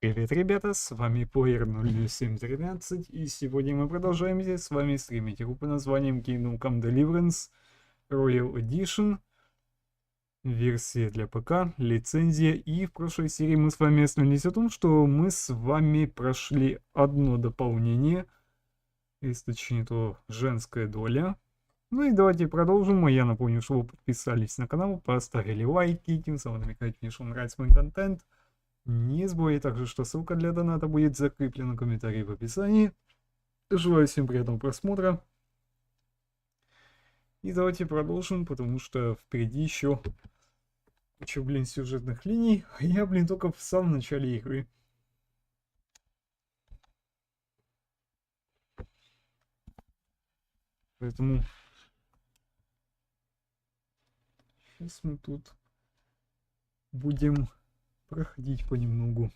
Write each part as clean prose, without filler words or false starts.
Привет, ребята, с вами player00713, и сегодня мы продолжаем здесь с вами стримить игру под названием Come Deliverance Royal Edition, версия для ПК, лицензия, и в прошлой серии мы с вами остановились о том, что мы с вами прошли одно дополнение, если точнее то женская доля. Ну и давайте продолжим. Я напомню, что вы подписались на канал, поставили лайки, тем самым намекаете мне, что вам нравится мой контент. Не забывайте также, что ссылка для доната будет закреплена в комментарии в описании. Желаю всем приятного просмотра. И давайте продолжим, потому что впереди еще куча, сюжетных линий. А я, только в самом начале игры. Поэтому сейчас мы тут будем проходить понемногу.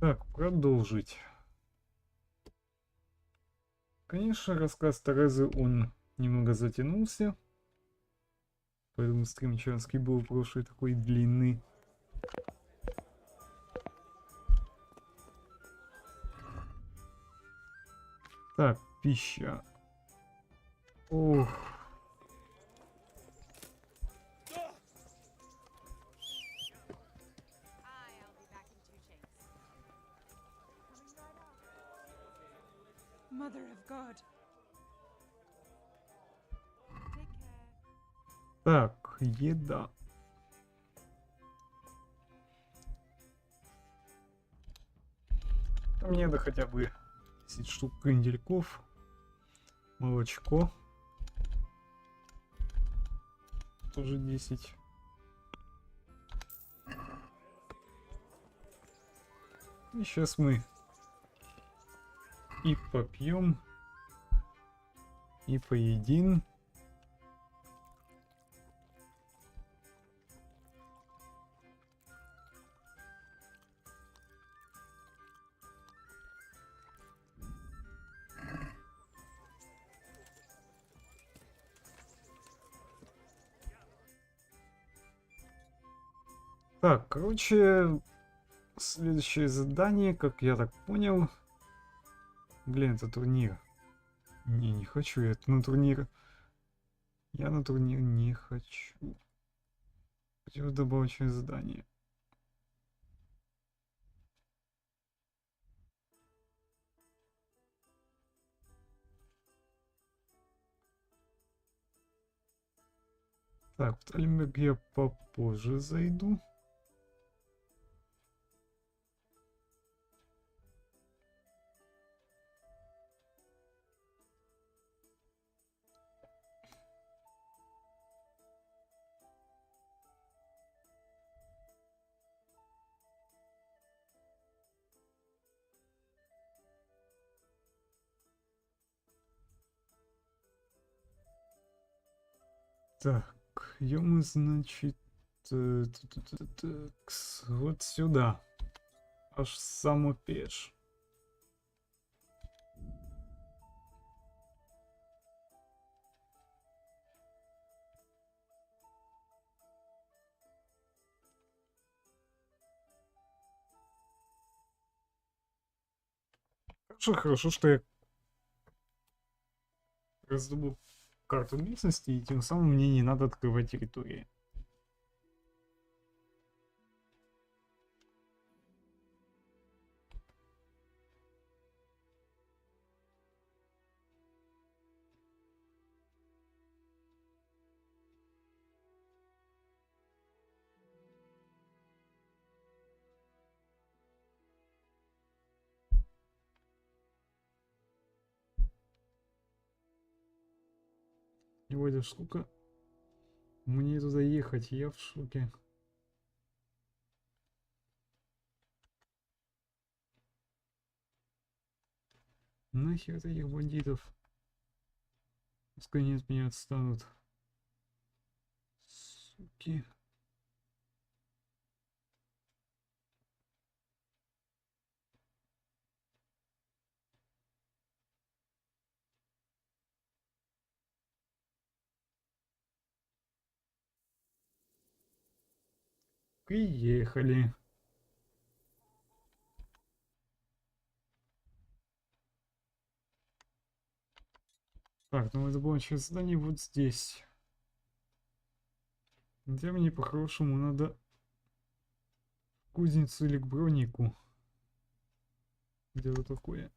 Так, продолжить. Конечно, рассказ Терезы, он немного затянулся. Поэтому стрим Чанский был прошлый такой длинный. Так, пища. Ох. Так, еда. Мне надо хотя бы 10 штук крендельков. Молочко. Тоже 10. И сейчас мы и попьем, и поедим. Так, короче, следующее задание, как я так понял. Блин, это турнир. Не хочу я на турнир. Я на турнир не хочу. Противодобавочное задание. Так, в Таленберг я попозже зайду. Так, мы, значит, вот сюда. Аж само пеш. Хорошо, что я раздобыл карту местности, и тем самым мне не надо открывать территории. Сегодня сколько мне туда ехать, я в шоке. Нахер этих бандитов? Пускай они от меня отстанут. Суки. Приехали. Так, ну это было сейчас задание вот здесь. Где мне по-хорошему надо в кузницу или к бронику? Дело такое.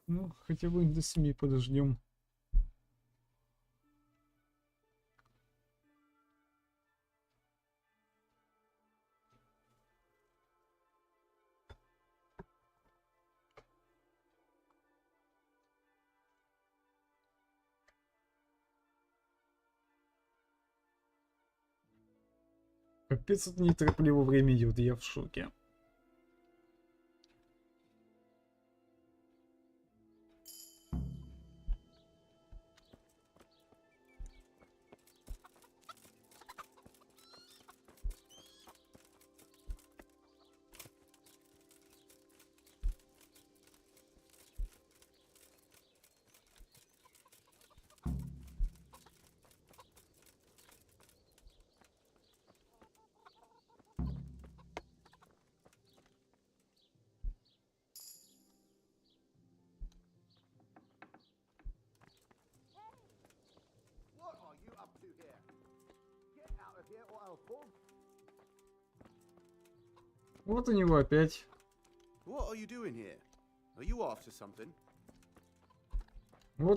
Ну, хотя бы до 7 подождем. Капец, это неторопливо время идет, я в шоке. Вот у него опять. Вот у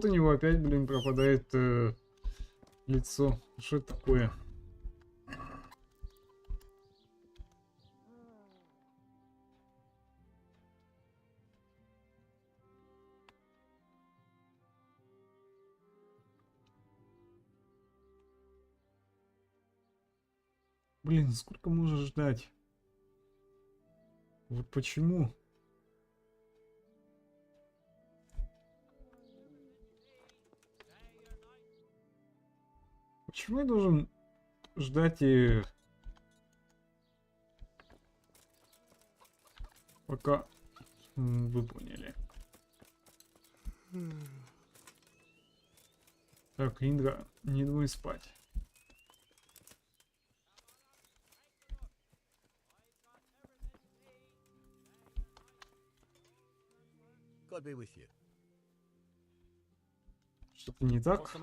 него опять, блин, пропадает лицо. Что это такое? Блин, сколько можно ждать? Вот почему? Почему я должен ждать и... Пока... Вы поняли. Так, Индра, не думай спать. Что-то не так?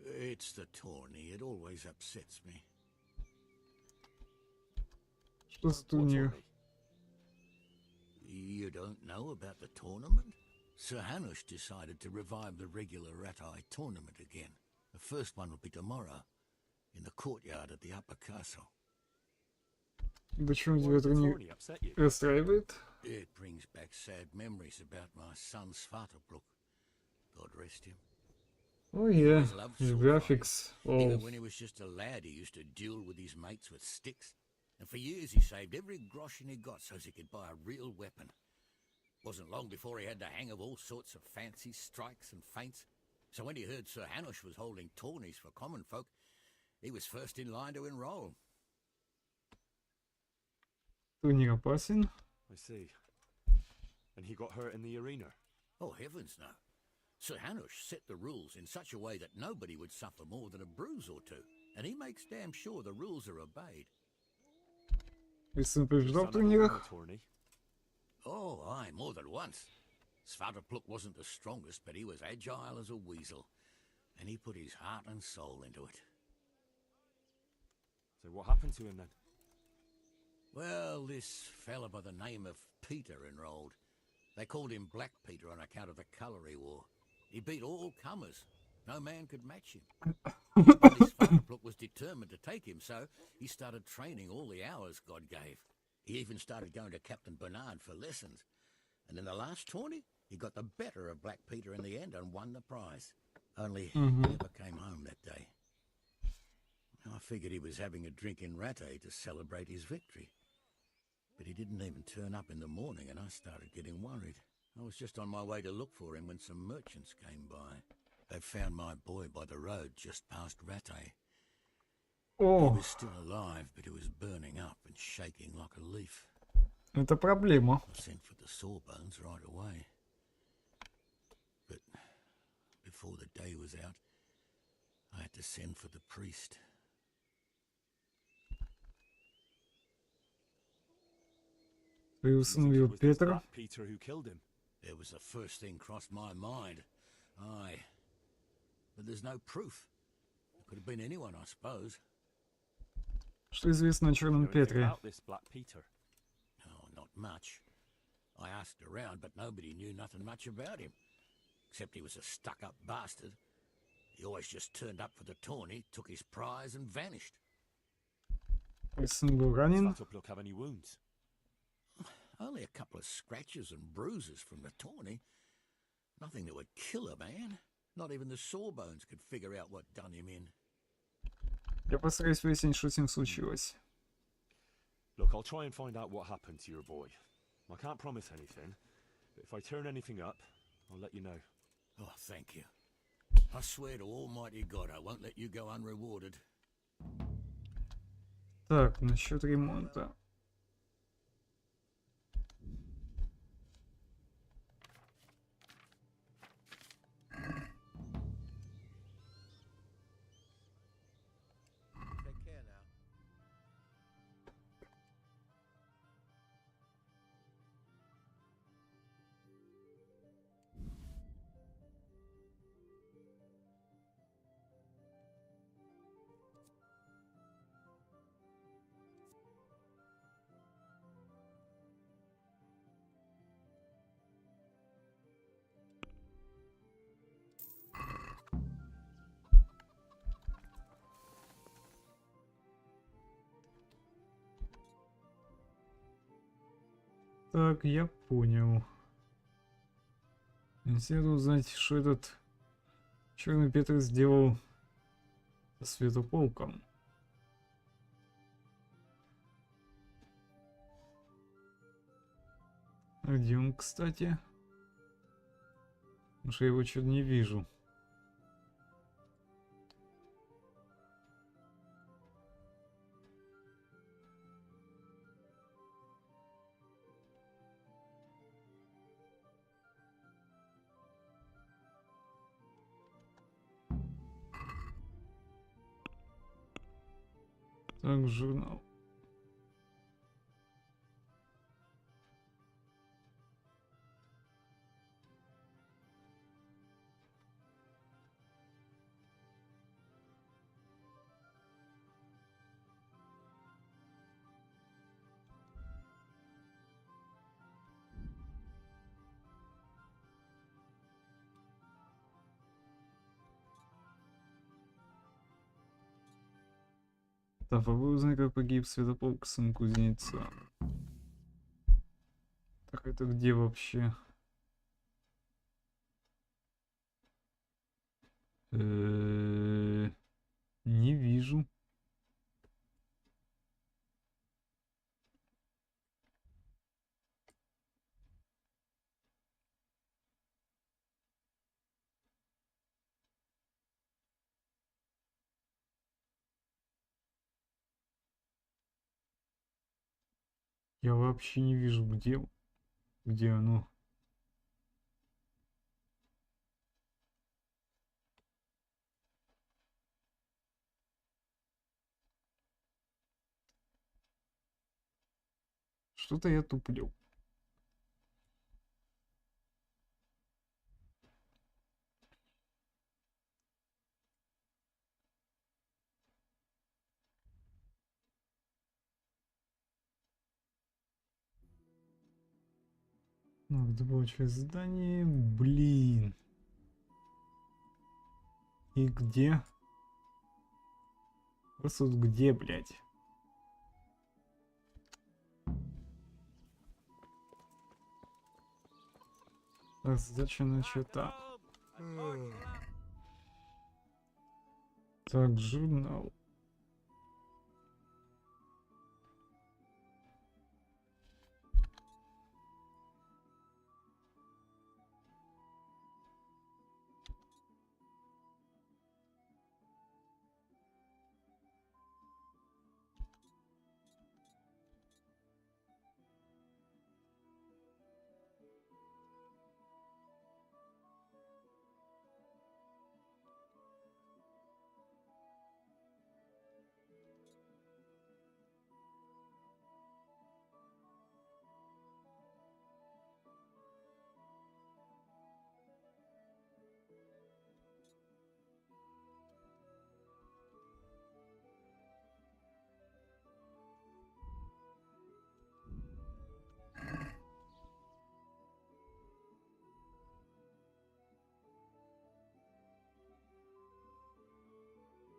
It's the tourney. It always upsets me. Что с турнир? You don't know about the tournament? Sir Hanush decided to revive the regular Rat-Eye tournament again. The first one will be tomorrow, in the courtyard at the upper castle. Почему тебя турнир расстраивает? It brings back sad memories about my son Svartalfheim. God rest him. Oh yeah, his graphics. Oh. Even when he was just a lad, he used to duel with his mates with sticks. And for years he saved every groschen he got so he could buy a real weapon. Wasn't long before he had the hang of all sorts of fancy strikes and feints. So when he heard Sir Hanush was holding tourneys for common folk, he was first in line to enroll. Турнир опасен. I see. And he got hurt in the arena? Oh, heavens no. Sir Hanush set the rules in such a way that nobody would suffer more than a bruise or two. And he makes damn sure the rules are obeyed. Ты сын побеждал в турнирах? Oh, aye, more than once. Svartalfheim wasn't the strongest, but he was agile as a weasel. And he put his heart and soul into it. So what happened to him then? Well, this fella by the name of Peter enrolled. They called him Black Peter on account of the colour he wore. He beat all comers. No man could match him. But his father was determined to take him, so he started training all the hours God gave. He even started going to Captain Bernard for lessons. And in the last tourney, he got the better of Black Peter in the end and won the prize. Only he never came home that day. I figured he was having a drink in Rattay to celebrate his victory. But he didn't even turn up in the morning, and I started getting worried. I was just on my way to look for him when some merchants came by. They found my boy by the road just past Rattay. He О, was still alive, but he was burning up and shaking like a leaf. это проблема. I sent for the sawbones right away. But before the day was out, I had to send for the priest. Ты You think it усыновил was this Петра? Black Peter who killed him? It was the first thing crossed my mind. Aye. But there's no proof. It could have been anyone, I suppose. Что известно о You Черном know anything Петре? about this Black Peter? Oh, not much. I asked around, but nobody knew nothing much about him. Except he was a stuck-up bastard. He always just turned up for the tourney, took his prize and vanished. Твой сын был Does ранен? Fat Uplook have any wounds? Only a couple of scratches and bruises from the tourney. Nothing that would kill a man. Not even the sawbones could figure out what done him in. Я постараюсь выяснить, что с ним случилось. Look, I'll try and find out what happened to your boy. I can't promise anything, but if I turn anything up, I'll let you know. Oh, thank you. I swear to Almighty God I won't let you go unrewarded. Так, насчет ремонта. Take care now. Так, я понял. Интересно узнать, что этот Черный Петр сделал со Святополком. А где он, кстати? Потому что я его что-то не вижу. Так, журнал. Так, попробуй узнать, как погиб Святополк, сын кузнеца. Так, это где вообще? Не вижу. Я вообще не вижу, где оно. Что-то я туплю. Ну, это было через здание. Блин. И где? Просто тут где, блядь? Так, задача начата. Так, журнал.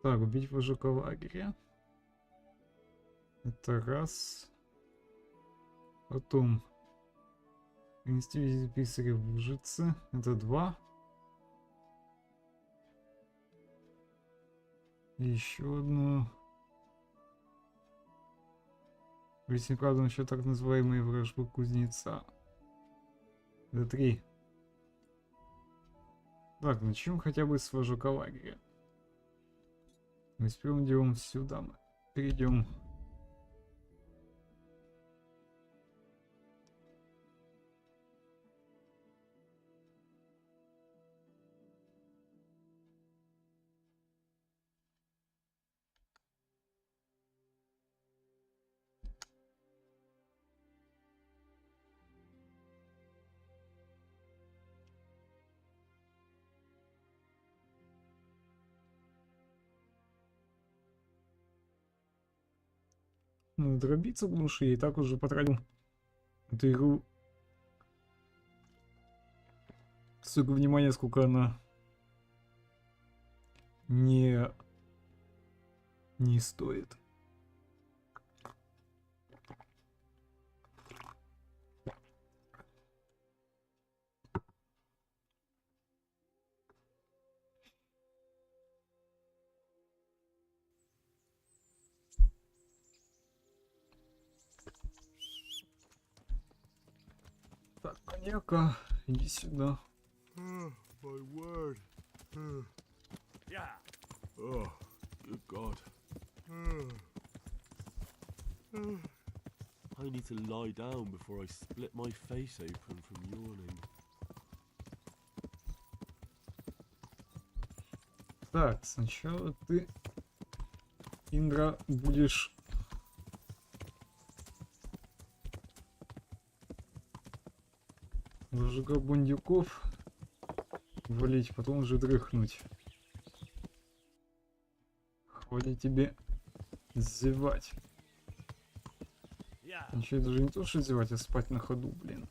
Так, убить вожака лагеря. Это раз. Потом принести визит писаря в Ужице. Это два. И еще одну. Ведь неправда насчет так называемой вражбы кузнеца. Это три. Так, начнем хотя бы с вожака лагеря. То есть первым делом сюда мы перейдем. Ну, дробиться, потому что я и так уже потратил эту игру столько внимания, сколько она не стоит. Так, коньяка, иди сюда. My word. Yeah. Oh, good God. I need to lie down before I split my face open from yawning. Так, сначала ты, Индра, будешь вожака бандюков валить, потом уже дрыхнуть. Хватит тебе зевать. Ничего, даже не то, что зевать, а спать на ходу, блин.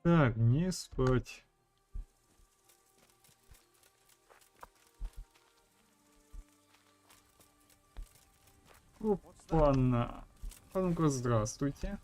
Так, не спать. Опа-на. А ну-ка, здравствуйте.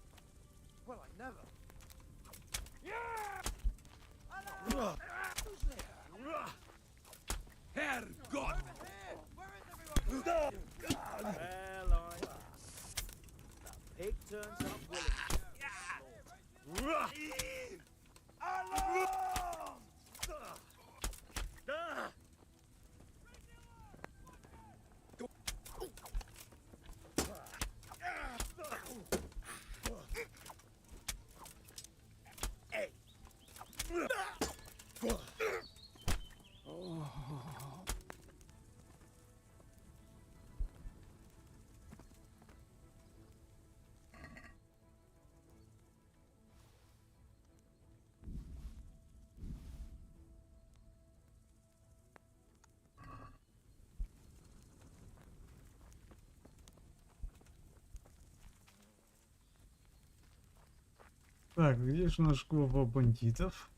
Так, где же наш глава бандитов?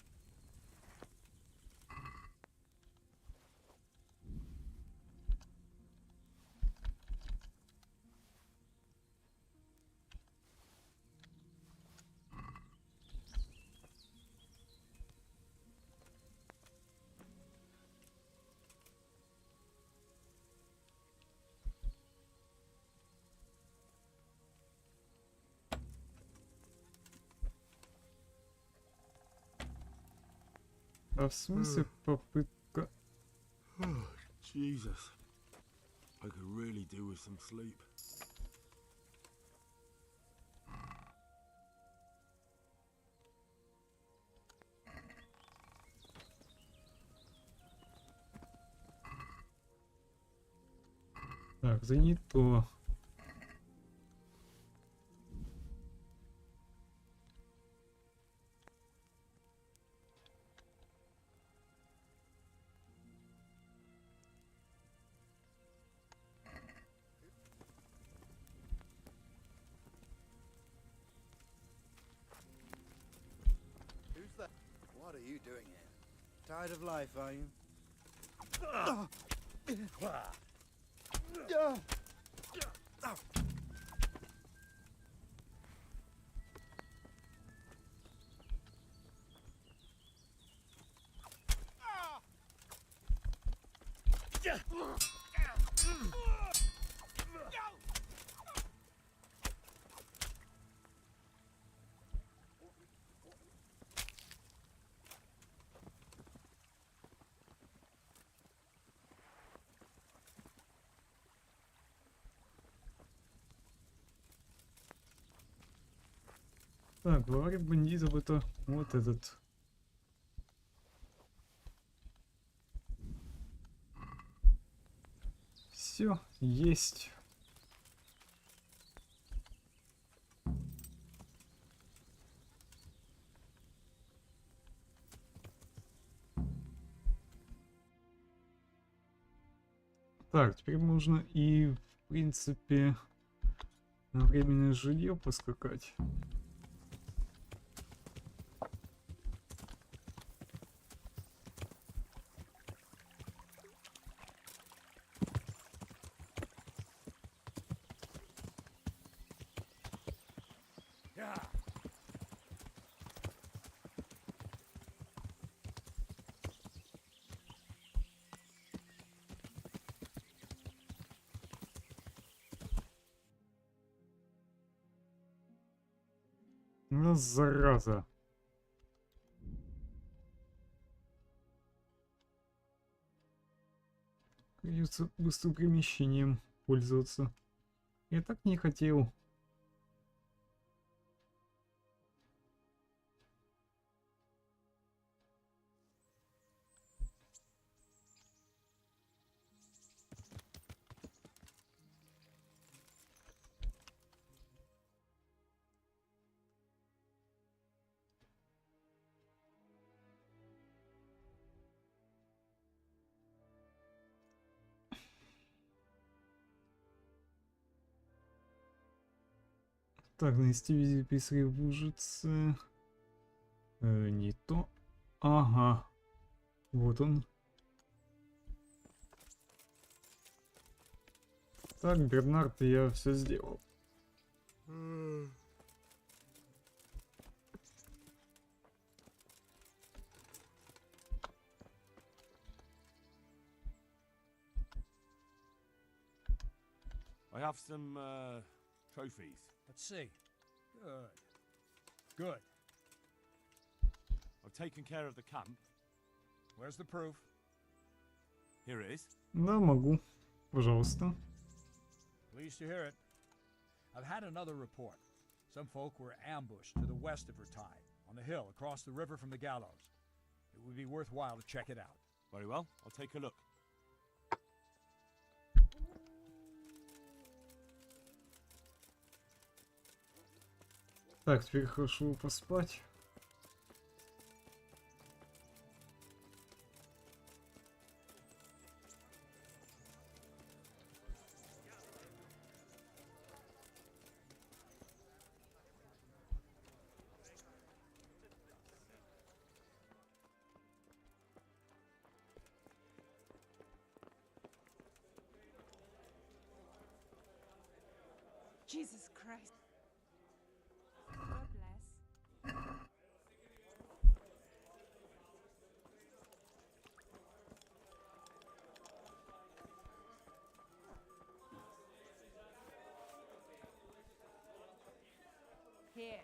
А в смысле попытка... Jesus. I could really do with some sleep. Так, за не то. Who's that? What are you doing here? Tired of life, are you? Так, главарь бандитов это вот этот. Все, есть. Так, теперь можно и, в принципе, на временное жилье поскакать. Ну, зараза. Придется быстрым перемещением пользоваться. Я так не хотел. Так, нанести визит писаря в Ужице. Не то. Ага. Вот он. Так, Бернард, я все сделал. I have some trophies. Let's see. Good. Good. I've taken care of the camp. Where's the proof? Here it is. Да, могу. Пожалуйста. Pleased to hear it. I've had another report. Some folk were ambushed to the west of Vertide, on the hill across the river from the gallows. It would be worthwhile to check it out. Very well, I'll take a look. Так, теперь хорошо поспать. Jesus Christ. God bless. Here.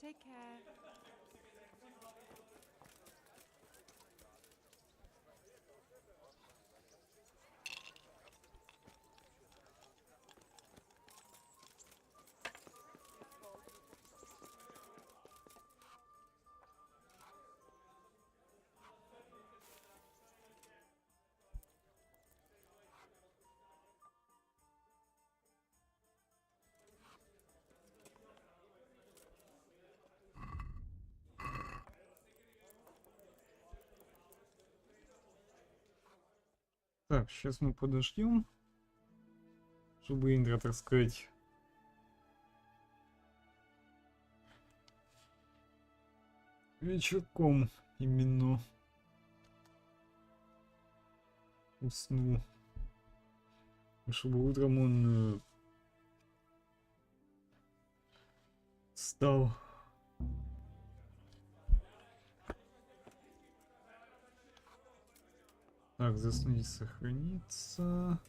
Take care. Так, сейчас мы подождем, чтобы интро, так сказать, вечерком именно уснул, чтобы утром он встал. Так, заснуть и сохраниться.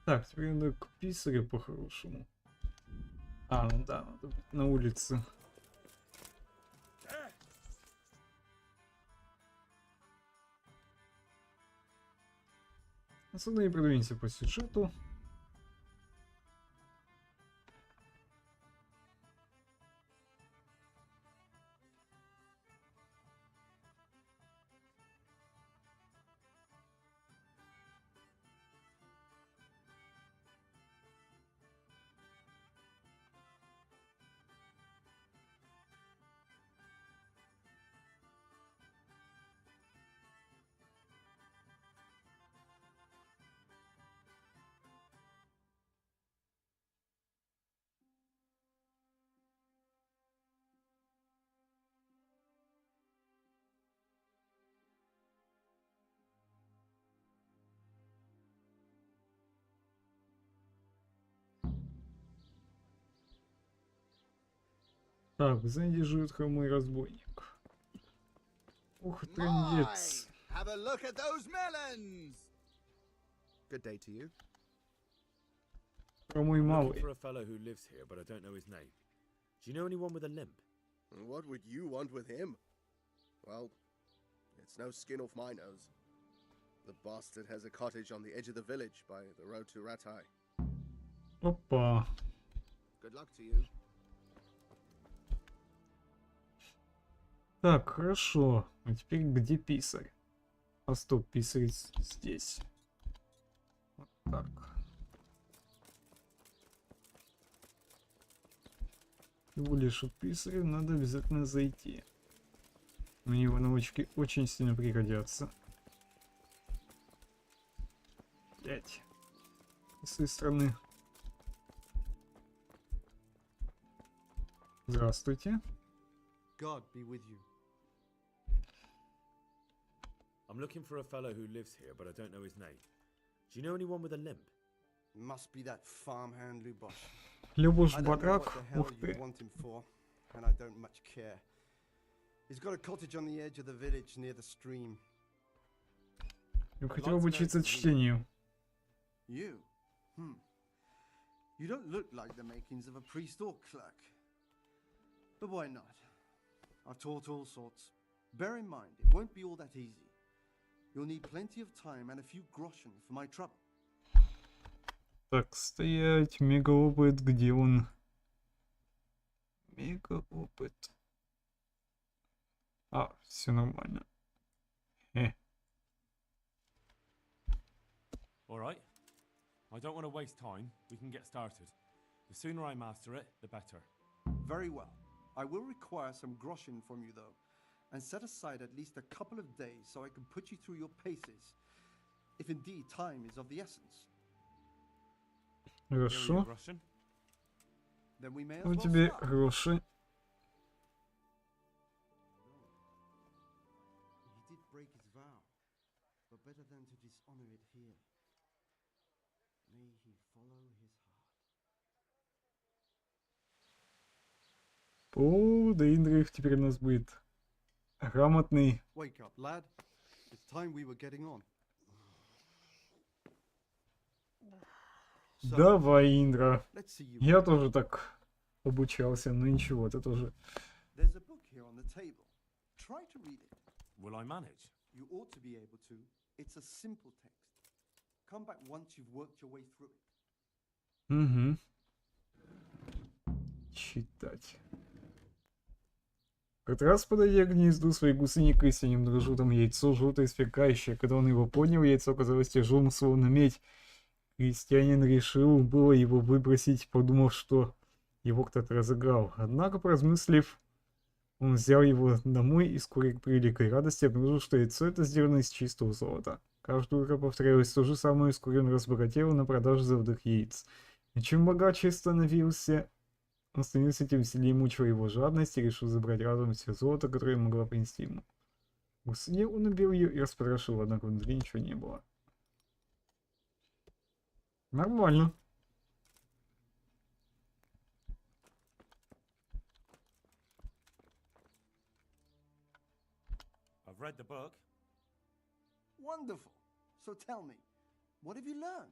Так, теперь надо к писарю по-хорошему. А, ну да, надо быть на улице. Отсюда и продвинемся по сюжету. Так, сзади живет хромой разбойник. Ух, трындец. Have a look at those melons. Good day to you. Хромой I'm looking малый. for a fellow who lives here, but I don't know his name. Do you know anyone with a limp? What would you want with him? Well, it's no skin off my nose. The bastard has a cottage on the edge of the village by the road to Ratai. Опа. Good luck to you. Так, хорошо. А теперь где писарь? А стоп, писарь здесь. Вот так. Всего лишь у писаря надо обязательно зайти. Мне его навычки очень сильно пригодятся. Блять. С этой стороны. Здравствуйте. God be with you. I'm looking for a fellow who lives here, but I don't know his name. Do you know anyone with a limp? Must be that farmhand Lubosh. Любош I don't know Батрак. what the hell Ух you ты. want him for, and I don't much care. He's got a cottage on the edge of the village near the stream. Я бы хотел обучиться чтению. You? You don't look like the makings of a priest or clerk. But why not? I've taught all sorts. Bear in mind, it won't be all that easy. You'll need plenty of time and a few groschen for my trouble. Так, стоять. Мегаопыт. Где он? Мегаопыт. А, все нормально. All right. I don't want to waste time. We can get started. The sooner I master it, the better. Very well. I will require some groschen from you, though, and set aside at least a couple of days so I can put you through your paces, if indeed time is of the essence. Here are Хорошо. your groschen. Then we may as У well тебя start. гроши. He did break his vow, but better than to dishonor it here. May he follow his heart. О, Дейндрих теперь у нас будет грамотный. Wake up, lad. It's time we were getting on. So, Давай, Индра. let's see you. Я тоже так обучался, но ничего, ты тоже. There's a book here on the table. Try to read it. Will I manage? You ought to be able to. It's a simple text. Come back once you've worked your way through it. Угу. Читать. Как раз подойдя к гнезду своей гусыни с синим дрожутом яйцо желтое сверкающее. Когда он его поднял, яйцо оказалось тяжелым, словно медь. Крестьянин решил было его выбросить, подумав, что его кто-то разыграл. Однако, поразмыслив, он взял его домой и вскоре к превеликой радости обнаружил, что яйцо это сделано из чистого золота. Каждое утро повторялось то же самое, и вскоре он разбогател на продаже золотых яиц. И чем богаче он становился, тем сильнее мучила его жадность и решил забрать разом все золото, которое могла принести ему. В сне он убил ее и распотрошил, однако внутри ничего не было. Нормально. I've read the book. Wonderful. So tell me, what have you learned?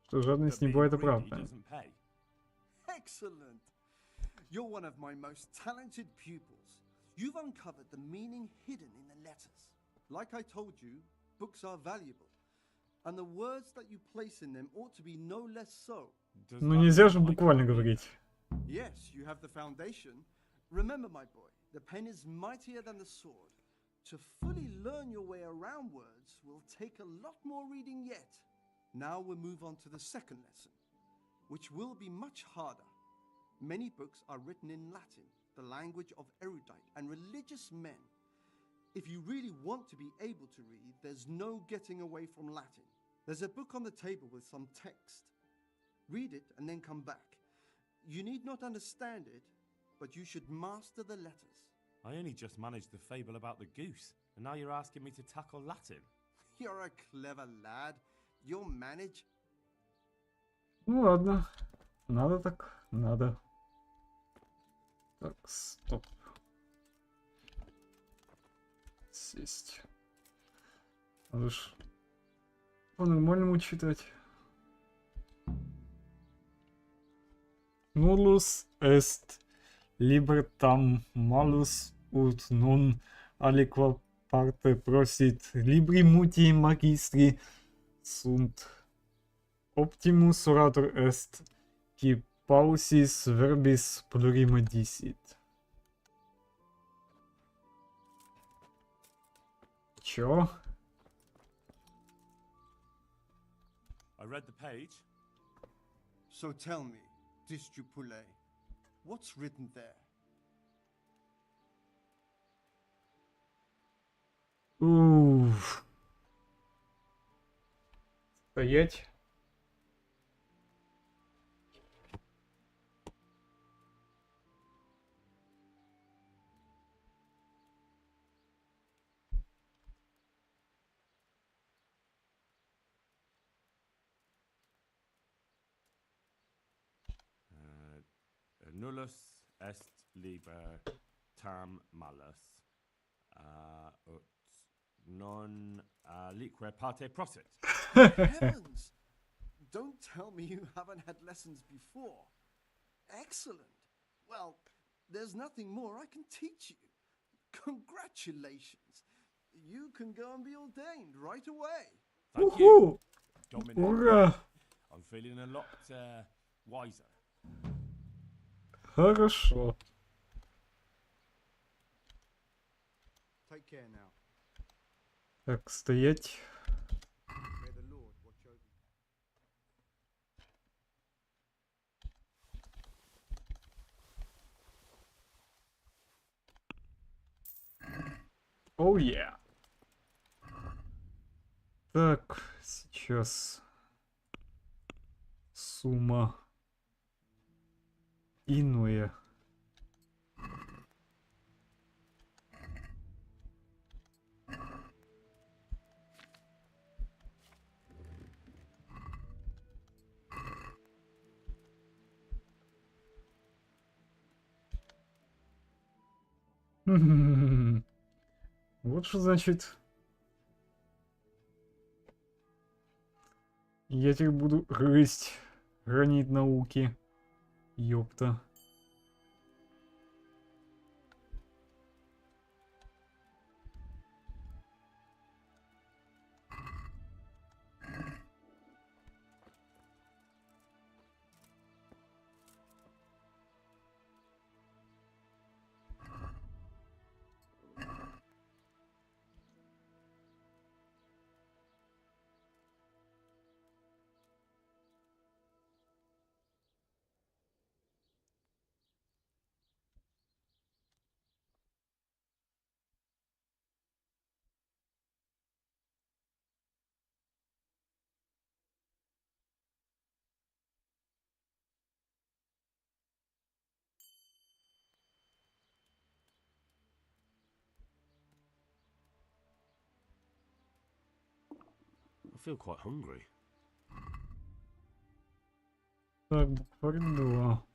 Что жадность не But бывает being greedy оправданной. doesn't pay. Excellent. You're one of my most talented pupils. You've uncovered the meaning hidden in the letters. Like I told you, books are valuable. And the words that you place in them ought to be no less so. Does Ну that нельзя mean же I буквально can't read говорить. Yes, you have the foundation. Remember, my boy, the pen is mightier than the sword. To fully learn your way around words will take a lot more reading yet. Now we'll move on to the second lesson, which will be much harder. Many books are written in Latin, the language of erudite and religious men. If you really want to be able to read, there's no getting away from Latin. There's a book on the table with some text. Read it and then come back. You need not understand it, but you should master the letters. I only just managed the fable about the goose, and now you're asking me to tackle Latin. You're a clever lad. You'll manage. Ну ладно. Надо так, надо. Так, стоп. Сесть. Надо ж по-нормальному читать. Nullus est libertam malus ut non aliqua parte prosit libri muti magistri sunt optimus orator est qui pausis verbis plurima dicit. Чё? I read the page. So tell me, Discipule, what's written there? Уф. Стоять. nullus est liber tam malus, ut non lique parte prosit. Heavens! Don't tell me you haven't had lessons before. Excellent. Well, there's nothing more I can teach you. Congratulations. You can go and be ordained right away. Thank you, Уху! Dominic. Ура! I'm feeling a lot wiser. Хорошо. Take care now. Так, стоять. May the Lord watch over you. Оу, yeah. Так, сейчас сумма иное. Вот что значит. Я теперь буду грызть гранит науки. Ёпта. I feel quite hungry. Так, букварь 2.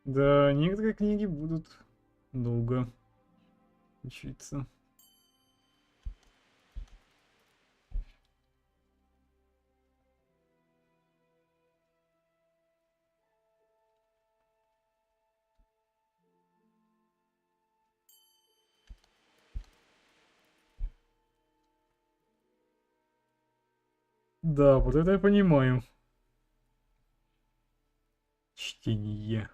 Да, некоторые книги будут долго учиться. Да, вот это я понимаю. Чтение.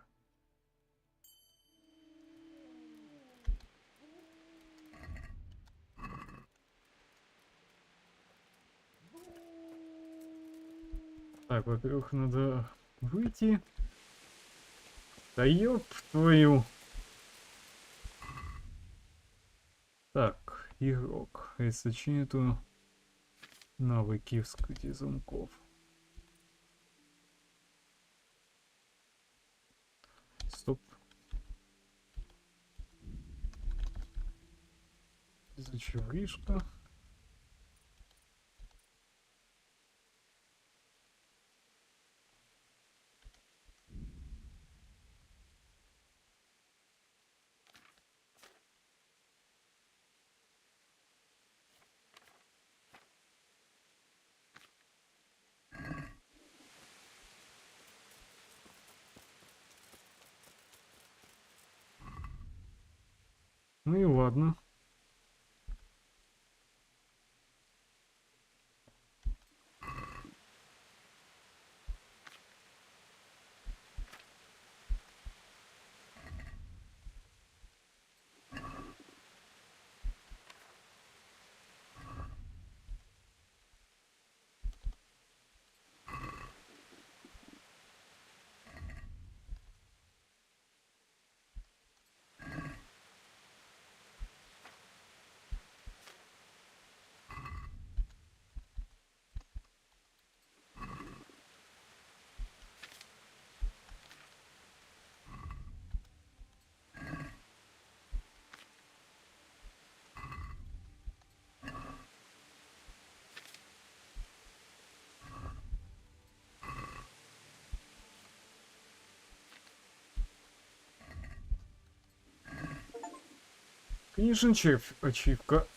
Так, во-первых, надо выйти. Да ёб твою. Так, игрок. Если нету навыки вскрытия замков. Стоп. Зачевришка. Ну и ладно. Книжный червь, ачивка.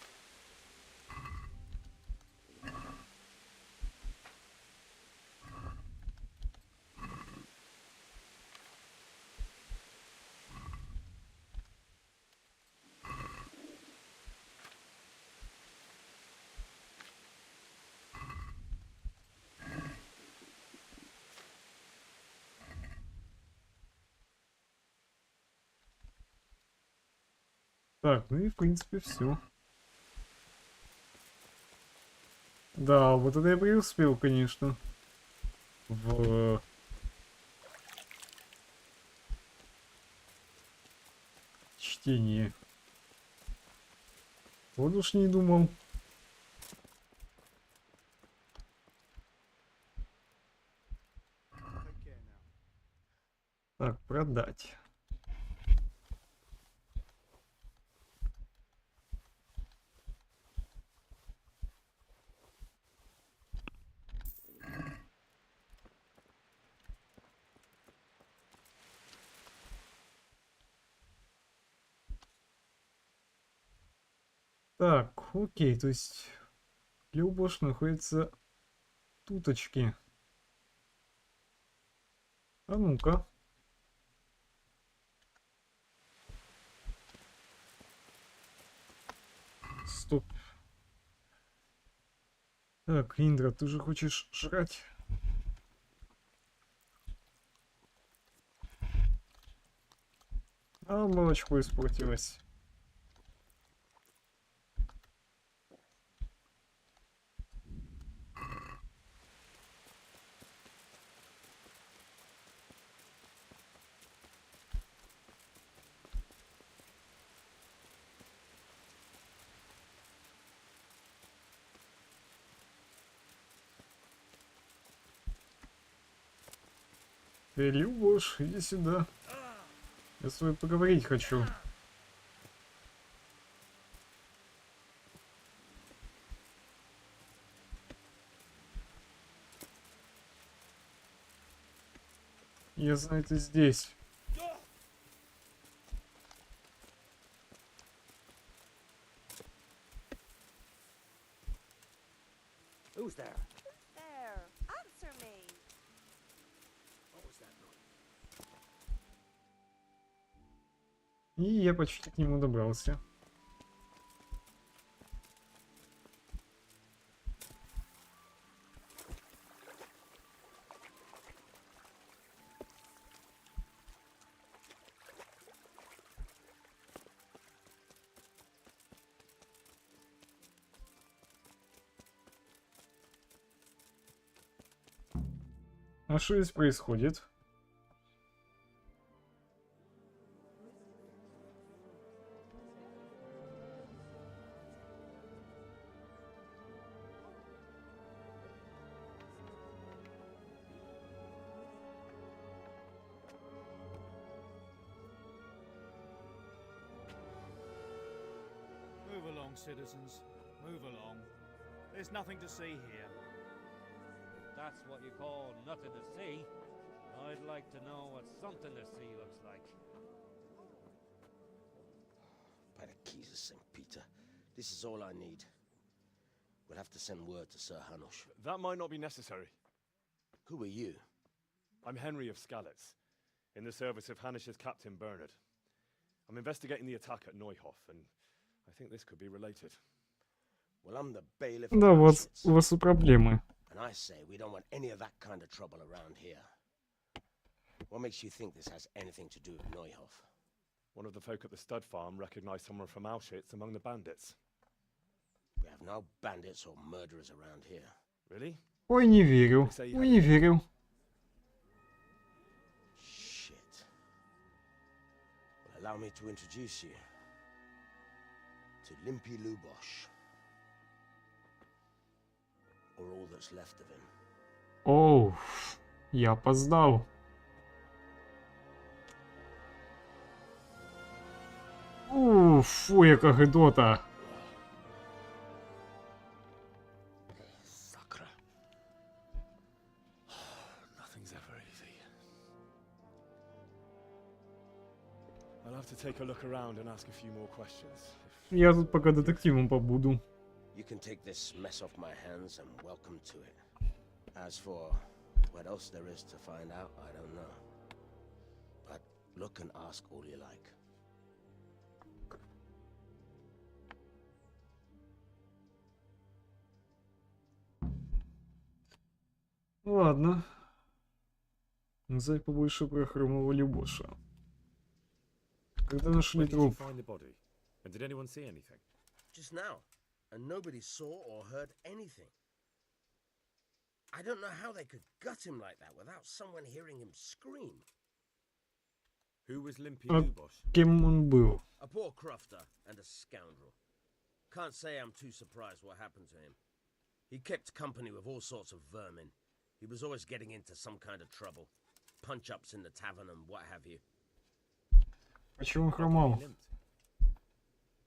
Так, ну и в принципе все. Да, вот это я преуспел, конечно. В чтении. Вот уж не думал. Take care now. Так, продать. Так, окей, то есть для уборки находятся туточки. А ну-ка. Стоп. Так, Индра, ты же хочешь жрать? А молочко испортилось. Ты любишь? Иди сюда. Я с тобой поговорить хочу. Я знаю, ты здесь. Who's there? There. Answer me. What was that noise? И я почти к нему добрался. А что здесь происходит? Move along, citizens. Move along. There's nothing to see here. If that's what you call nothing to see, I'd like to know what something to see looks like. By the keys of St. Peter, this is all I need. We'll have to send word to Sir Hanush. That might not be necessary. Who are you? I'm Henry of Skalitz, in the service of Hanish's Captain Bernard. I'm investigating the attack at Neuhof, and I think this could be related. Well, I'm the bailiff of Да, Auschwitz, у вас проблемы. and I say we don't want any of that kind of trouble around here. What makes you think this has anything to do with Neuhof? One of the folk at the stud farm recognized someone from Auschwitz among the bandits. We have no bandits or murderers around here. Really? Ой, не верю. Ой, не верю. Shit. Well, allow me to introduce you to Limpy Lubosh, or all that's left of him. Оу, я опоздал. Фу, яка гидота. Sakra. Nothing's ever easy. I'll have to take a look around and ask a few more questions, Я тут пока детективом побуду. You can take this mess off my hands and welcome to it. As for what else there is to find out, I don't know. But look and ask all you like. Ладно. Узнать побольше про хромого Любоша. Когда нашли When did you труп? find the body? And did anyone see anything? Just now, and nobody saw or heard anything. I don't know how they could gut him like that without someone hearing him scream. Who was Limpy А Lubosh? кем он был? A poor crofter and a scoundrel. Can't say I'm too surprised what happened to him. He kept company with all sorts of vermin. He was always getting into some kind of trouble. Punch-ups in the tavern and what have you. Почему он хромал? He limped.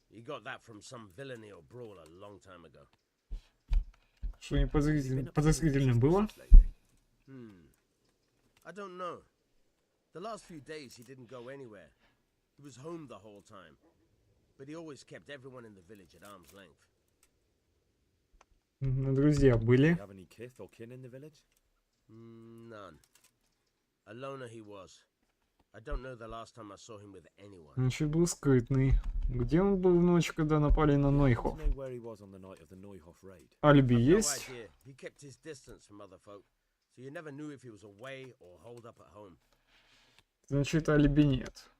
He got that from some villainy or brawl a long time ago. Что-нибудь подозрительное было? I don't know. The last few days he didn't go anywhere. He was home the whole time. But he always kept everyone in the village at arm's length. Друзья Do были. you have any kith or kin in the village? None. A loner he was. I don't know the last time I saw him with anyone. Значит, был скрытный. Где он был в ночь, когда напали на Do Нойхов? you know where he was on the night of the Neuhof raid? Алиби No есть? idea. He kept his distance from other folk, so you never knew if he was away or holed up at home. Значит, алиби нет.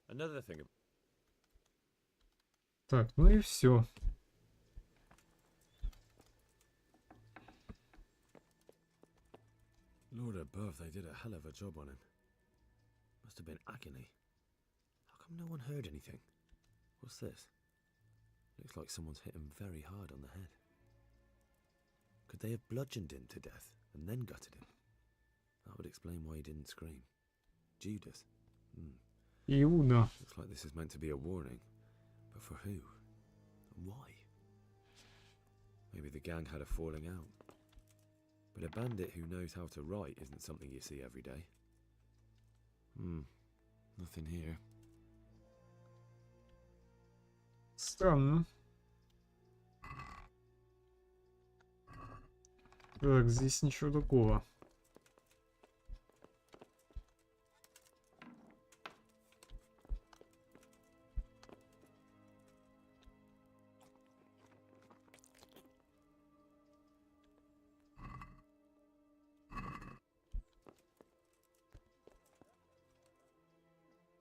Another thing. Так, ну и все. Lord above, they did a hell of a job on him. Must have been agony. How come no one heard anything? What's this? Looks like someone's hit him very hard on the head. Could they have bludgeoned him to death and then gutted him? That would explain why he didn't scream. Judas. Иуда. Looks like this is meant to be a warning. But for who? And why? Maybe the gang had a falling out. But a bandit who knows how to write isn't something you see every day. Nothing here. Странно. Так, здесь ничего такого.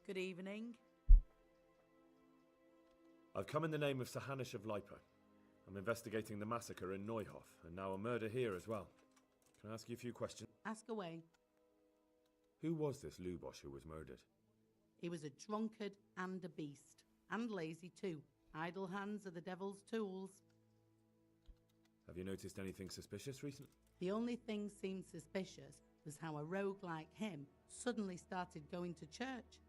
Good evening. I've come in the name of Sahanish of Lipa. I'm investigating the massacre in Neuhof, and now a murder here as well. Can I ask you a few questions? Ask away. Who was this Lubosh who was murdered? He was a drunkard and a beast. And lazy too. Idle hands are the devil's tools. Have you noticed anything suspicious recently? The only thing seemed suspicious was how a rogue like him suddenly started going to church.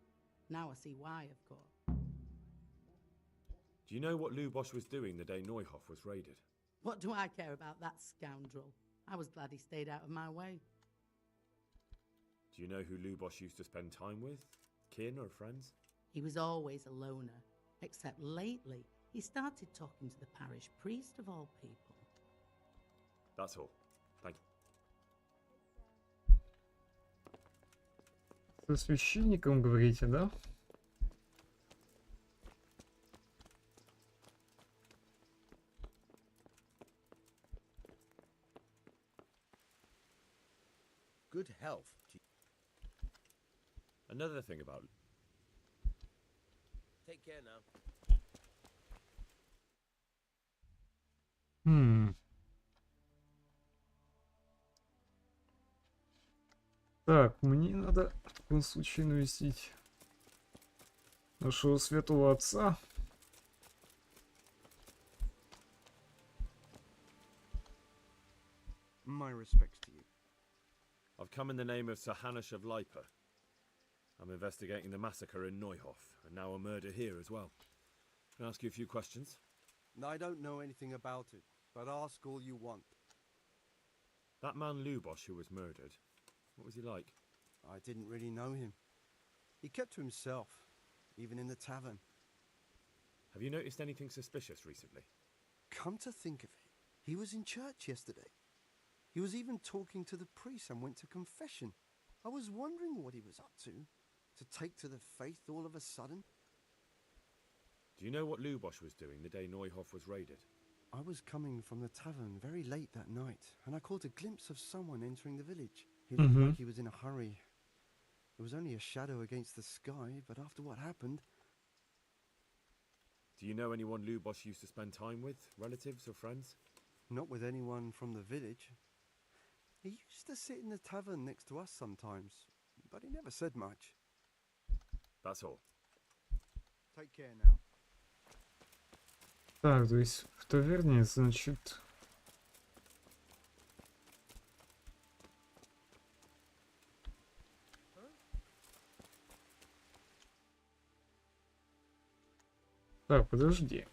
Now I see why, of course. Do you know what Lubosh was doing the day Neuhof was raided? What do I care about that scoundrel? I was glad he stayed out of my way. Do you know who Lubosh used to spend time with? Kin or friends? He was always a loner. Except lately, he started talking to the parish priest of all people. That's all. Thank you. Со священником говорите, да? Good health. Another thing about... Take care now. Так, мне надо в таком случае навестить нашего святого отца. My respects to you. I've come in the name of Sahanish of Lipa. I'm investigating the massacre in Neuhof, and now a murder here as well. Can I ask you a few questions? I don't know anything about it, but ask all you want. That man Lubosh who was murdered, what was he like? I didn't really know him. He kept to himself. even in the tavern. Have you noticed anything suspicious recently? Come to think of it, he was in church yesterday. He was even talking to the priest and went to confession. I was wondering what he was up to take to the faith all of a sudden. Do you know what Lubosch was doing the day Neuhof was raided? I was coming from the tavern very late that night, and I caught a glimpse of someone entering the village. He looked like he was in a hurry. It was only a shadow against the sky, but after what happened... Do you know anyone Lubosch used to spend time with? Relatives or friends? Not with anyone from the village. He used to sit in the tavern next to us sometimes, but he never said much. That's all. Take care now. Так, то есть в таверне, значит... Так, подожди.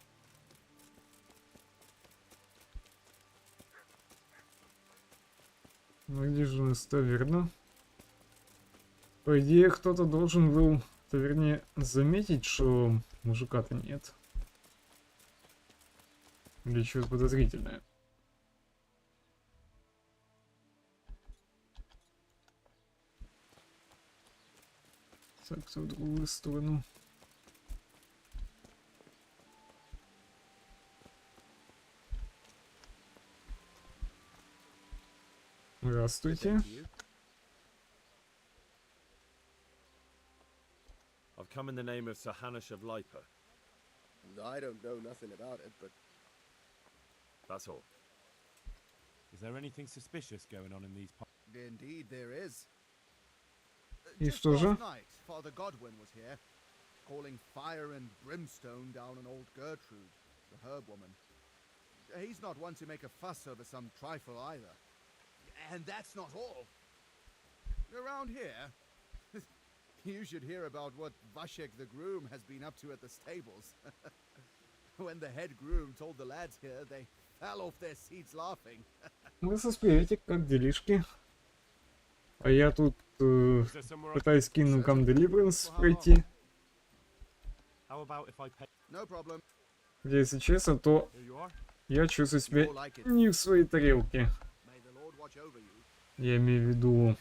Ну где же у нас таверна? По идее, кто-то должен был в таверне заметить, что мужика-то нет. Или что-то подозрительное. Так, в другую сторону. Здравствуйте. I've come in the name of Sir Hanush of Lipa. I don't know nothing about it, but That's all. Is there anything suspicious going on in these parts? Indeed, there is. И Just что же? last night, Father Godwin was here, calling fire and brimstone down on old Gertrude, the herb woman. He's not one to make a fuss over some trifle either. And that's not all. Around here, you should hear about what Vashek the groom has been up to at the stables. When the head groom told the lads here, they fell off their seats laughing. Вы со приветик, как делишки? А я тут пытаюсь Come Deliverance пройти. How about if I pay? No problem. Где, если честно, то Here you are. я чувствую себя не в своей тарелке. May the Lord watch over you. Я имею в виду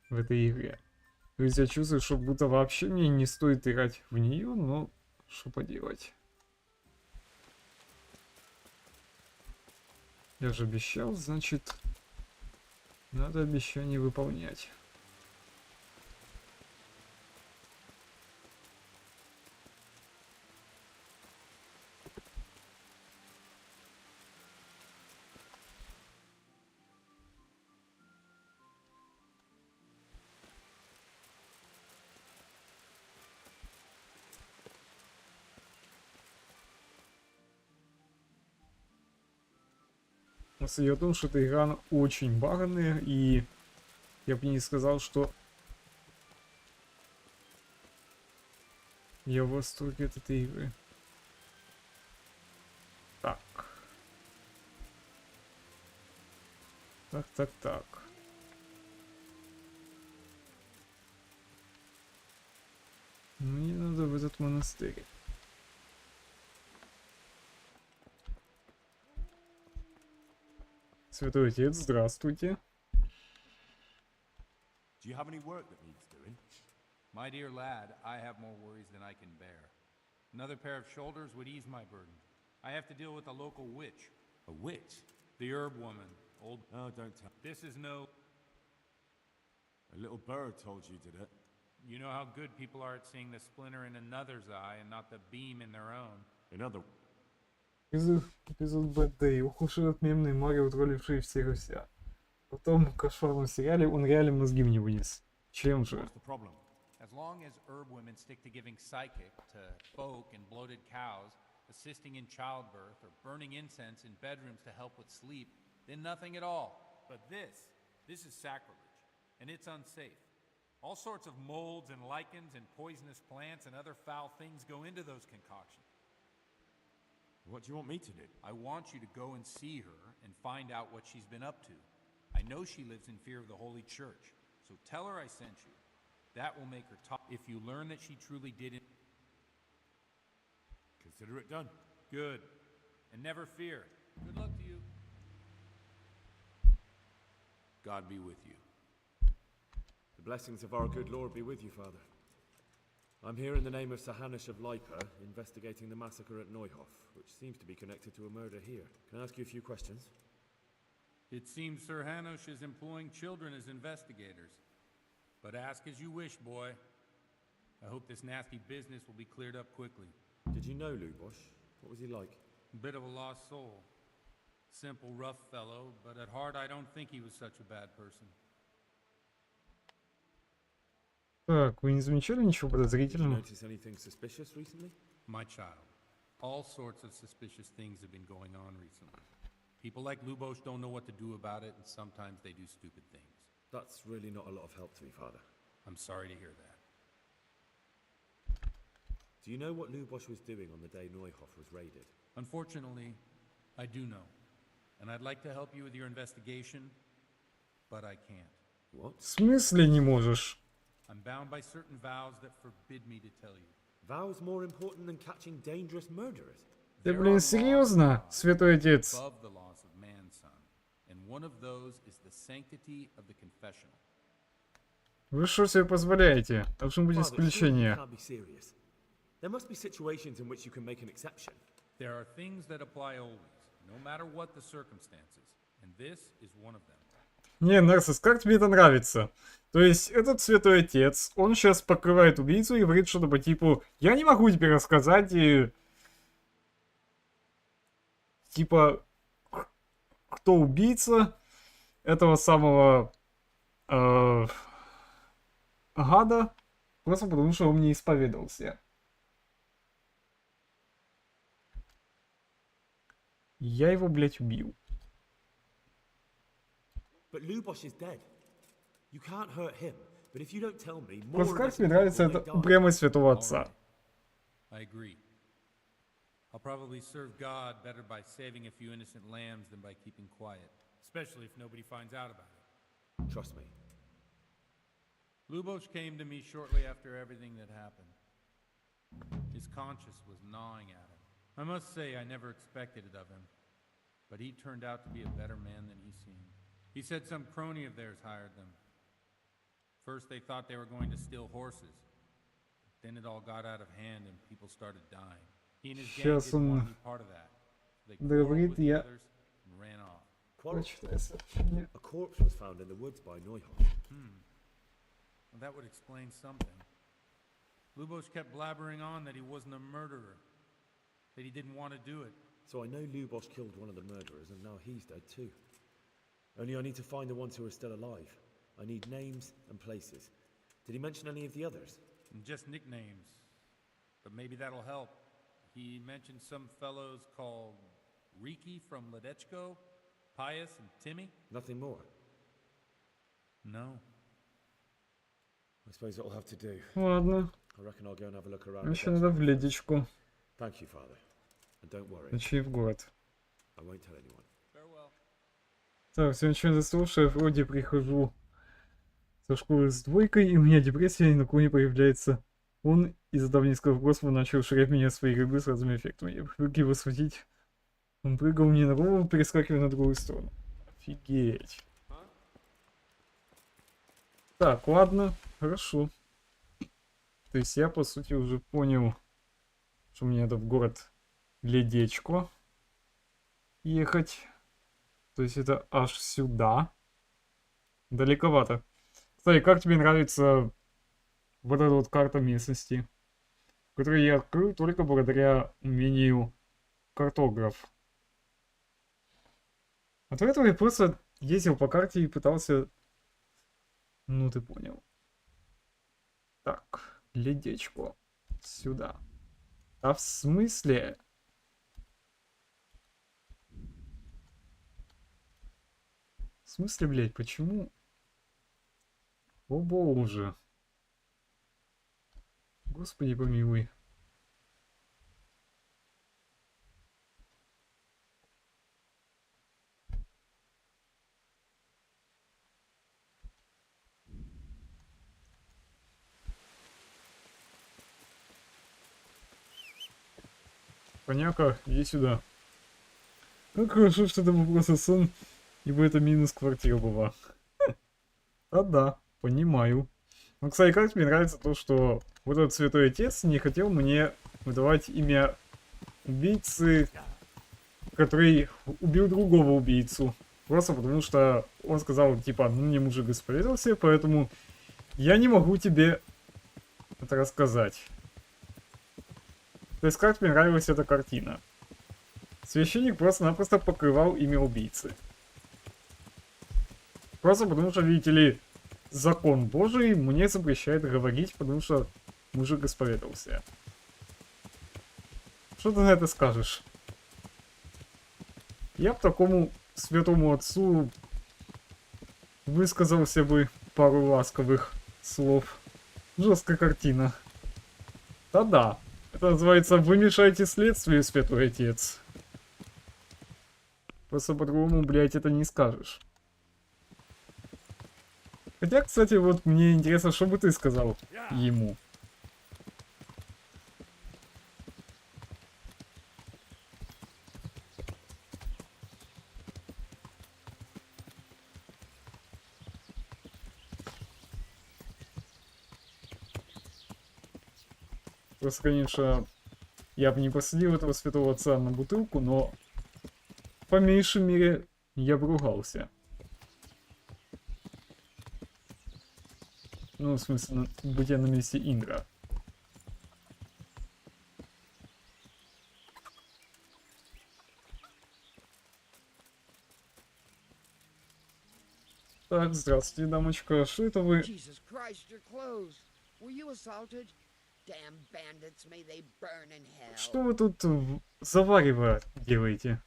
в этой игре. То есть я чувствую, что будто вообще мне не стоит играть в нее, но что поделать. Я же обещал, значит, надо обещание выполнять. Дело в том, что эта игра очень баганная, и я бы не сказал, что я в восторге от этой игры. Так. Так. Мне надо в этот монастырь. Святой Отец, здравствуйте. Do you have any work that needs doing? My dear lad, I have more worries than I can bear. Another pair of shoulders would ease my burden. I have to deal with a local witch. A witch? The herb woman. Old... Oh, don't tell. This is no... A little bird told you, did it? You know how good people are at seeing the splinter in another's eye and not the beam in their own. In other... Эпизод БД. Ох уж этот мемный Марио, тролливший всех и вся. Потом в кошмарном сериале он реально мозги мне вынес. Чем же? As long as herb women stick to giving psychic to folk and bloated cows, assisting in childbirth, or burning incense in bedrooms to help with sleep, then nothing at all. But this is sacrilege, and it's unsafe. All sorts of molds and lichens and poisonous plants and other foul things go into those concoctions. What do you want me to do? I want you to go and see her and find out what she's been up to. I know she lives in fear of the Holy Church, so tell her I sent you. That will make her talk. If you learn that she truly did it, Consider it done. good. And never fear. Good luck to you. God be with you. The blessings of our good Lord be with you, Father. I'm here in the name of Sahanish of Lipa, investigating the massacre at Neuhof, which seems to be connected to a murder here. Can I ask you a few questions? It seems Sir Hanush is employing children as investigators. But ask as you wish, boy. I hope this nasty business will be cleared up quickly. Did you know Lubosh? What was he like? Bit of a lost soul. Simple, rough fellow, but at heart I don't think he was such a bad person. Так, вы не замечали ничего Did you подозрительного? notice anything suspicious recently? My child, all sorts of suspicious things have been going on recently. People like Lubosh don't know what to do about it, and sometimes they do stupid things. That's really not a lot of help to me, Father. I'm sorry to hear that. Do you know what Lubosh was doing on the day Neuhof was raided? Unfortunately, I do know. And I'd like to help you with your investigation, but I can't. What? В смысле не можешь? I'm bound by certain vows that forbid me to tell you. Vows more important than catching dangerous murderers? Ты, блин, серьезно, святой отец? Above the laws of man, son. And one of those is the sanctity of the confessional. Вы что себе позволяете? Должны быть Father, surely you исключения. can't be serious. There must be situations in which you can make an exception. There are things that apply always, no matter what the circumstances. And this is one of them. Не, Нарсис, как тебе это нравится? То есть, этот святой отец, он сейчас покрывает убийцу и говорит что-то по типу «Я не могу тебе рассказать», и... Типа, кто убийца этого самого гада, просто потому что он не исповедовался. Я его, блядь, убил. But Lubosh is dead. You can't hurt him. But if you don't tell me, more Просто как innocent мне нравится people эта may die. упрямость святого отца. I agree. I'll probably serve God better by saving a few innocent lambs than by keeping quiet, especially if nobody finds out about it. Trust me. Lubosh came to me shortly after everything that happened. His conscience was gnawing at him. I must say I never expected it of him, but he turned out to be a better man than he seemed. He said some crony of theirs hired them. First they thought they were going to steal horses. Then it all got out of hand and people started dying. He and his gang Сейчас didn't want он to be part of that. They quarreled говорит, with the я... others and ran off. Прочитай сообщение. A corpse was found in the woods by Neuhof. Well, that would explain something. Lubosh kept blabbering on that he wasn't a murderer, that he didn't want to do it. So I know Lubosh killed one of the murderers, and now he's dead too. Only I need to find the ones who are still alive. I need names and places. Did he mention any of the others? Just nicknames, but maybe that'll help. He mentioned some fellows called Riki from Ledechko, Pius and Timmy. Nothing more? No. I suppose it'll have to do. Ладно. I reckon I'll go and have a look around. Еще надо в ледечку. Thank you, Father. And don't worry. Ночей в город. I won't tell anyone. Farewell. Так, все ничего не заслушаю, вроде прихожу со школы с двойкой, и у меня депрессия ни на кого не появляется. Он из-за давнейшего Господа начал ширять меня своей игры с разными эффектами. Я привык его схватить. Он прыгал мне на голову, перескакивая на другую сторону. Офигеть. Так, ладно, хорошо. То есть я, по сути, уже понял, что мне надо в город Ледечко ехать. То есть это аж сюда. Далековато. Кстати, как тебе нравится вот эта вот карта местности, которую я открыл только благодаря умению картограф. А до этого я просто ездил по карте и пытался... Ну, ты понял. Так, Ледечко. Сюда. А в смысле? В смысле, блядь, почему? О боже. Господи помилуй. Поняка, иди сюда. Как хорошо, что это был просто сон, ибо это минус квартира была. Да, понимаю. Ну, кстати, как мне нравится то, что вот этот святой отец не хотел мне выдавать имя убийцы, который убил другого убийцу. Просто потому что он сказал, типа, ну мне мужик исповедался, поэтому я не могу тебе это рассказать. То есть как мне нравилась эта картина. Священник просто-напросто покрывал имя убийцы. Просто потому что, видите ли, закон Божий мне запрещает говорить, потому что мужик исповедовался. Что ты на это скажешь? Я бы такому святому отцу высказался бы пару ласковых слов. Жесткая картина. Да-да. Это называется «Вы мешаете следствию, святой отец». Просто по-другому, блядь, это не скажешь. Хотя, кстати, вот мне интересно, что бы ты сказал ему. Просто, конечно, я бы не посадил этого святого отца на бутылку, но по меньшей мере я бы ругался. Ну, в смысле, будь я на месте Индра. Так, здравствуйте, дамочка. Что это вы? Jesus Christ, your clothes. Were you assaulted? Damn bandits, may they burn in hell. Что вы тут заваривая делаете?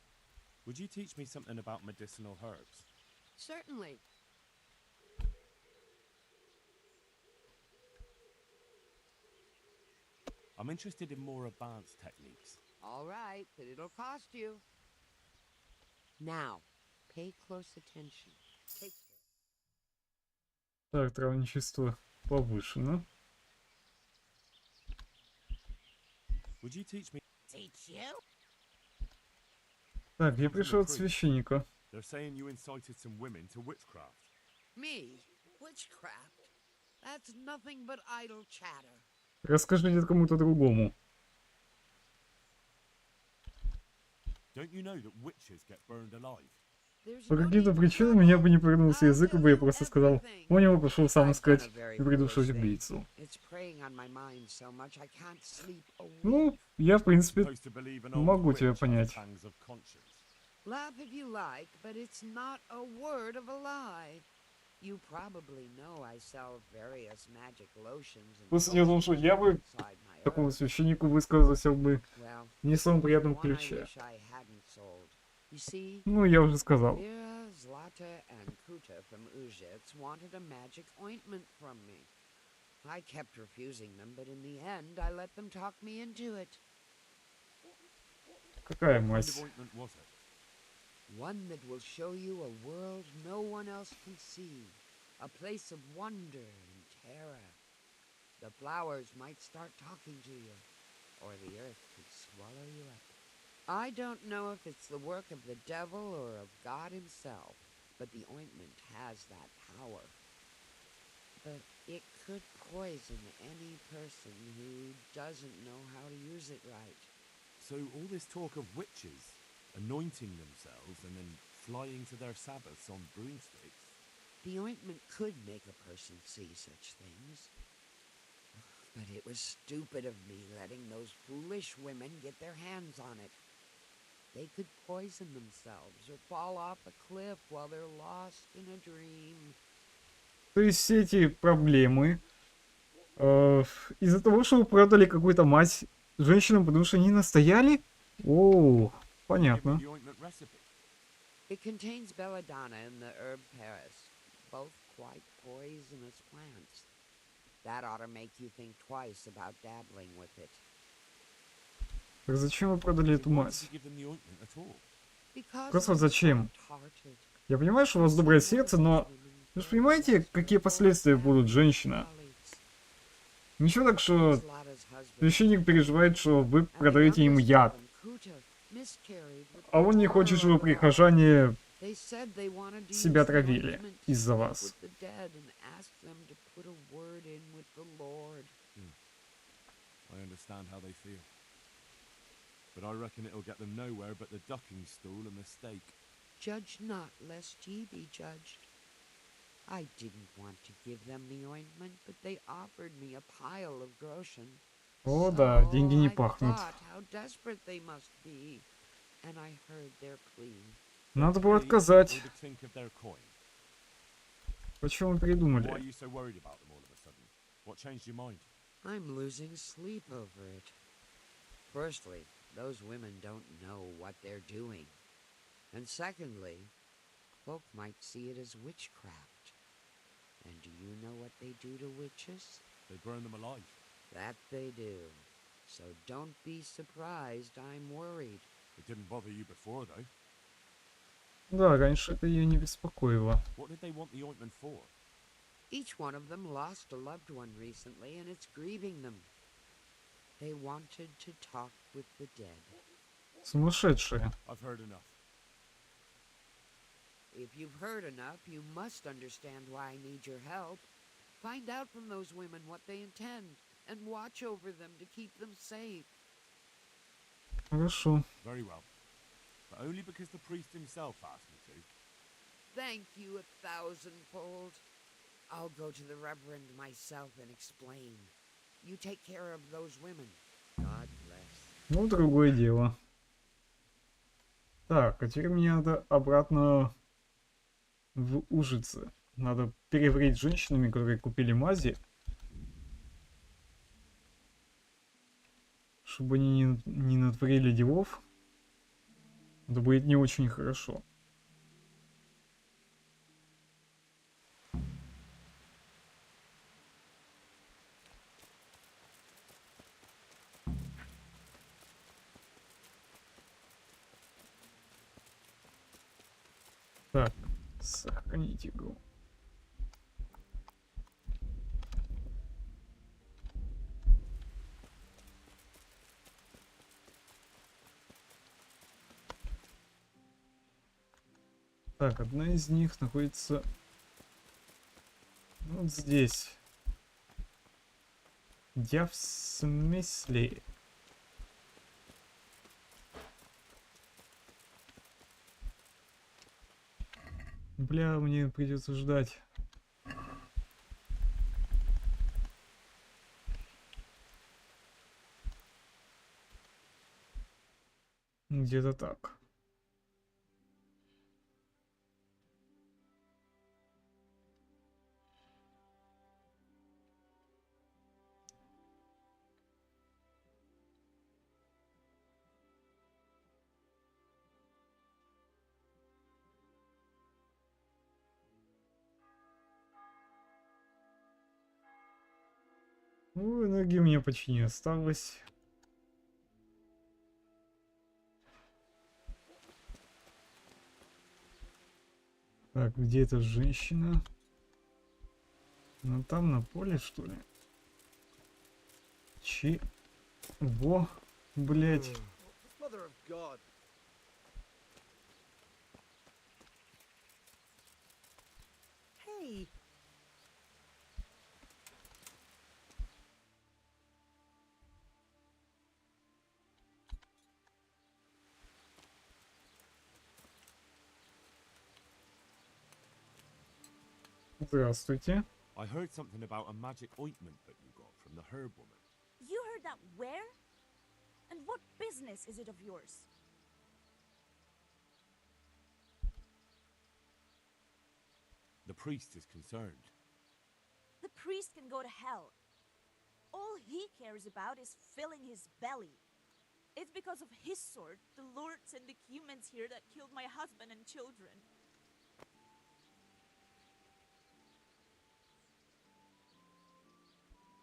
Would you teach me something about medicinal herbs? Certainly. I'm interested in more advanced techniques. All right, but it'll cost you. Now, pay close attention. Take Так, травничество повышено. Would you teach me? Teach you? Так, я пришел от священника. They're saying you incited some women to witchcraft. Me? Witchcraft? That's nothing but idle chatter. Расскажите это кому-то другому. Don't you know that witches get burned alive? По каким-то причинам у меня бы не повернулся язык, и бы я просто сказал, понял, пошел сам искать и придушить убийцу. Ну, я в принципе могу тебя понять. Laugh if you like, but it's not a word of a lie. You probably know I sell various magic lotions and Просто дело в том, что я бы такому священнику высказался бы не в самом приятном ключе. Ну, я уже сказал. Vera, Zlata, and Kuta from Uzhitz wanted a magic ointment from me. I kept refusing them, but in the end I let them talk me into it. Какая мать? One that will show you a world no one else can see. A place of wonder and terror. The flowers might start talking to you, or the earth could swallow you up. I don't know if it's the work of the devil or of God himself, but the ointment has that power. But it could poison any person who doesn't know how to use it right. So all this talk of witches anointing themselves and then flying to their sabbaths on broomsticks. The ointment could make a person see such things. But it was stupid of me letting those foolish women get their hands on it. They could poison themselves or fall off a cliff while they're lost in a dream. То есть все эти проблемы из-за того, что вы продали какую-то мать женщинам, потому что они настояли? О, понятно. It contains belladonna and the herb Paris, both quite poisonous plants. That ought to make you think twice about dabbling with it. Так зачем вы продали эту мать? Просто вот зачем? Я понимаю, что у вас доброе сердце, но вы же понимаете, какие последствия будут, женщина? Ничего так, что священник переживает, что вы продаете ему яд. А он не хочет, чтобы прихожане себя травили из-за вас. I understand how they feel. But I reckon it'll get them nowhere but the ducking stool and the stake. Judge not, lest ye be judged. I didn't want to give them the ointment, but they offered me a pile of groschen. О, да, деньги не I пахнут. thought how desperate they must be, and I heard their plea. Надо было отказать. Or the tink of their coin. Почему Why are придумали? you so worried about them all of a sudden? What changed your mind? I'm losing sleep over it. Firstly, those women don't know what they're doing. And secondly, folk might see it as witchcraft. And do you know what they do to witches? They burn them alive. That they do. So don't be surprised I'm worried. It didn't bother you before, though. Да, раньше это ее не беспокоило. What did they want the ointment for? Each one of them lost a loved one recently, and it's grieving them. They wanted to talk with the dead. Сумасшедшие. I've heard enough. If you've heard enough, you must understand why I need your help. Find out from those women what they intend, and watch over them to keep them safe. Хорошо. Very well. But only because the priest himself asked me to. Thank you 1,000-fold. I'll go to the Reverend myself and explain. You take care of those women. God bless. Ну, другое дело. Так, а теперь мне надо обратно в Ужице. Надо переговорить с женщинами, которые купили мази. Чтобы они не натворили делов. Это будет не очень хорошо. Так, сохранить игру. Так, одна из них находится вот здесь. Я в смысле? Бля, мне придется ждать. Где-то так. Ну, энергии у меня почти не осталось. Так, где эта женщина? Ну, там на поле, что ли? Чего? Блять. Hey. Здравствуйте. I heard something about a magic ointment that you got from the herb woman. You heard that where? And what business is it of yours? The priest is concerned. The priest can go to hell. All he cares about is filling his belly. It's because of his sword the lords and the humans here that killed my husband and children.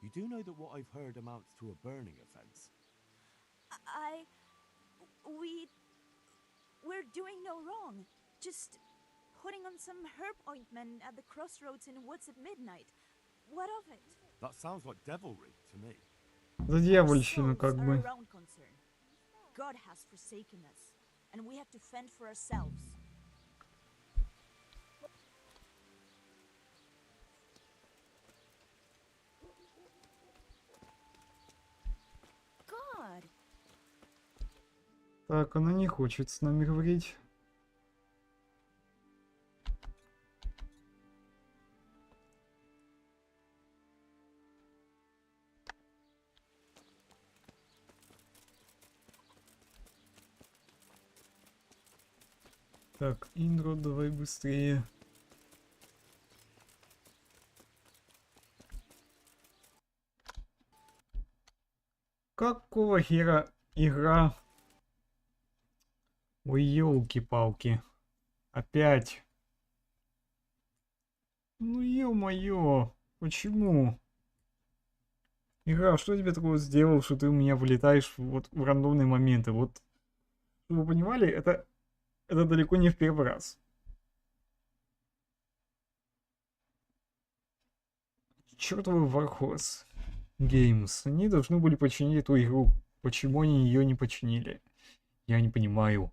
You do know that what I've heard amounts to a burning offense. We're doing no wrong. Just putting on some herb ointment at the crossroads in the woods at midnight. What of it? That sounds like devilry to me. За дьявольщину, как бы. Our own concern. God has forsaken us, and we have to fend for ourselves. God. Так, она не хочет с нами говорить. Так, Индро, давай быстрее. Какого хера игра? Ой, елки-палки. Опять. Ну ё-моё. Почему? Игра, что я тебе такого сделал, что ты у меня вылетаешь вот в рандомные моменты? Вот, чтобы вы понимали, это далеко не в первый раз. Чёртовы Warhorse Games. Они должны были починить эту игру. Почему они ее не починили? Я не понимаю.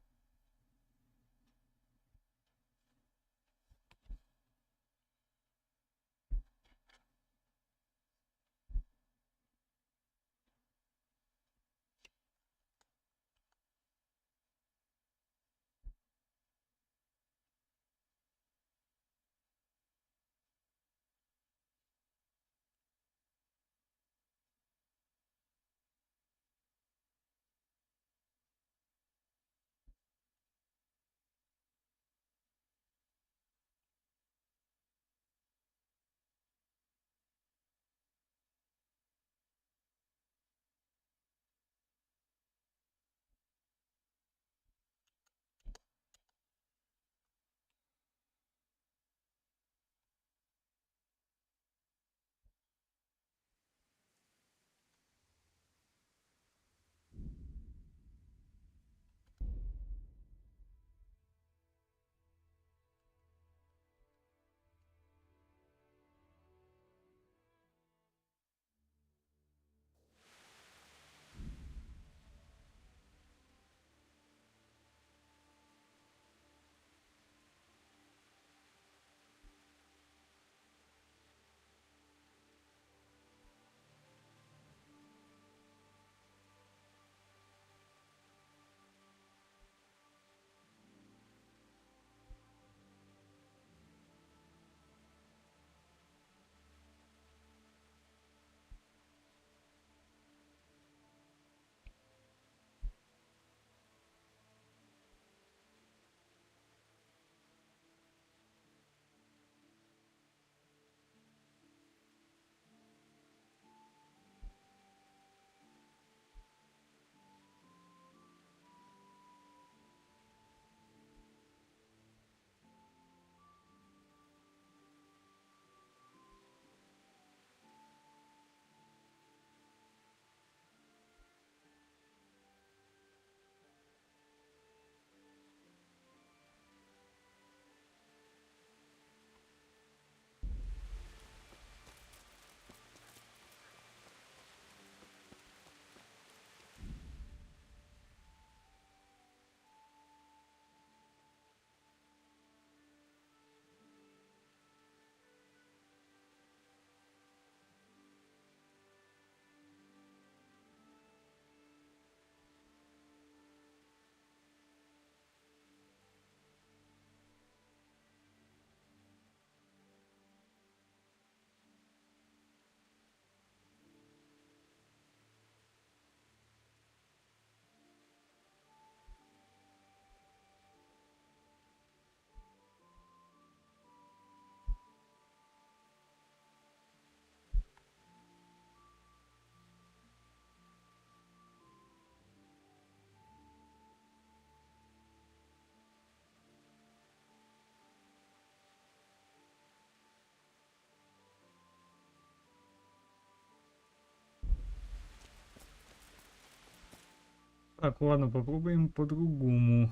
Так, ладно, попробуем по-другому.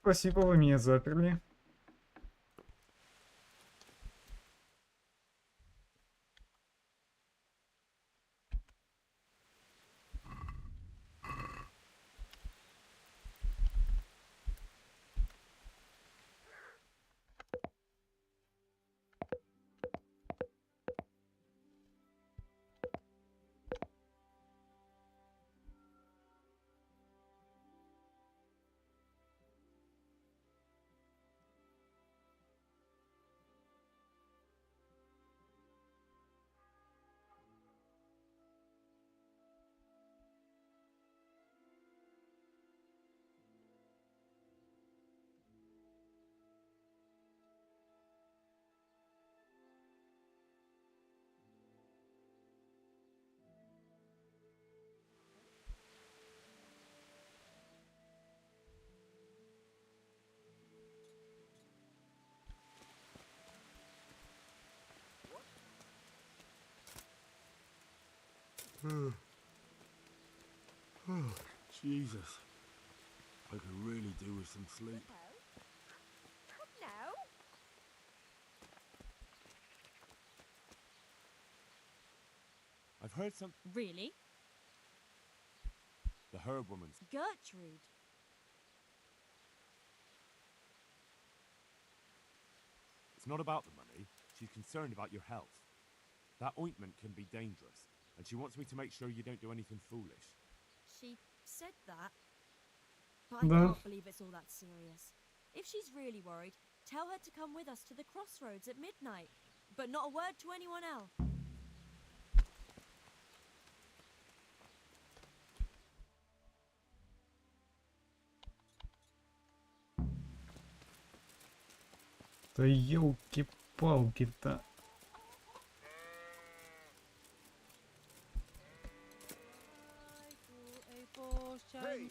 Спасибо, вы меня заперли. Oh, Jesus. I could really do with some sleep. No. I've heard some... Really? The herb woman's... Gertrude. It's not about the money. She's concerned about your health. That ointment can be dangerous, and she wants me to make sure you don't do anything foolish. She said that. But I Да. can't believe it's all that serious. If she's really worried, tell her to come with us to the crossroads at midnight. But not a word to anyone else. Да елки-палки-то. Hey,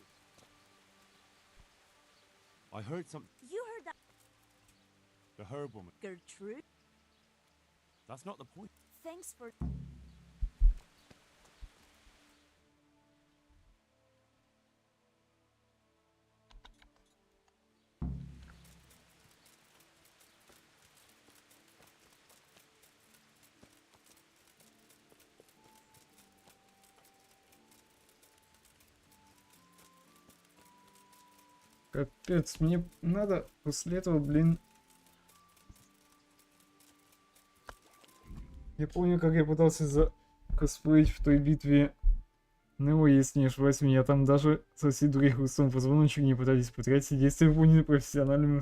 I heard some... You heard that, The herb woman... Gertrude? That's not the point. Thanks for... Капец, мне надо после этого, блин... Я помню, как я пытался закосплеить в той битве Нео, если не ошибаюсь, меня там даже со других хвостом позвоночник не пытались потратить, если я помню, профессиональным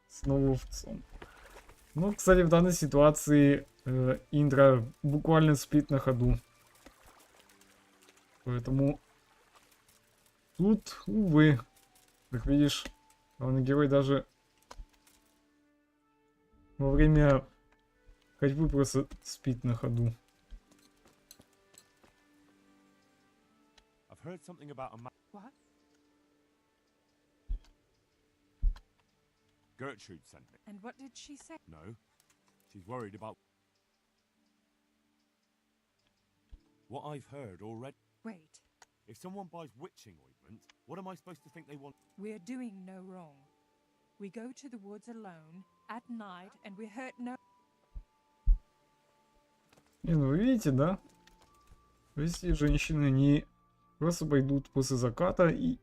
сноуловцом. Ну, кстати, в данной ситуации Индра буквально спит на ходу. Поэтому тут, увы, как видишь, главный герой даже во время ходьбы просто спит на ходу. I've heard something about a man... What? Gertrude sent me. And what did she say? No. She's worried about... What I've heard already. Wait, If someone buys witching ointment, what am I supposed to think they want? we're doing no wrong. We go to the woods alone, at night, and we hurt no... Не, ну вы видите, да? То есть эти женщины, они просто пойдут после заката и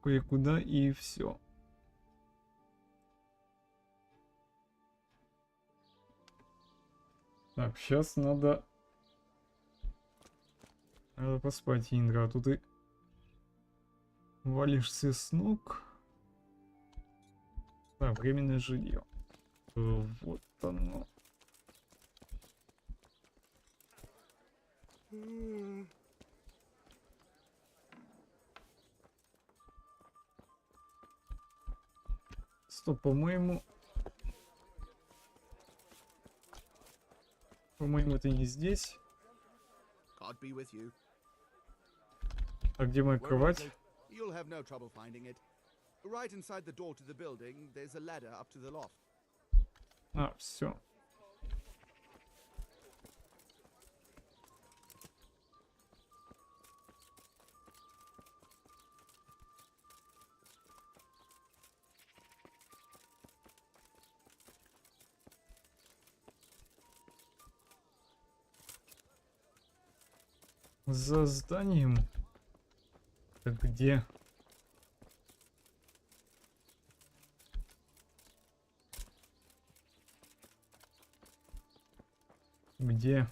кое-куда и все. Так, сейчас надо поспать, Индра, а то ты валишься с ног. Так, временное жилье. Вот оно. Стоп, по-моему, это не здесь. God be with you. А где моя кровать? You'll have no trouble finding it. Right inside the door to the building, there's a ladder up to the loft. А, все. За зданием. Так где? Где?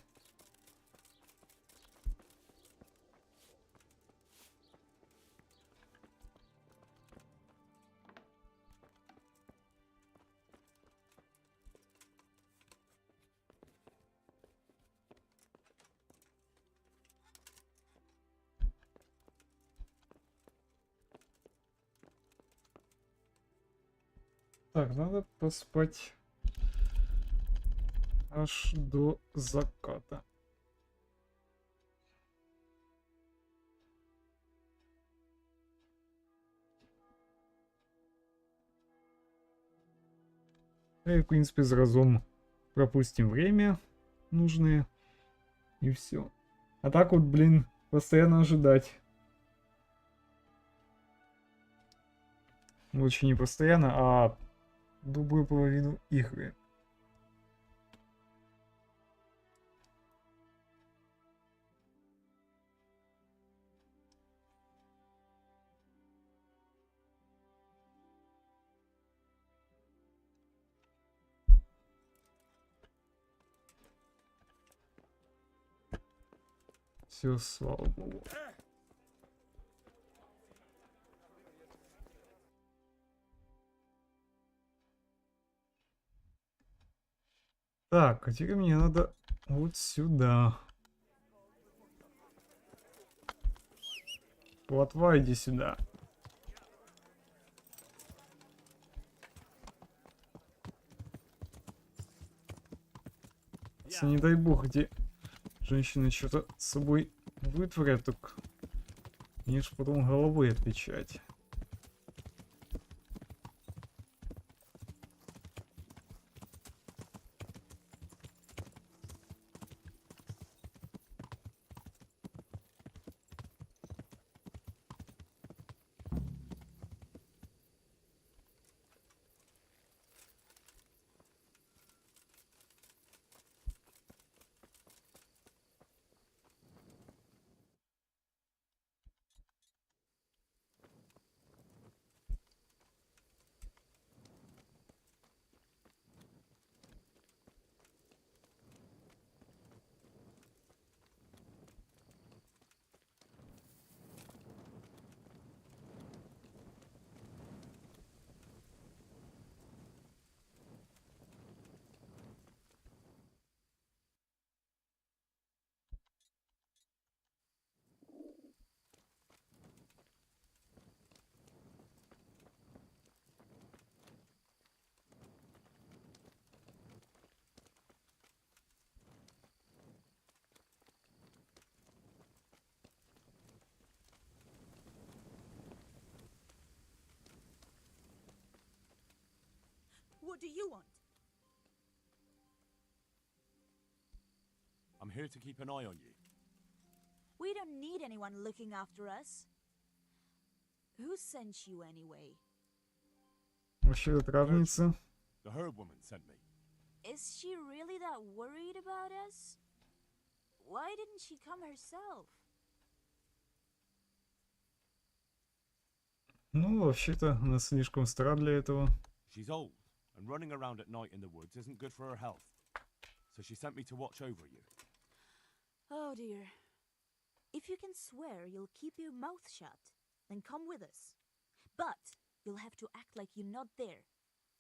Так, надо поспать аж до заката. И, в принципе, разом пропустим время нужное. И все. А так вот, блин, постоянно ожидать. Лучше не постоянно, а добрую половину игры. Все, слава богу. Так, а теперь мне надо вот сюда. Плотва, иди сюда. Если, не дай бог, где женщины что-то с собой вытворят, так мне ж потом головой отвечать. What do you want? I'm here to keep an eye on you. We don't need anyone looking after us. Who sent you anyway? Вообще травница. The herb woman sent me. Is she really that worried about us? Why didn't she come herself? Ну, вообще-то, она слишком стара для этого. She's old, and running around at night in the woods isn't good for her health. So she sent me to watch over you. Oh dear. If you can swear you'll keep your mouth shut, then come with us. But you'll have to act like you're not there.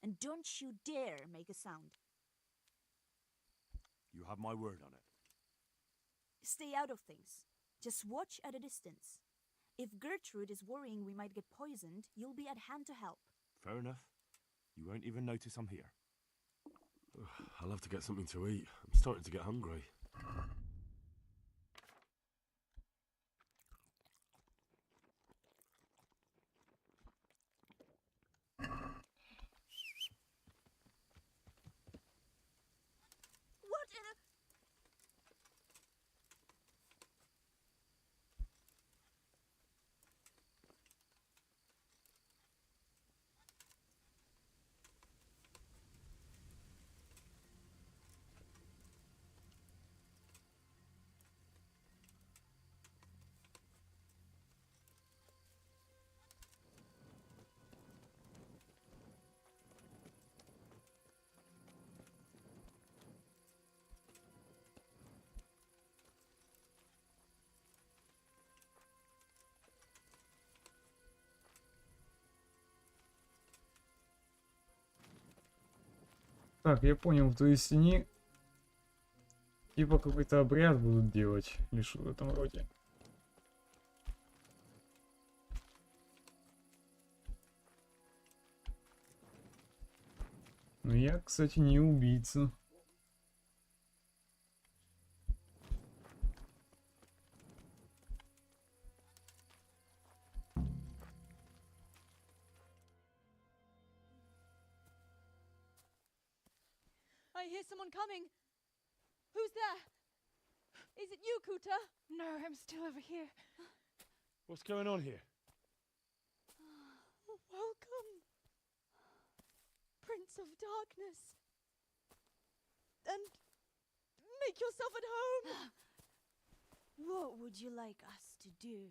And don't you dare make a sound. You have my word on it. Stay out of things. Just watch at a distance. If Gertrude is worrying we might get poisoned, you'll be at hand to help. Fair enough. You won't even notice I'm here. I'll have to get something to eat. I'm starting to get hungry. What in a... Так, я понял, то есть они типа какой-то обряд будут делать, или что в этом роде. Но я, кстати, не убийца. I hear someone coming. Who's there? Is it you, Kuta? No, I'm still over here. What's going on here? Welcome, Prince of Darkness. And make yourself at home. What would you like us to do?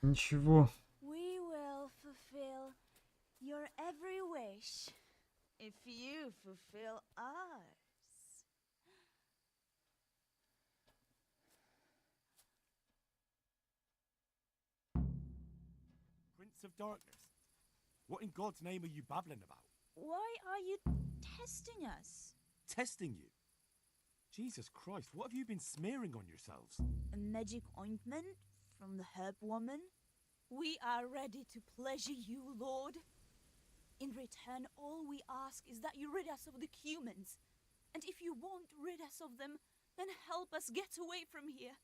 Ничего. We will fulfill your every wish if you fulfill ours. Prince of Darkness? What in God's name are you babbling about? Why are you testing us? Testing you? Jesus Christ, what have you been smearing on yourselves? A magic ointment from the herb woman? We are ready to pleasure you, Lord. In return, all we ask is that you rid us of the humans. And if you won't rid us of them, then help us get away from here.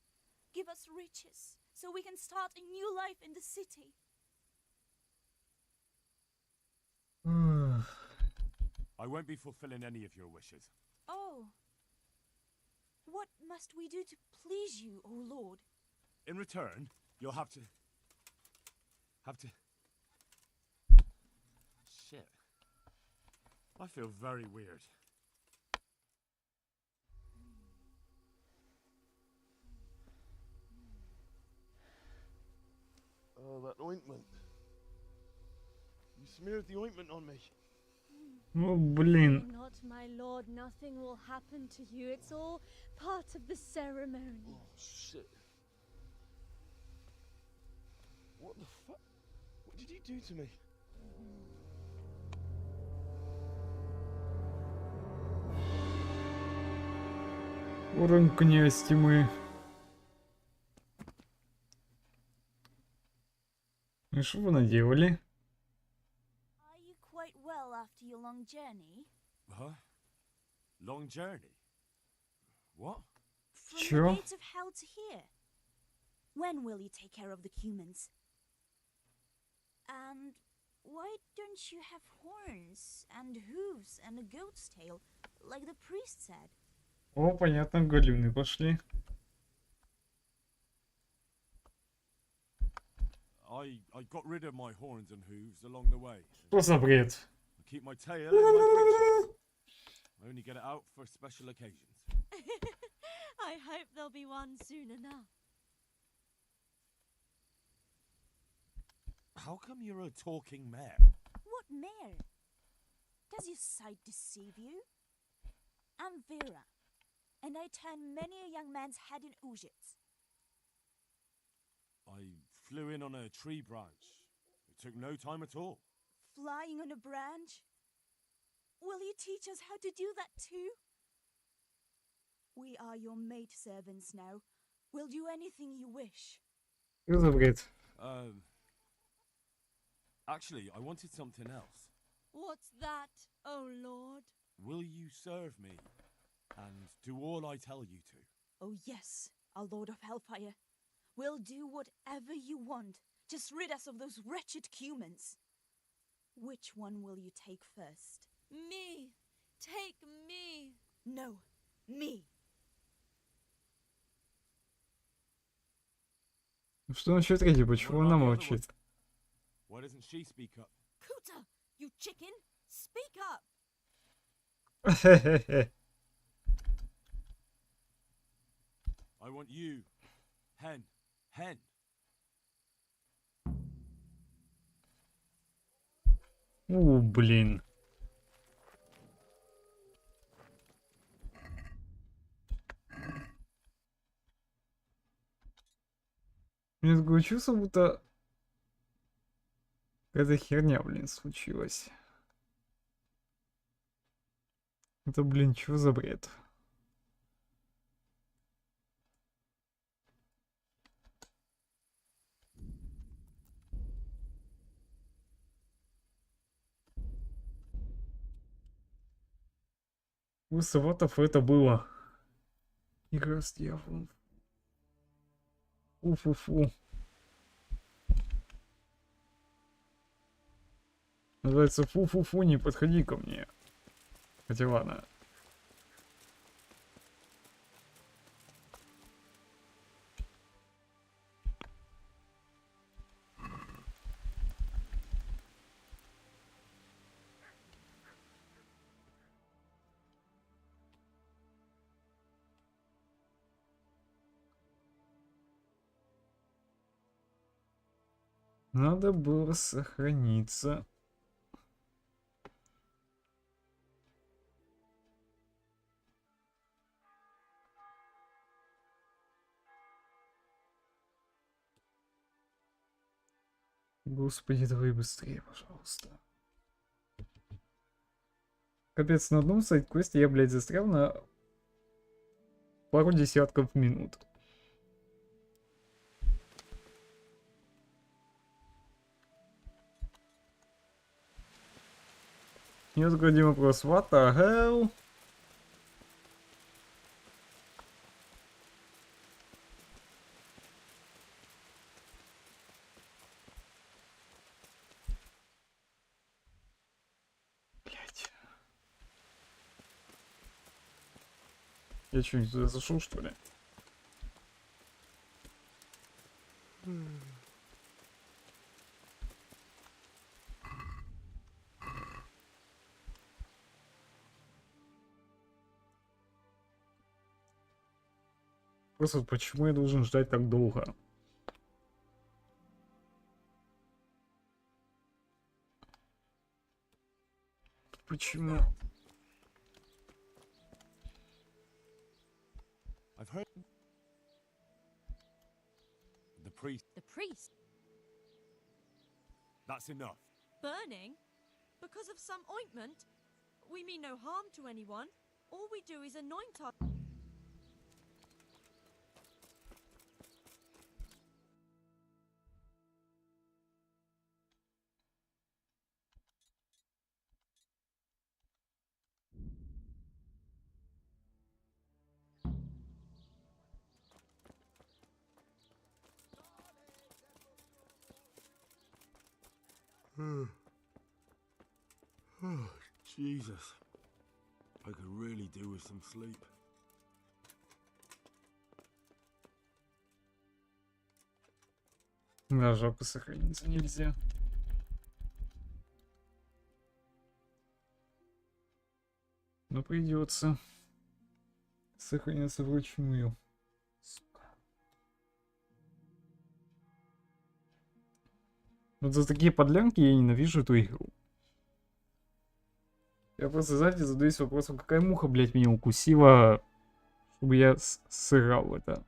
Give us riches, so we can start a new life in the city. I won't be fulfilling any of your wishes. Oh. What must we do to please you, O Lord? In return, you'll have to... Shit. I feel very weird. Oh, that ointment. You smeared the ointment on me. Ну, блин. Not, my lord, nothing will happen to you. It's all part of the ceremony. Oh, shit. What the fuck? What did you do to me? Урон князь тьмы. И что вы наделали? Are you quite well after your long journey? Huh? Long journey? What? From Sure. the gates of hell to here. When will you take care of the humans? And why don't you have horns and hooves and a goat's tail, like the priest said? О, понятно, галюны пошли. I got rid of my horns and hooves along the way. Что за бред? I keep my tail in my breeches. I only get it out for special occasions. I hope there'll be one soon enough. How come you're a talking mare? What mare? Does your sight deceive you? I'm Vera, and I turn many a young man's head in Uzhitz. I flew in on a tree branch. It took no time at all. Flying on a branch? Will you teach us how to do that too? We are your maid servants now. We'll do anything you wish. Что за бред? Actually, I wanted something else. What's that, oh Lord? Will you serve me and do all I tell you to? Oh yes, our Lord of Hellfire. We'll do whatever you want. Just rid us of those wretched humans. Which one will you take first? Me! Take me! No, me. Что насчет третьей? Почему она молчит? Why doesn't she speak up? Kuta, you chicken! Speak up! I want you. Hen. Hen. Блин. У меня такое чувство, будто какая-то херня, блин, случилась. Это, блин, чё за бред? У Саватов это было. Игра с дьяволом. Фу-фу-фу. Называется фу-фу-фу, не подходи ко мне. Хотя ладно. Надо было сохраниться. Господи, давай быстрее, пожалуйста. Капец, на одном сайт-квесте я, блядь, застрял на пару десятков минут. Мне такой один вопрос. What the hell? Блять. Я что, не туда зашел, что ли? Просто вот почему я должен ждать так долго? Почему? I've heard the priest. The priest? That's enough. Burning? Because of some ointment? We mean no harm to anyone. All we do is anoint our... Oh, Jesus. I could really do with some sleep. Да, жалко, сохраниться нельзя. Но придется сохраняться вручную. Сука. Вот за такие подлянки я ненавижу эту игру. Я просто, знаете, задаюсь вопросом, какая муха, блядь, меня укусила, чтобы я сыграл в это.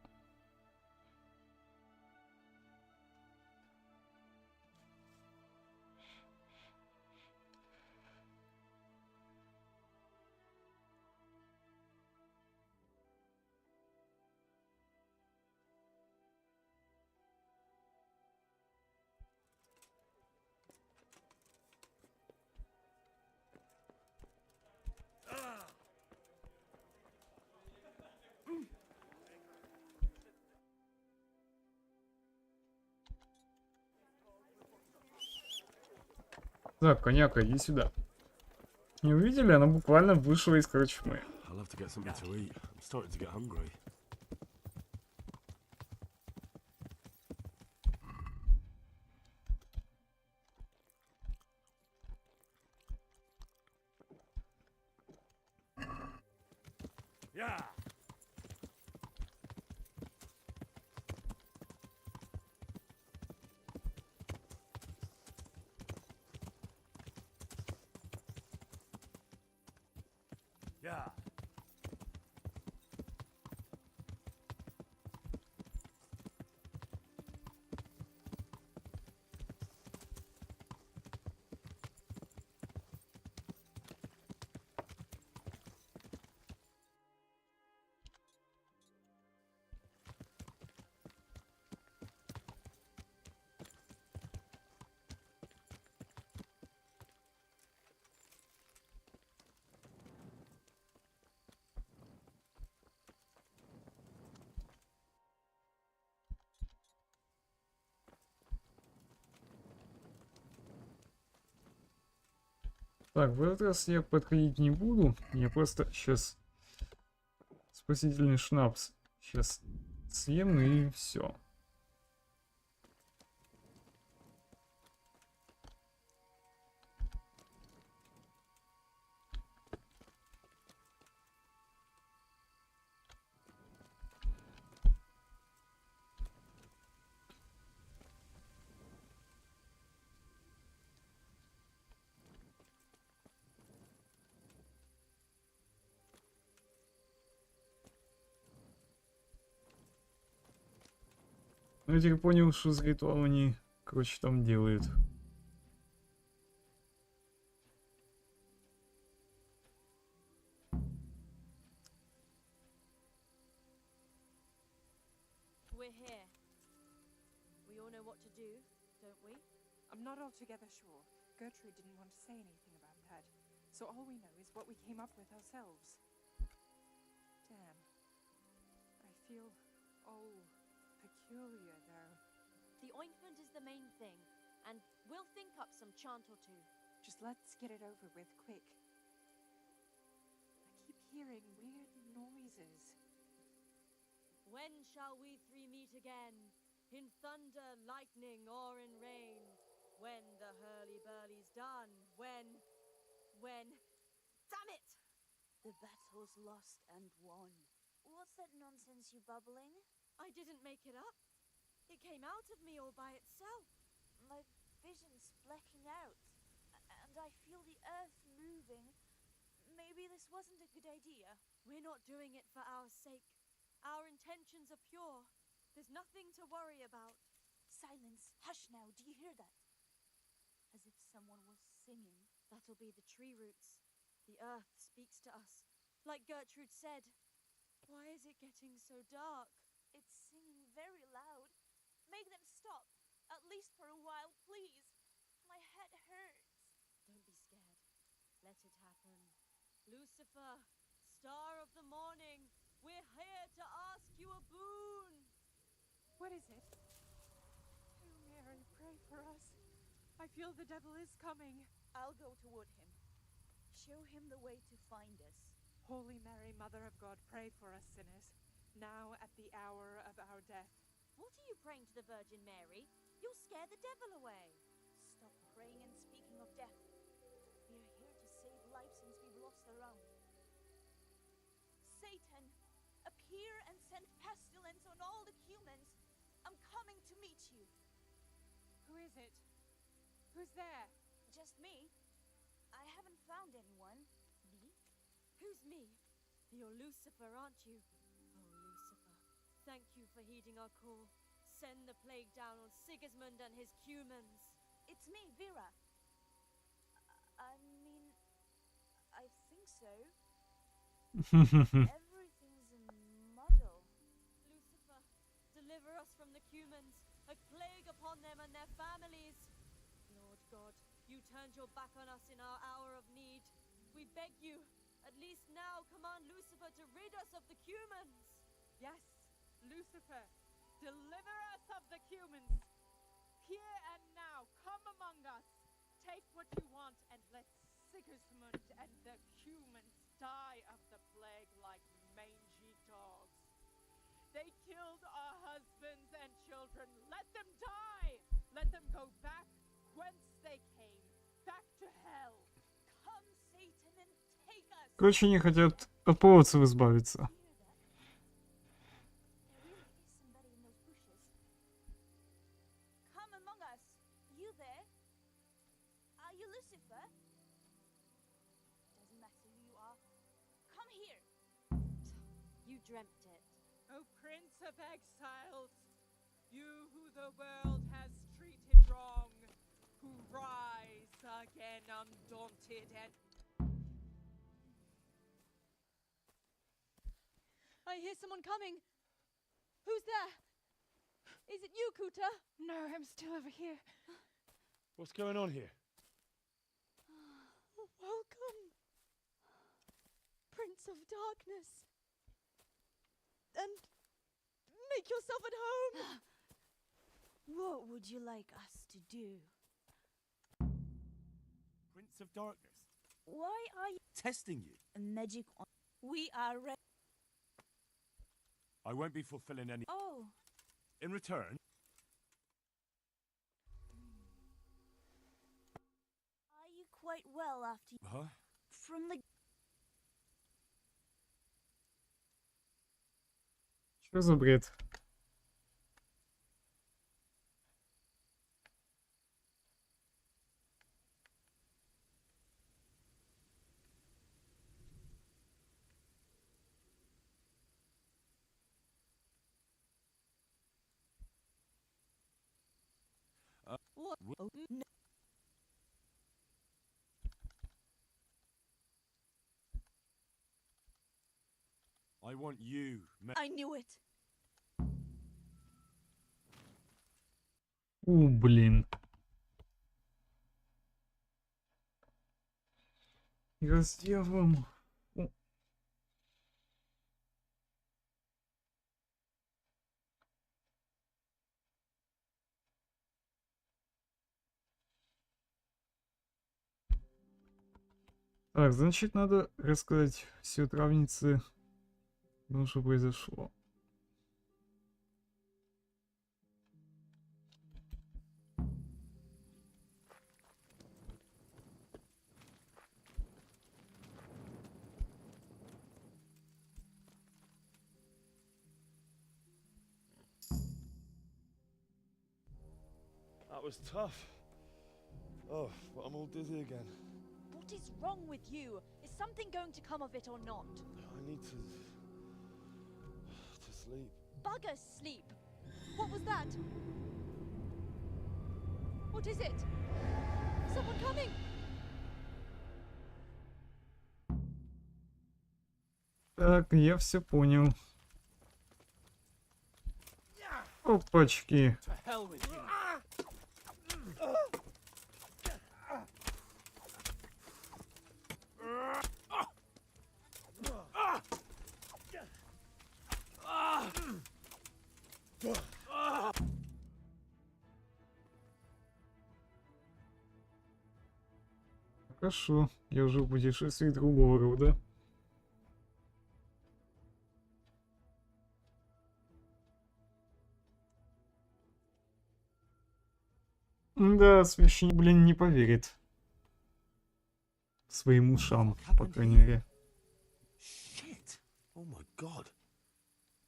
Так, коняка, иди сюда. Не увидели? Она буквально вышла из корчмы. I'll have to get something to eat. I'm starting to get hungry. Yeah. Yeah. Так, в этот раз я подходить не буду. Я просто сейчас спасительный шнапс сейчас съем, ну и все. Ну, я теперь понял, что с ритуалом они, короче, там делают. We're here. We all know what to do, don't we? I'm not altogether sure. Gertrude didn't want to say anything about that. So all we know is what we came up with ourselves. Damn. I feel peculiar though. The ointment is the main thing, and we'll think up some chant or two. Just let's get it over with quick. I keep hearing weird noises. When shall we three meet again? In thunder, lightning, or in rain? When the hurly-burly's done? When... Damn it! The battle's lost and won. What's that nonsense you bubbling? I didn't make it up. It came out of me all by itself. My vision's blacking out, and I feel the earth moving. Maybe this wasn't a good idea. We're not doing it for our sake. Our intentions are pure. There's nothing to worry about. Silence. Hush now. Do you hear that? As if someone was singing. That'll be the tree roots. The earth speaks to us. Like Gertrude said. Why is it getting so dark? It's singing very loud. Make them stop. At least for a while, please. My head hurts. Don't be scared. Let it happen. Lucifer, star of the morning, we're here to ask you a boon. What is it? Oh, Mary, pray for us. I feel the devil is coming. I'll go toward him. Show him the way to find us. Holy Mary, Mother of God, pray for us sinners, now at the hour of our death. What are you praying to the Virgin Mary? You'll scare the devil away. Stop praying and speaking of death. We're here to save lives since we've lost our own. Satan, appear and send pestilence on all the humans. I'm coming to meet you. Who is it? Who's there? Just me. I haven't found anyone. Me? Who's me? You're Lucifer, aren't you? Oh, Lucifer, thank you for heeding our call. Send the plague down on Sigismund and his humans. It's me, Vera. I mean, I think so. Everything's a muddle. Lucifer, deliver us from the humans. A plague upon them and their families. Lord God, you turned your back on us in our hour of need. We beg you, at least now command Lucifer to rid us of the humans. Yes, Lucifer, deliver us of the humans. Here and now, come among us. Take what you want and let Sigismund and the humans die of the plague like mangy dogs. They killed our husbands and children. Let them die. Let them go back whence they came. Back to hell. Come, Satan, and take us. Короче, они хотят от половцев избавиться. Come among us. You there? Are you Lucifer? Doesn't matter who you are. Come here. You dreamt it. O Prince of Exiles, you who the world has treated wrong, who rise again undaunted and... I hear someone coming. Who's there? Is it you, Kuta? No, I'm still over here. What's going on here? Welcome, Prince of Darkness. And make yourself at home. What would you like us to do? Prince of Darkness? Why are you Testing you. magic on? We are ready. I won't be fulfilling any. Oh, In return, are you quite well after you huh? from the Что за бред? what? Oh, no. I want you. I knew it. Блин. Я с дьяволом. Так, значит, надо рассказать все травнице, что произошло. That was tough. Oh, but I'm all dizzy again. What is wrong with you? Is something going to come of it or not? I need to sleep. Bugger sleep! What was that? What is it? Someone coming! Так, я все понял. Опачки. To hell with you. Хорошо, я уже в путешествии другого рода. Да, священник, блин, не поверит своим ушам, по крайней мере. Shit! Oh my god.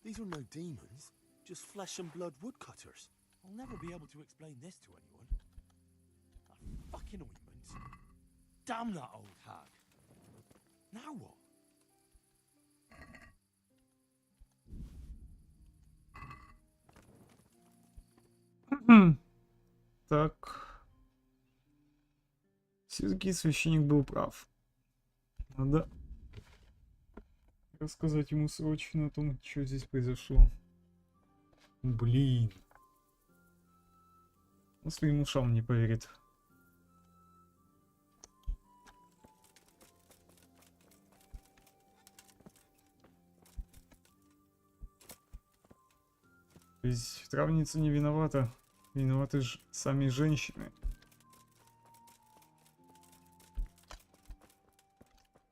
These are no demons, just flesh and blood woodcutters. I'll never be able to explain this to anyone. That fucking ointment. Damn that old hag. Now what? Так. Все-таки священник был прав. Надо рассказать ему срочно о том, что здесь произошло. Блин. Он своим ушам не поверит. То есть травница не виновата. Виноваты же сами женщины.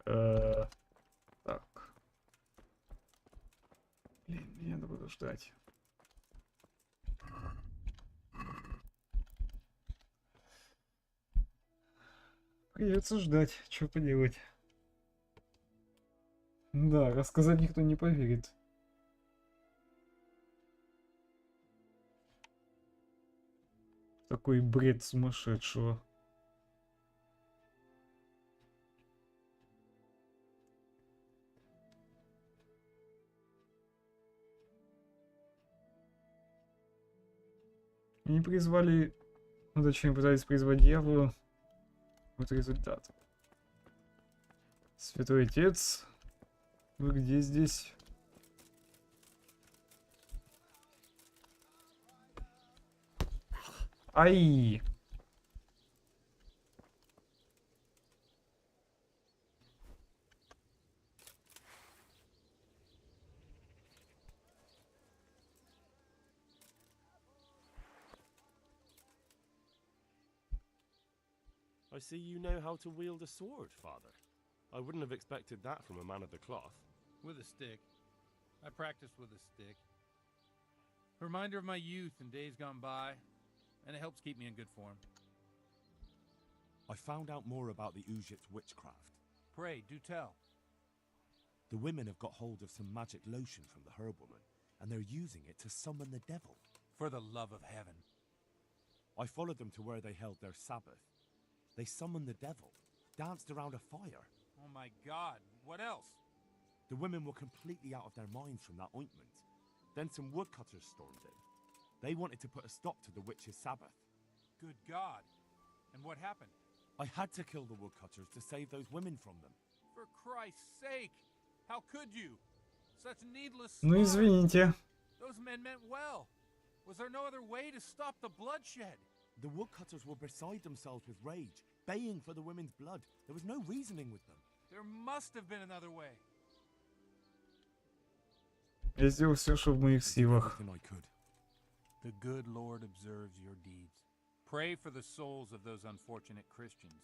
Так. Блин, мне надо было ждать. Придется ждать, что поделать. Да, рассказать никто не поверит. Такой бред сумасшедшего. Они призвали, ну точнее пытались призвать дьявола. Вот результат. Святой Отец, вы где здесь? Ай! I I see you know how to wield a sword, Father. I wouldn't have expected that from a man of the cloth. With a stick. I practice with a stick. A reminder of my youth and days gone by, and it helps keep me in good form. I found out more about the Ujit's witchcraft. Pray, do tell. The women have got hold of some magic lotion from the herb woman, and they're using it to summon the devil. For the love of heaven. I followed them to where they held their Sabbath. They summoned the devil, danced around a fire. Oh my God, what else? The women were completely out of their minds from that ointment. Then some woodcutters stormed in. They wanted to put a stop to the witch's Sabbath. Good God. And what happened? I had to kill the woodcutters to save those women from them. For Christ's sake! How could you? Such needless Ну извините. Those men meant well. Was there no other way to stop the bloodshed? The woodcutters were beside themselves with rage, baying for the women's blood. There was no reasoning with them. There must have been another way. Я сделал все, что в моих силах. The good Lord observes your deeds. Pray for the souls of those unfortunate Christians.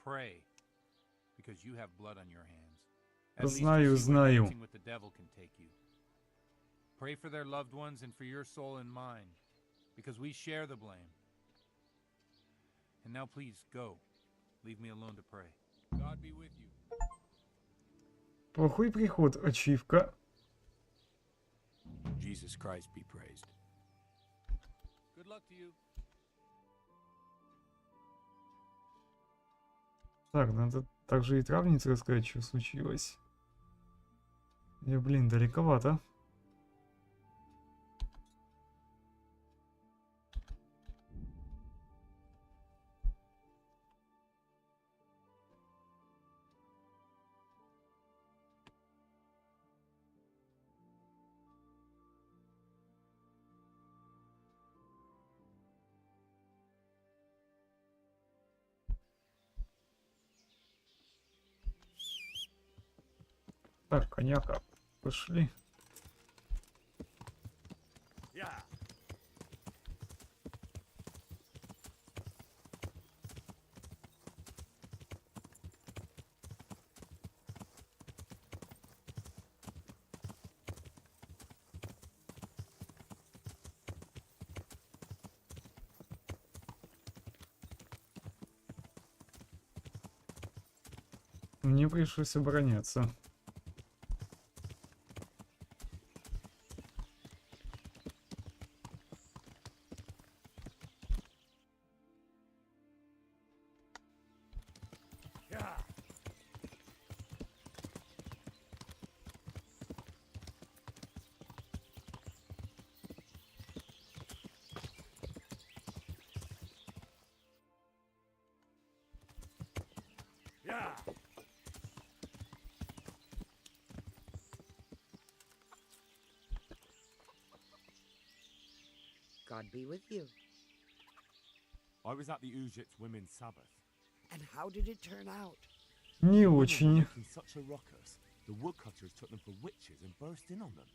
Pray, because you have blood on your hands. At least you see where dancing with the devil can take you. Pray for their loved ones and for your soul and mine, because we share the blame. And now please, go. Leave me alone to pray. God be with you. Плохой приход, ачивка. Jesus Christ be praised. Good luck to you. Так, надо также и травнице рассказать, что случилось. Блин, далековато. Так, коньяка. Пошли. Мне пришлось обороняться. God be with you. I was at the Ujit's women's Sabbath. And how did it turn out? Не The women were очень. making such a ruckus. The woodcutters took them for witches and burst in on them.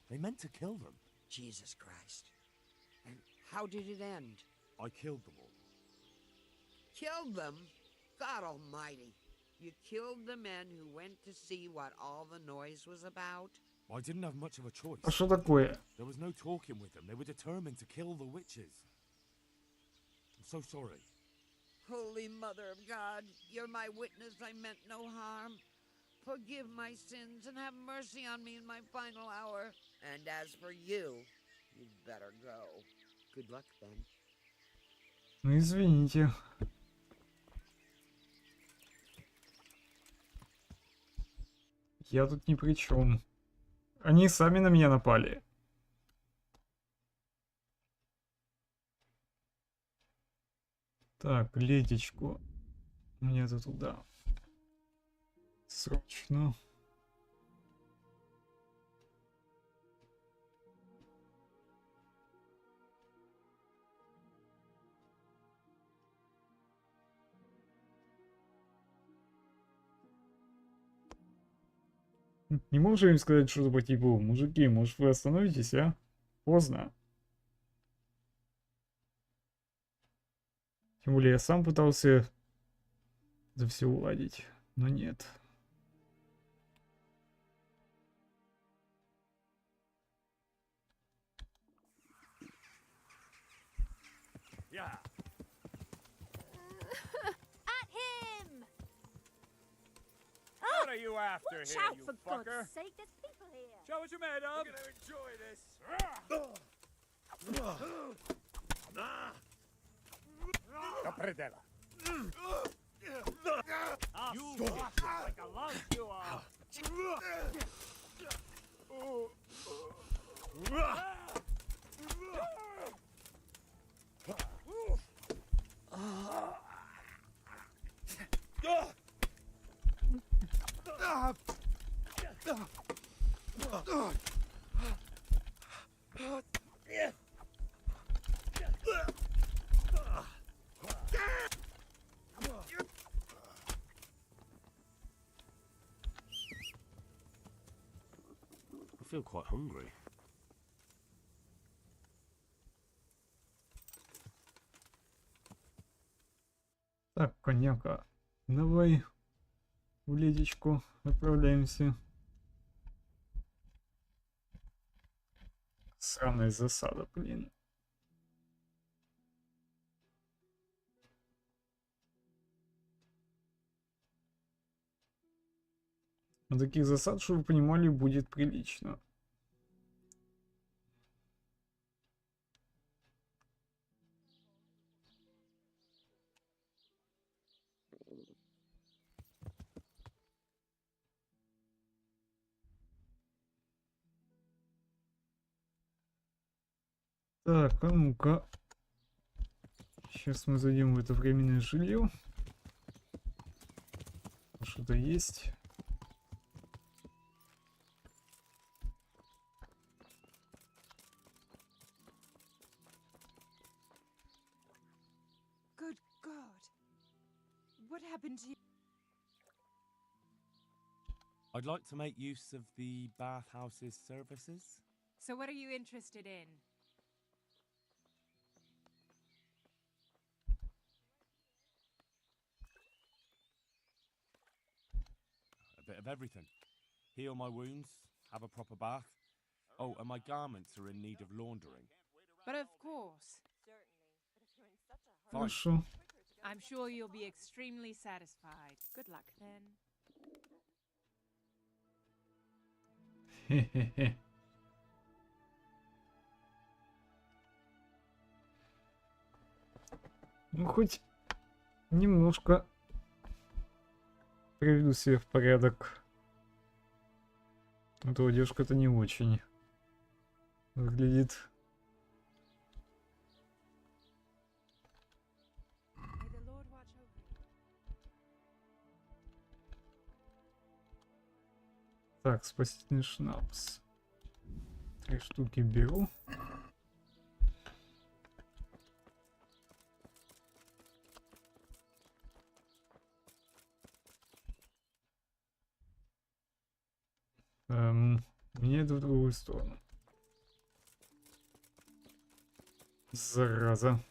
They meant to kill them. Jesus Christ. And how did it end? I killed them all. Killed them? God Almighty. You killed the men who went to see what all the noise was about? I didn't have much of a choice. А что такое? There was no talking with them. They were determined to kill the witches. I'm so sorry. Holy Mother of God, you're my witness I meant no harm. Forgive my sins and have mercy on me in my final hour. And as for you, you'd better go. Good luck then. Ну извините. Я тут ни при чем. Они сами на меня напали. Так, ледечку. Мне это туда. Срочно. Не можешь им сказать что-то по типу, мужики, может вы остановитесь, а? Поздно. Тем более я сам пытался это все уладить, но нет. Yeah. At him! What are you after Watch here, out, you for fucker? God's sake, there's people here. Show what you're made of. You're gonna enjoy this. Capredella. You walk like a lunch, you are. I feel quite hungry. Так, коньяка. Давай в ледечку отправляемся. Сраная засада, блин. Но таких засад, чтобы вы понимали, будет прилично. Так, а ну-ка. Сейчас мы зайдем в это временное жилье. Что-то есть. Good God. What happened to you? I'd like to make use of the bathhouse's services. So what are you interested in? A bit of everything. Heal my wounds, have a proper bath. Oh, and my garments are in need of laundering. But of course. Хорошо. I'm sure you'll be extremely satisfied. Good luck then. Хе-хе-хе. Ну, хоть немножко приведу себя в порядок. А то одежка-то не очень выглядит. Так, спасительный шнапс. 3 штуки беру. Меня это в другую сторону. Зараза.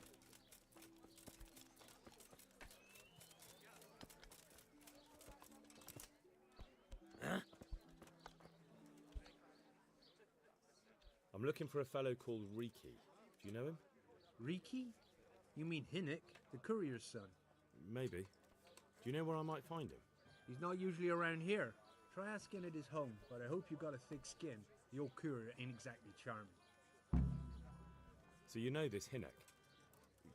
I'm looking for a fellow called Riki. Do you know him? Riki? You mean Hinnick, the courier's son? Maybe. Do you know where I might find him? He's not usually around here. Try asking at his home, but I hope you got a thick skin. The old courier ain't exactly charming. So you know this Hinnick.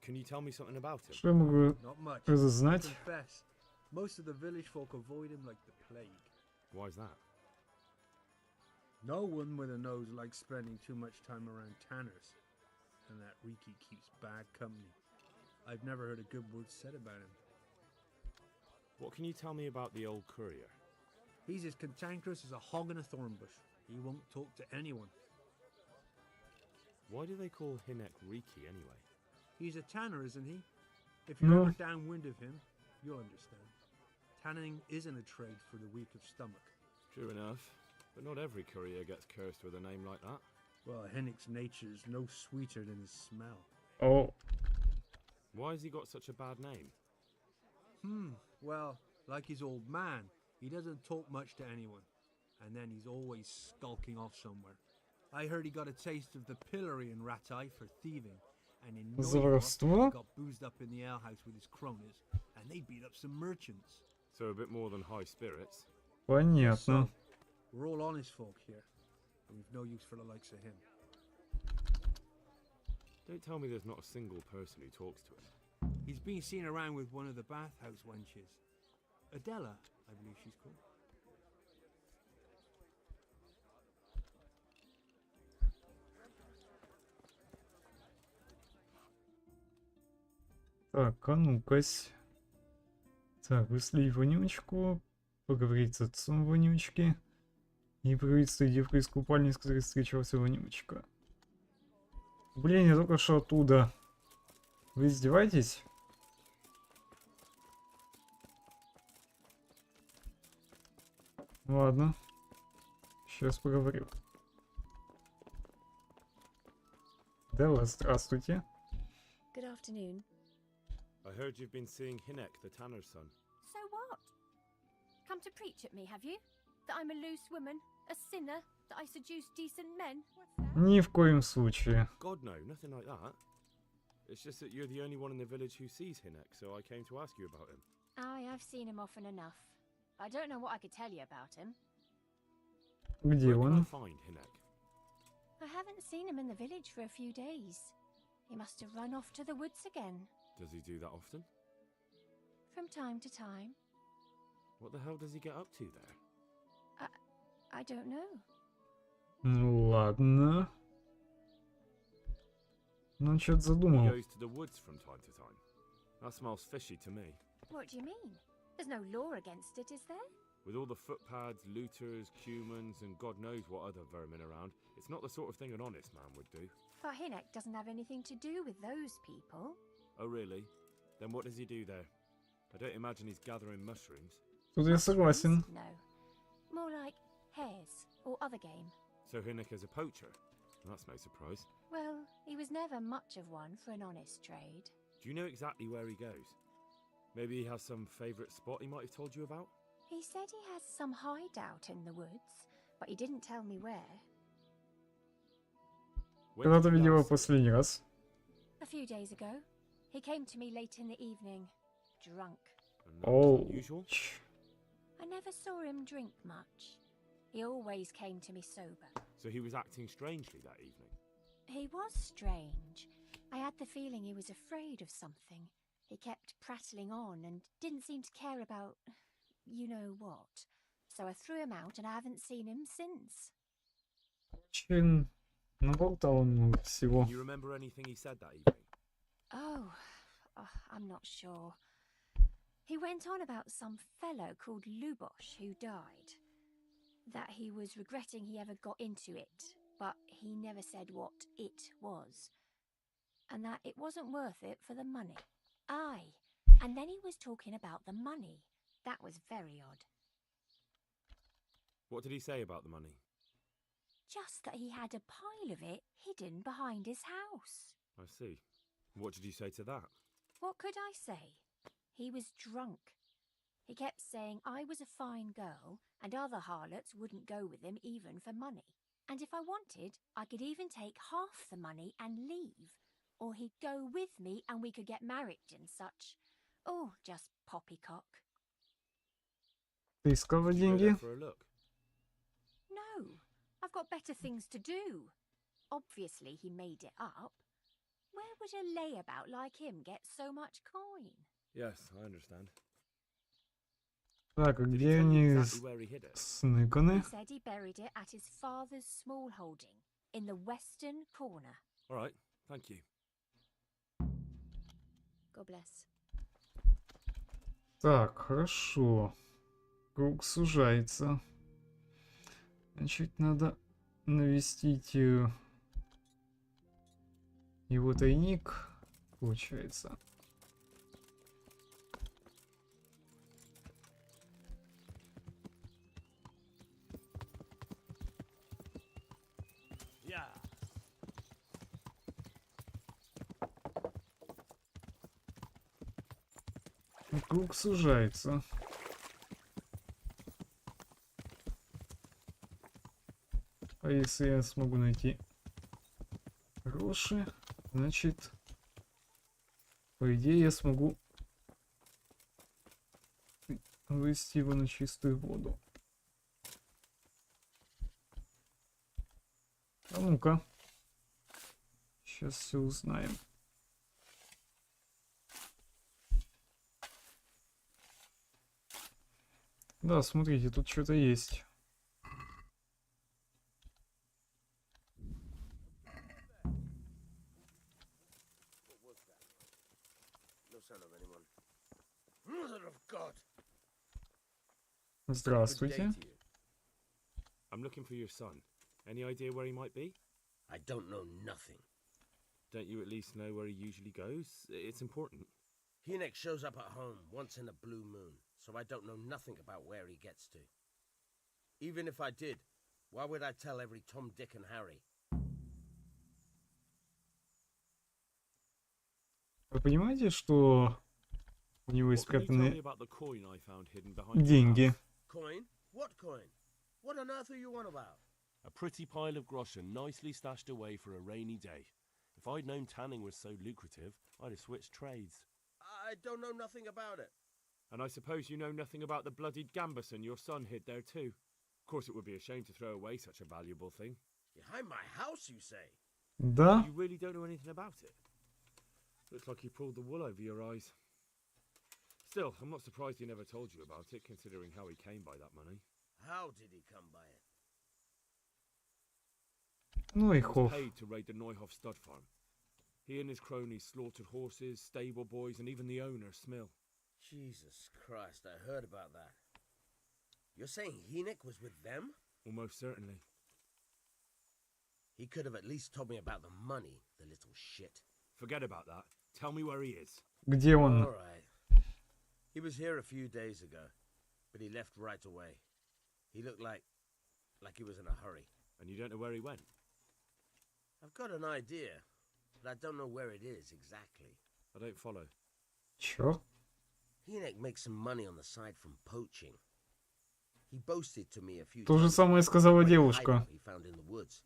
Can you tell me something about him? Что я могу Not much. разузнать? Confess. Most of the village folk avoid him like the plague. Why is that? No one with a nose likes spending too much time around tanners. And that Riki keeps bad company. I've never heard a good word said about him. What can you tell me about the old courier? He's as cantankerous as a hog in a thorn bush. He won't talk to anyone. Why do they call Hinnick Riki anyway? He's a tanner, isn't he? If you're No. ever downwind of him, you'll understand. Tanning isn't a trade for the weak of stomach. True enough. But not every courier gets cursed with a name like that. Well, Hinnick's nature's no sweeter than his smell. О. Why has he got such a bad name? Well, like his old man, he doesn't talk much to anyone. And then he's always skulking off somewhere. I heard he got a taste of the pillory in Ratai for thieving. And in За Neuburg, воровство? he got boozed up in the alehouse with his cronies. And they beat up some merchants. So a bit more than high spirits. Понятно. We're all honest folk here. And we've no use for the likes of him. Don't tell me there's not a single person who talks to him. He's been seen around with one of the bathhouse wenches. Adela, I believe she's called. Так, а ну-кась. Так, выследить вонючку, поговорить с отцом вонючки и приветствовать девку из купальни, с которой встречался вонючка. Блин, я только что оттуда. Вы издеваетесь? Ладно. Сейчас поговорю. Дела, здравствуйте. Good afternoon. I heard you've been seeing Hinek, the tanner's son. So what? Come to preach at me, have you? That I'm a loose woman, a sinner, that I seduce decent men? Ни в коем случае. God, no, nothing like that. It's just that you're the only one in the village who sees Hinek, so I came to ask you about him. Aye, I've seen him often enough. I don't know what I could tell you about him. Где Where can I он? find Hinek? I haven't seen him in the village for a few days. He must have run off to the woods again. Does he do that often? From time to time. What the hell does he get up to there? I don't know. Ну ладно. Ну, что-то He задумал. goes to the woods from time to time. That smells fishy to me. What do you mean? There's no law against it, is there? With all the footpads, looters, cumans, and God knows what other vermin around, it's not the sort of thing an honest man would do. But Hinek doesn't have anything to do with those people. Oh, really? Then what does he do there? I don't imagine he's gathering mushrooms. Тут я согласен. No. More like hares or other game. So Hinek is a poacher? That's no surprise. Well, he was never much of one for an honest trade. Do you know exactly where he goes? Maybe he has some favourite spot he might have told you about? He said he has some hideout in the woods, but he didn't tell me where. Когда ты видел его последний раз? A few days ago. He came to me late in the evening, drunk. Oh. I never saw him drink much. He always came to me sober. So he was acting strangely that evening? He was strange. I had the feeling he was afraid of something. He kept prattling on and didn't seem to care about you know what. So I threw him out and I haven't seen him since. Чин наболтал он много всего. Do you remember anything he said that evening? Oh, I'm not sure. He went on about some fellow called Lubosh who died. That he was regretting he ever got into it, but he never said what it was. And that it wasn't worth it for the money. Aye, and then he was talking about the money. That was very odd. What did he say about the money? Just that he had a pile of it hidden behind his house. I see. What did you say to that? What could I say? He was drunk. He kept saying I was a fine girl and other harlots wouldn't go with him even for money. And if I wanted, I could even take half the money and leave. Or he'd go with me and we could get married and such. Oh, just poppycock. Ты искал Did you go деньги? there for a look? No, I've got better things to do. Obviously he made it up. Where would a layabout like him get so much coin? Yes, I understand. Так, а Did he где tell они you exactly where he hid it? сныканы? He said he buried it at his father's small holding in the western corner. All right, thank you. God bless. Так, хорошо. Круг сужается. Значит, надо навестить его тайник, получается. Yeah. Круг сужается. А если я смогу найти гроши, значит, по идее, я смогу вывести его на чистую воду. А ну-ка. Сейчас все узнаем. Да, смотрите, тут что-то есть. Здравствуйте. I'm looking for your son. Any idea where he might be? I don't know nothing. Don't you at least know where he usually goes? It's important. Hinek shows up at home once in a blue moon, so I don't know nothing about where he gets to. Even if I did, why would I tell every Tom, Dick, and Harry? Вы понимаете, что у него есть спрятаны деньги? Coin? What coin? What on earth are you on about? A pretty pile of groschen nicely stashed away for a rainy day. If I'd known tanning was so lucrative, I'd have switched trades. I don't know nothing about it. And I suppose you know nothing about the bloodied gambeson your son hid there too. Of course it would be a shame to throw away such a valuable thing. Behind my house, you say? Да. You really don't know anything about it? Looks like you pulled the wool over your eyes. Still, I'm not surprised he never told you about it, considering how he came by that money. How did he come by it? Neuhof. Paid to raid the Neuhof stud farm. He and his cronies slaughtered horses, stable boys, and even the owner, Smill. Jesus Christ, I heard about that. You're saying Hinek was with them? Almost certainly. He could have at least told me about the money, the little shit. Forget about that. Tell me where he is. Где он? All right. He was here a few days ago, but he left right away. He looked like he was in a hurry. And you don't know where he went? I've got an idea, but I don't know where it is exactly. I don't follow. Чё? Hinek makes some money on the side from poaching. He boasted to me a few То же самое сказала девушка. He found in the woods,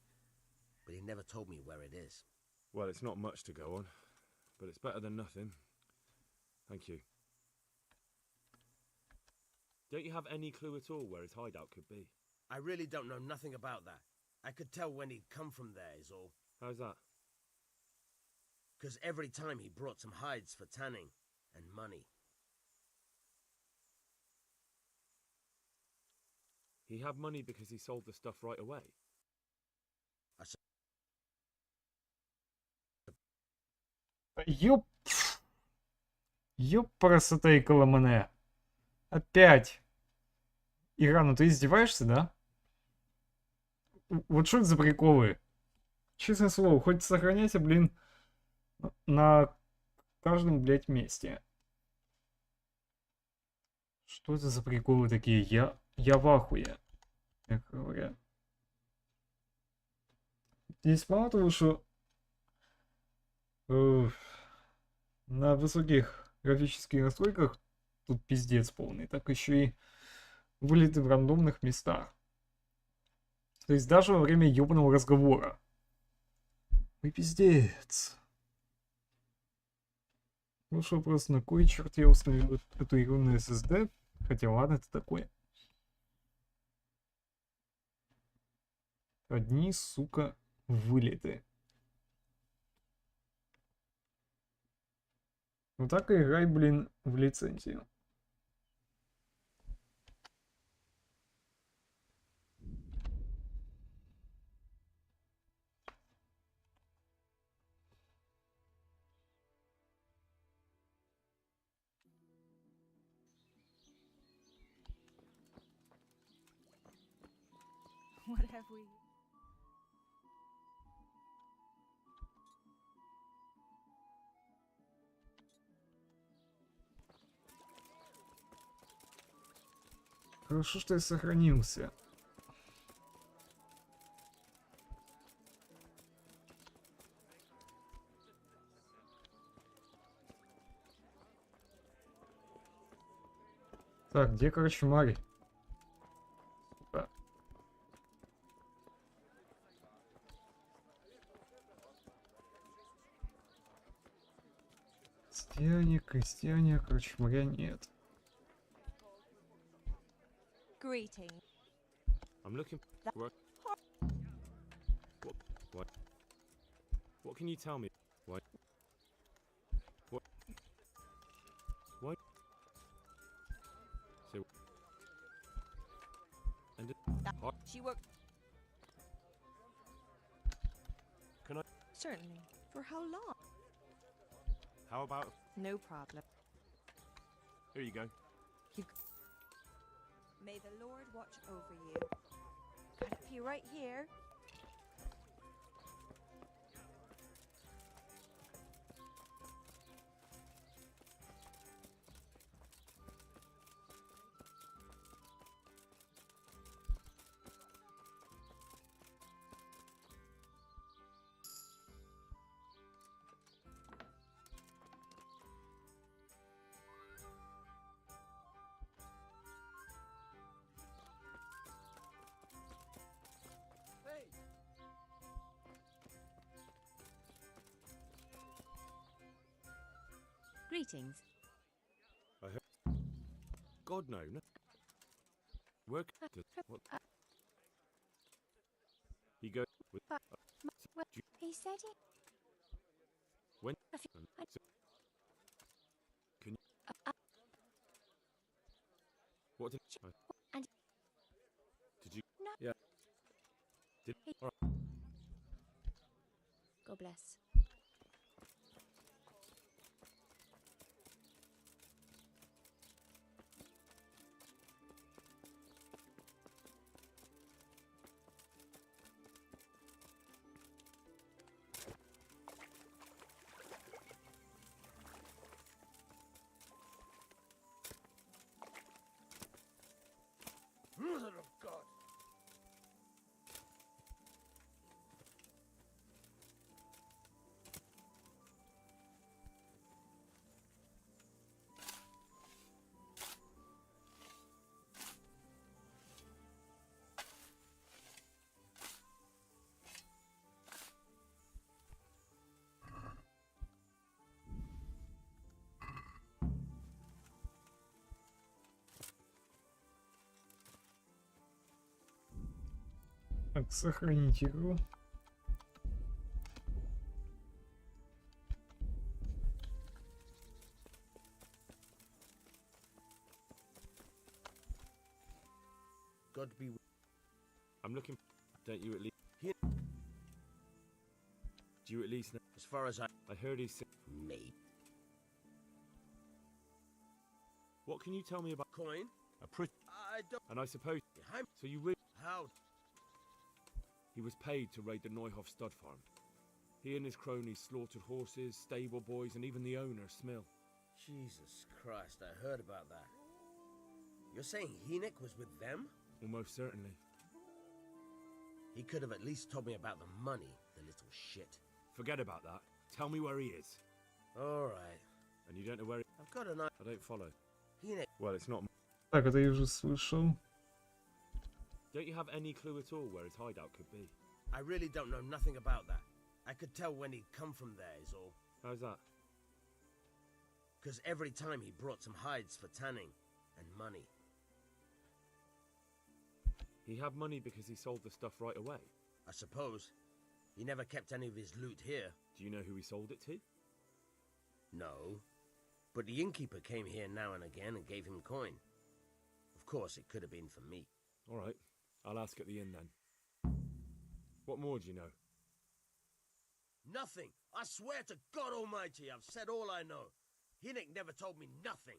but he never told me where it is. Well, it's not much to go on, but it's better than nothing. Thank you. Don't you have any clue at all where his hideout could be? I really don't know nothing about that. I could tell when he'd come from there is all. How's that? Because every time he brought some hides for tanning and money. He had money because he sold the stuff right away. Ёп. Ёпарасоте мене. Опять. Игра, ну ты издеваешься, да? Вот что это за приколы? Честное слово, хоть сохраняйте, блин, на каждом, блядь, месте. Что это за приколы такие? Я в ахуе, мягко говоря. Здесь мало того, что на высоких графических настройках тут пиздец полный, так еще и вылеты в рандомных местах. То есть даже во время ёбаного разговора. Ой, пиздец. Лучше вопрос, на кой черт я установил эту игру на SSD? Хотя ладно, это такое. Одни, сука, вылеты. Ну так и играй, блин, в лицензию. What have we? Хорошо, что я сохранился. Так, где корчмарь? Сука. Крестьяне, корчмаря нет. Greeting. I'm looking. What? What can you tell me? What? What? What? So. And She worked. Can I? Certainly. For how long? How about? No problem. Here you go. May the Lord watch over you. Got a few right here. Greetings. I heard. God no. No. Work. What? He goes with. He said he. When? A few, Can you? What did? and Did you? no. Yeah. Did. He, All right. God bless. Mother of God! Так, сохранить игру. God be. I'm looking. Don't you at least? Here. Do you at least know? As far as I heard he's. me. What can you tell me about Coin? a pretty? I don't. And I suppose. Behind. So you really? How? He was paid to raid the Neuhoff stud farm. He and his cronies slaughtered horses, stable boys, and even the owner, Smill. Jesus Christ! I heard about that. You're saying Hynek was with them? Almost certainly. He could have at least told me about the money, the little shit. Forget about that. Tell me where he is. All right. And you don't know where he... I've got an idea. I don't follow. Hynek. Well, it's not... Так, это я уже слышал. Don't you have any clue at all where his hideout could be? I really don't know nothing about that. I could tell when he'd come from there is all. How's that? Because every time he brought some hides for tanning and money. He had money because he sold the stuff right away? I suppose. He never kept any of his loot here. Do you know who he sold it to? No. But the innkeeper came here now and again and gave him coin. Of course, it could have been for me. All right. I'll ask at the inn then. What more do you know? Nothing. I swear to God Almighty, I've said all I know. Hynek never told me nothing.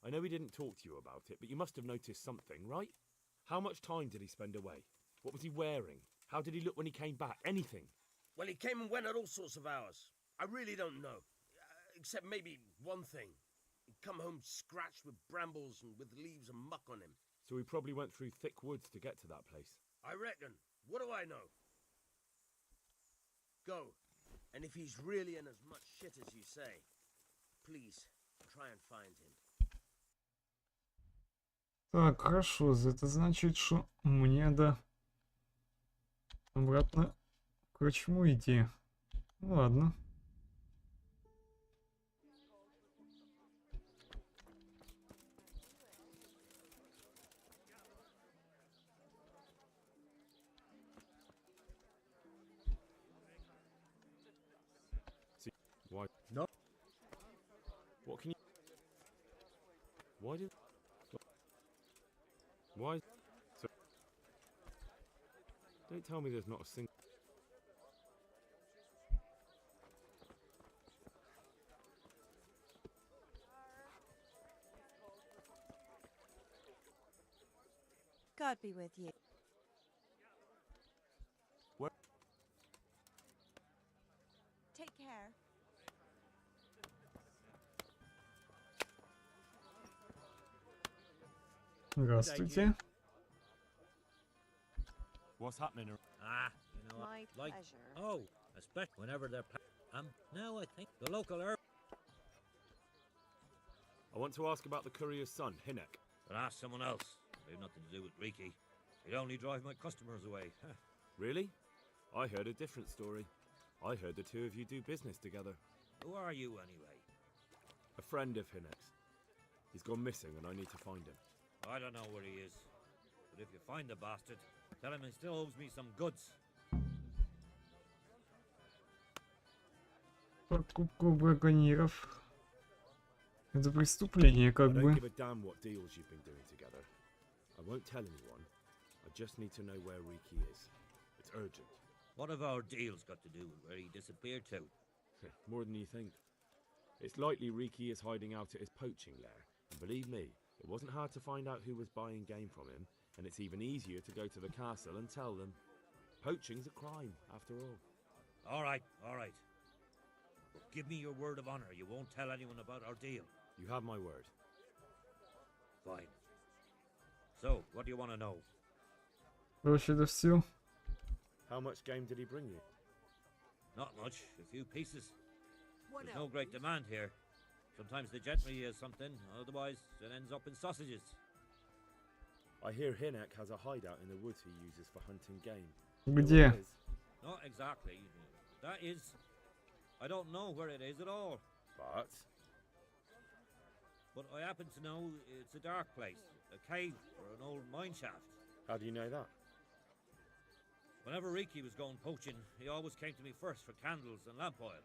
I know he didn't talk to you about it, but you must have noticed something, right? How much time did he spend away? What was he wearing? How did he look when he came back? Anything? Well, he came and went at all sorts of hours. I really don't know. Except maybe one thing. He'd come home scratched with brambles and with leaves and muck on him. So he probably went through thick woods to get to that place. I reckon. What do I know? Go. And if he's really in as much shit as you say, please, try and find him. Так, хорошо, это значит, что мне надо обратно к корчму идти. Ну ладно. Why? No. What can you... Why did... Why... So... Don't tell me there's not a single... God be with you. Where? Take care. Здравствуйте. What's happening? Ah, you know, My like, pleasure. oh, especially whenever they're now I think the local herb. I want to ask about the courier's son, Hinek. But ask someone else. They've nothing to do with Riki. He'd only drive my customers away. Really? I heard a different story. I heard the two of you do business together. Who are you anyway? A friend of Hinek's. He's gone missing and I need to find him. I don't know where he is. But if you find the bastard, tell him he still owes me some goods. Покупка у браконьеров. Это преступление, как I don't бы. give a damn what deals you've been doing together. I won't tell anyone. I just need to know where Riki is. It's urgent. What have our deals got to do with where he disappeared to? More than you think. It's likely Riki is hiding out at his poaching lair. And believe me, it wasn't hard to find out who was buying game from him, and it's even easier to go to the castle and tell them. Poaching's a crime, after all. All right, all right. Give me your word of honor. You won't tell anyone about our deal. You have my word. Fine. So, what do you want to know? Короче, это все. How much game did he bring you? Not much. A few pieces. There's no great demand here. Sometimes the gentry has something, otherwise it ends up in sausages. I hear Hinek has a hideout in the woods he uses for hunting game. Где? Not exactly. That is... I don't know where it is at all. But I happen to know it's a dark place. A cave or an old mine shaft. How do you know that? Whenever Riki was going poaching, he always came to me first for candles and lamp oil.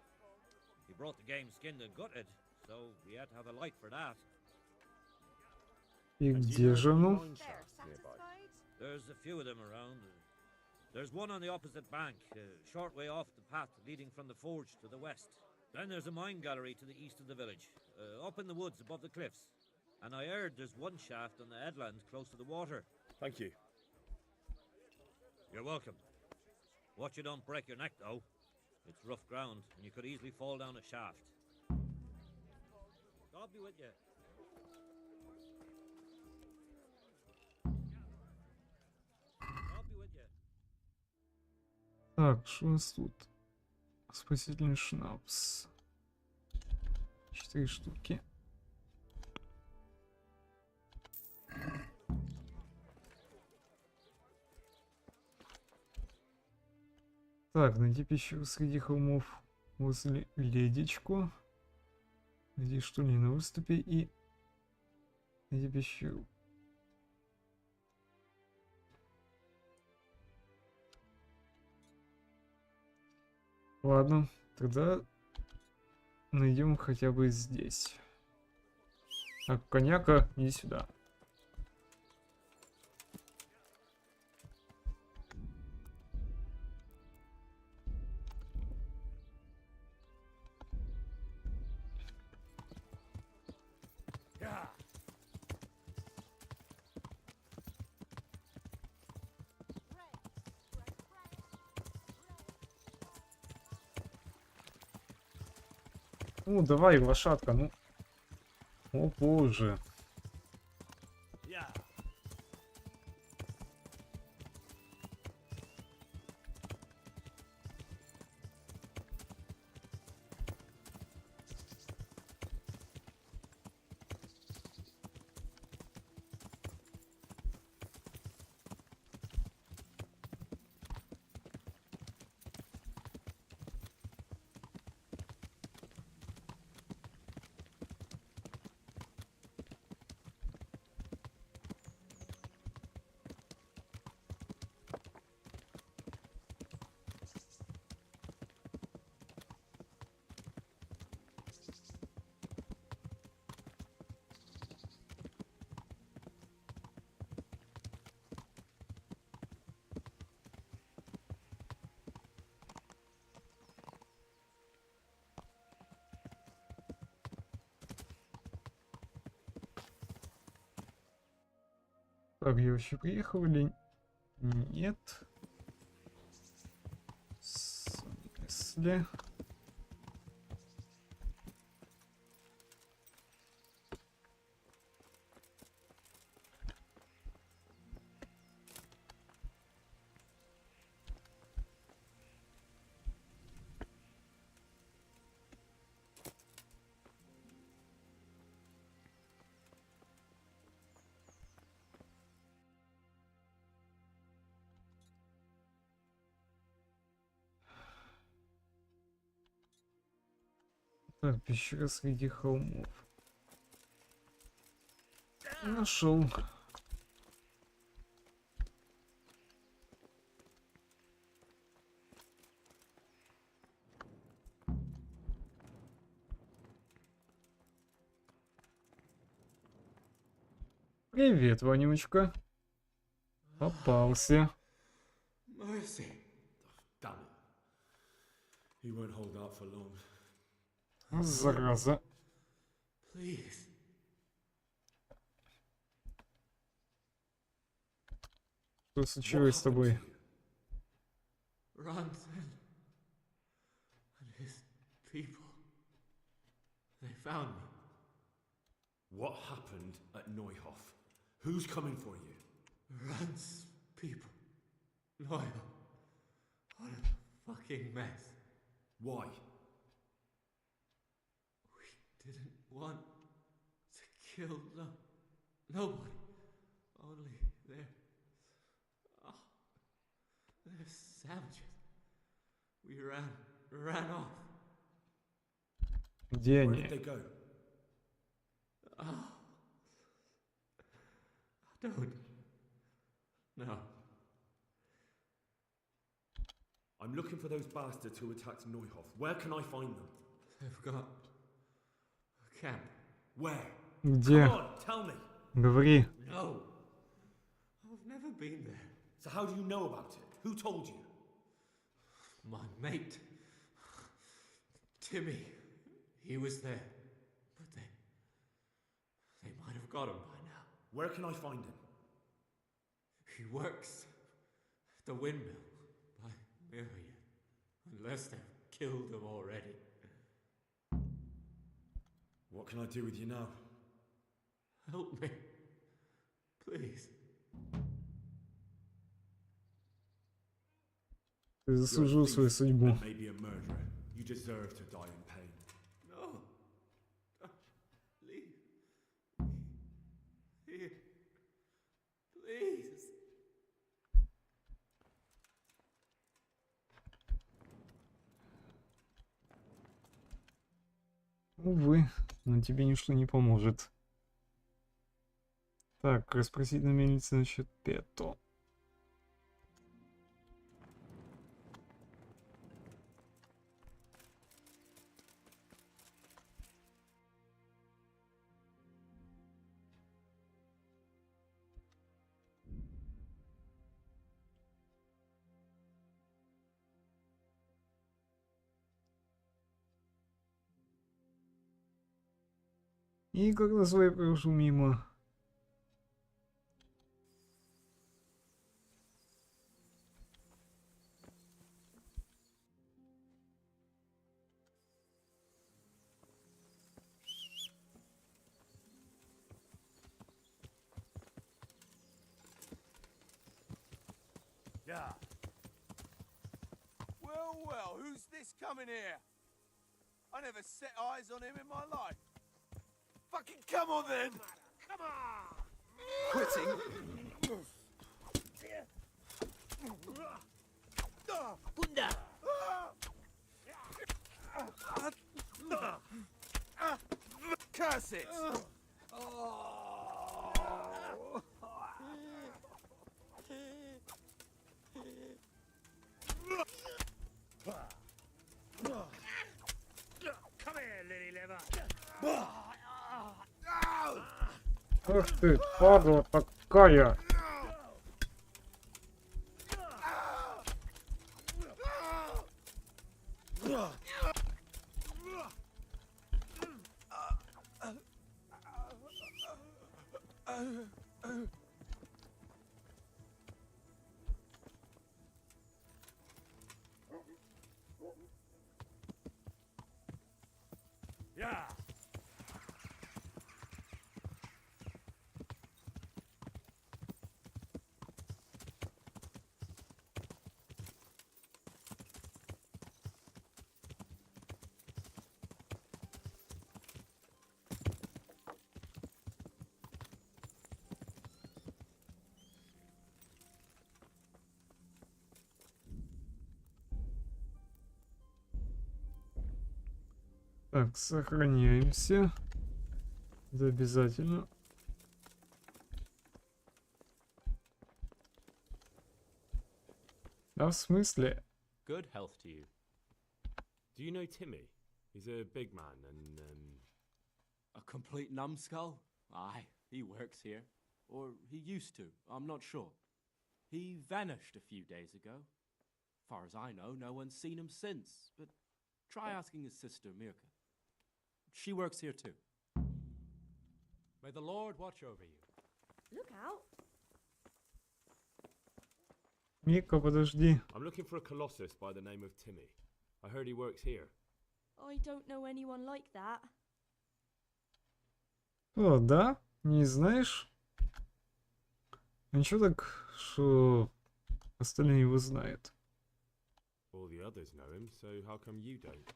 He brought the game skinned and gutted, so we had to have a light for that. И где же оно? There's a few of them around. There's one on the opposite bank, a short way off the path leading from the forge to the west. Then there's a mine gallery to the east of the village, up in the woods above the cliffs. And I heard there's one shaft on the headland close to the water. Thank you. You're welcome. Watch you don't break your neck, though. It's rough ground, and you could easily fall down a shaft. God be with you. God be with you. Так, что у нас тут? Спасительный шнапс. 4 штуки. Так, найди пещеру среди холмов возле ледечку. Найди что ли на выступе и найди пещеру. Ладно, тогда найдем хотя бы здесь. Так, коняка, иди сюда. Ну, давай, лошадка, ну. О, боже. Так, я вообще приехал или нет? В смысле? Так, пещера среди холмов. Нашел. Привет, Вонючка. Попался. Mercy. Damn it. He won't hold out for long. Зараза. Please. Что случилось с тобой? Ranson and his people. They found me. What happened at Neuhof? Who's coming for you? Ran's people. Neuhof. What a fucking mess. Why? We didn't want to kill nobody. Only they're savages. We ran off. Где Where они? did they go? I don't know. I'm looking for those bastards who attacked Neuhof. Where can I find them? They've got a camp. Where? Где? Come on, tell me. Говори. No. I've never been there. So how do you know about it? Who told you? My mate. Timmy. He was there. But they might have got him by now. Where can I find him? He works at the windmill by Miriam. Unless they've killed him already. What can I do with you now? Help me. Please. Ты заслужил свою судьбу. Maybe a murderer. You deserve to die in pain. No. Leave. Here. Please. Увы, но тебе ничто не поможет. Так, расспросить на мельнице насчет Пето. И когда свой прошел мимо. Yeah. Well, who's this coming here? I never set eyes on him in my life. Fucking come on then! Come on! Quitting? Bunda! Curse it! Come here, lily liver. Ах ты, падла такая! Так, сохраняемся. Это обязательно. А в смысле? Good health to you. Do you know Timmy? He's a big man and, A complete numbskull? Aye, he works here. Or he used to, I'm not sure. He vanished a few days ago. Far as I know, no one's seen him since, but try asking his sister, Mirka. She works here too. May the Lord watch over you. Look out. Мика, подожди. I'm looking for a colossus by the name of Timmy. I heard he works here. I don't know anyone like that. О, да? Не знаешь? Ничего так, что остальные его знают. All the others know him, so how come you don't?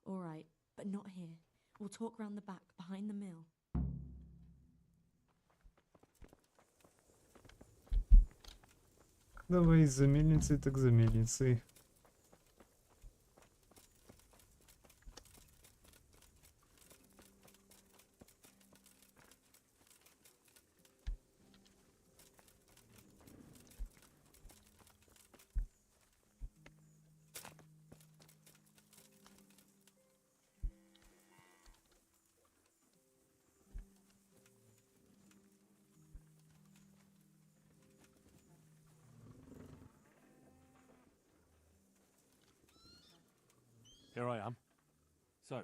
All right, but not here. We'll talk round the back, behind the mill. Давай за мельницей, так за мельницей. Here I am. So,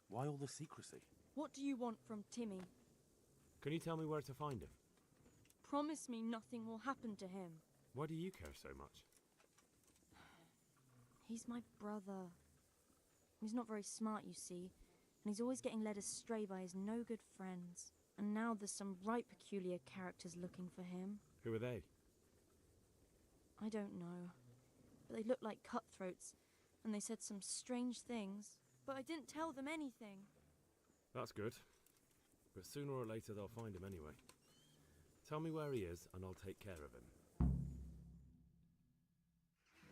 why all the secrecy? What do you want from Timmy? Can you tell me where to find him? Promise me nothing will happen to him. Why do you care so much? He's my brother. He's not very smart, you see, and he's always getting led astray by his no-good friends. And now there's some right peculiar characters looking for him. Who are they? I don't know, but they look like cutthroats, and they said some strange things, but I didn't tell them anything. That's good. But sooner or later they'll find him anyway. Tell me where he is and I'll take care of him.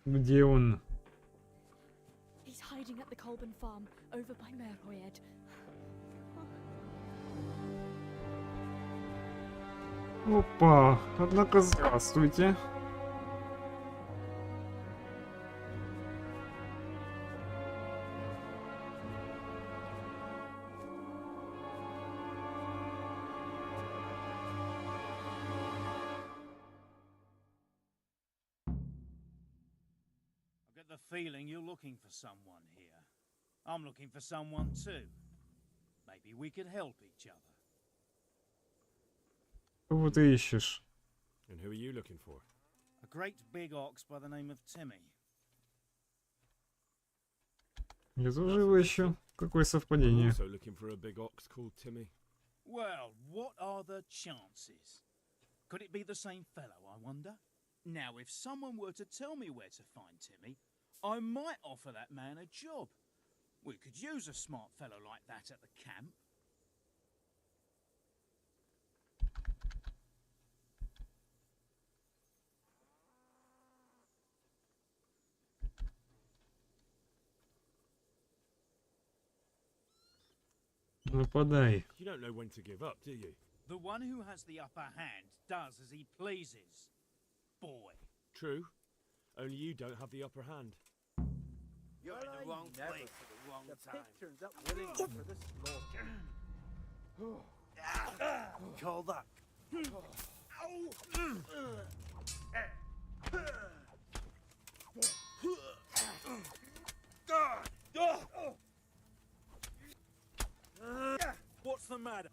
Где он? He's hiding at the Colburn farm, over by Merhoyed. Опа, однако здравствуйте. I get the feeling you're looking for someone here. I'm looking for someone too. Maybe we could help each other. Кого ты ищешь? And who are you looking for? A great big ox by the name of Timmy. Я тоже его ищу. Какое I'm совпадение. also looking for a big ox called Timmy. Well, what are the chances? Could it be the same fellow, I wonder? Now, if someone were to tell me where to find Timmy, I might offer that man a job. We could use a smart fellow like that at the camp. Нападай. You don't know when to give up, do you? The one who has the upper hand does as he pleases. Boy. True. Only you don't have the upper hand. You're in the wrong place at the wrong time. turns up willing for this Call that. What's the matter?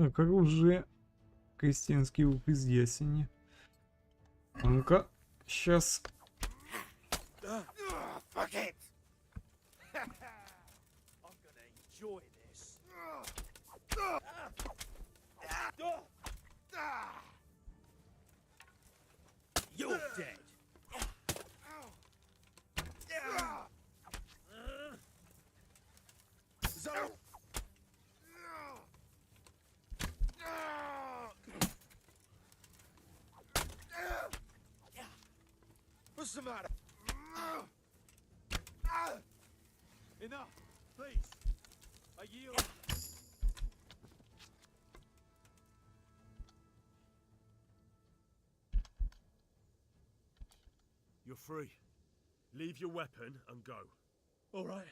Так, оружие. Крестьянский лук из ясени. Ну-ка, сейчас. Fuck it! I'm gonna enjoy this. You're dead. So. What's the matter? Enough, please. I yield. You're free. Leave your weapon and go. All right.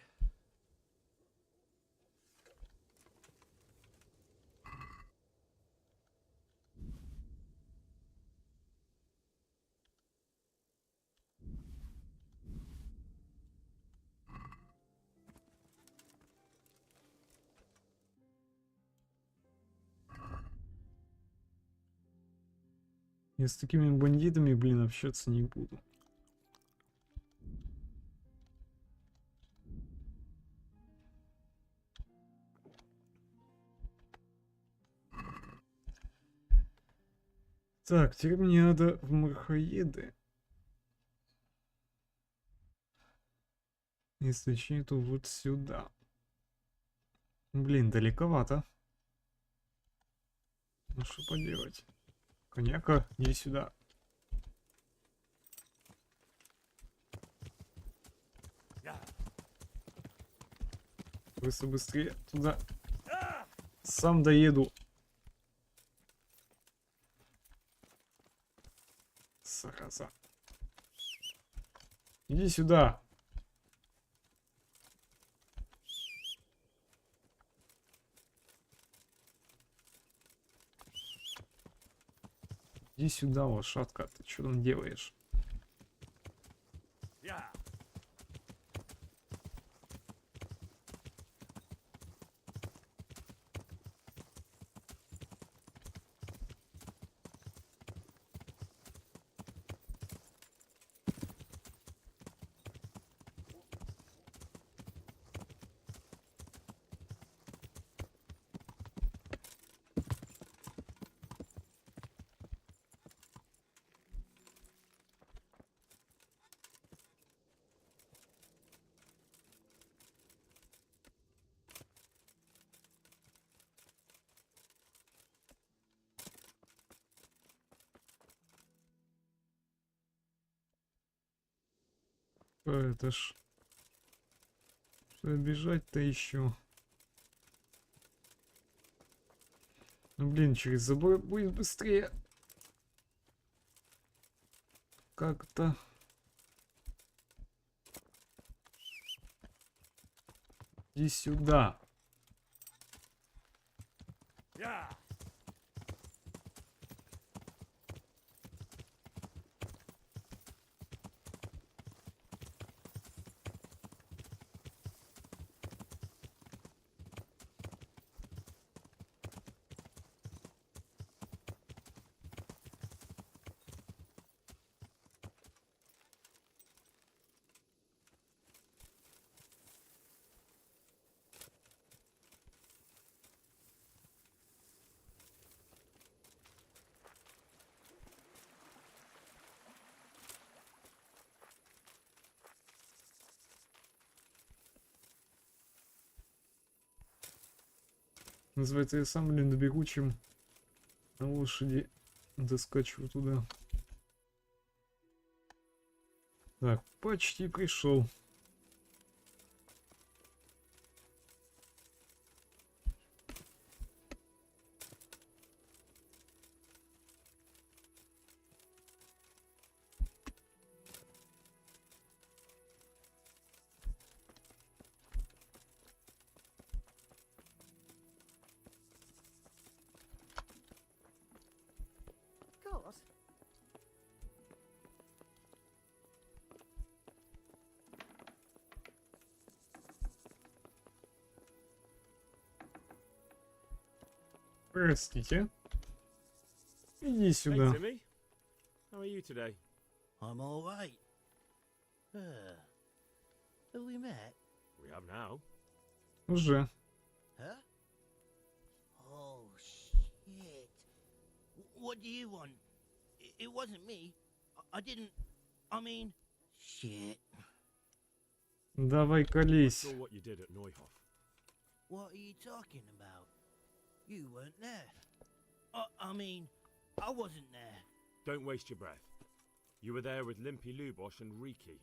Я с такими бандитами, блин, общаться не буду. Так, теперь мне надо в Мархаеды. Если точнее, то вот сюда. Блин, далековато. Ну что поделать? Коняка, иди сюда. Быстрее туда. Сам доеду. Зараза. Иди сюда. Иди сюда, лошадка. Ты что там делаешь? Это ж... Что бежать-то еще? Ну блин, через забор будет быстрее. Как-то... Иди сюда. Называется, я сам, блин, добегу, чем на лошади доскачу туда. Так, почти пришел. Простите. Иди Hey, сюда. Timmy. How are you today? I'm all right. Have we met? We have now. Уже. Huh? Oh, shit. What do you want? It wasn't me. I didn't... I mean... Shit. Давай I колись. saw what you did at Neuhof. What are you talking about? You weren't there. I mean, I wasn't there. Don't waste your breath. You were there with Limpy Lubosh and Riki.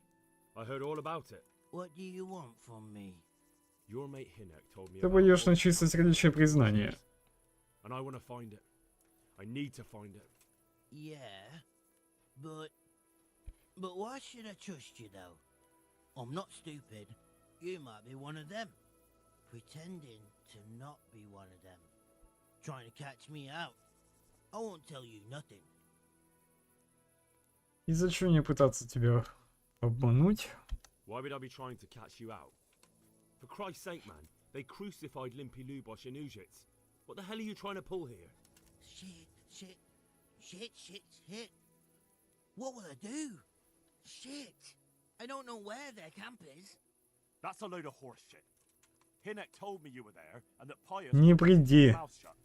I heard all about it. What do you want from me? Your mate Hinek told me Ты about пойдешь all на the чистосердечное признание. and I want to find it. I need to find it. Yeah, but why should I trust you though? I'm not stupid. You might be one of them, pretending to not be one of them, trying to catch me out. I won't tell you nothing. И зачем мне пытаться тебя обмануть? Why would I be trying to catch you out? For Christ's sake, man, they crucified Limpy Lubosh in Ujits. What the hell are you trying to pull here? Shit. What will I do? Shit. I don't know where their camp is. That's a load of horse shit. Hinek told me you were there and that Pius Не kept his приди. mouth shut.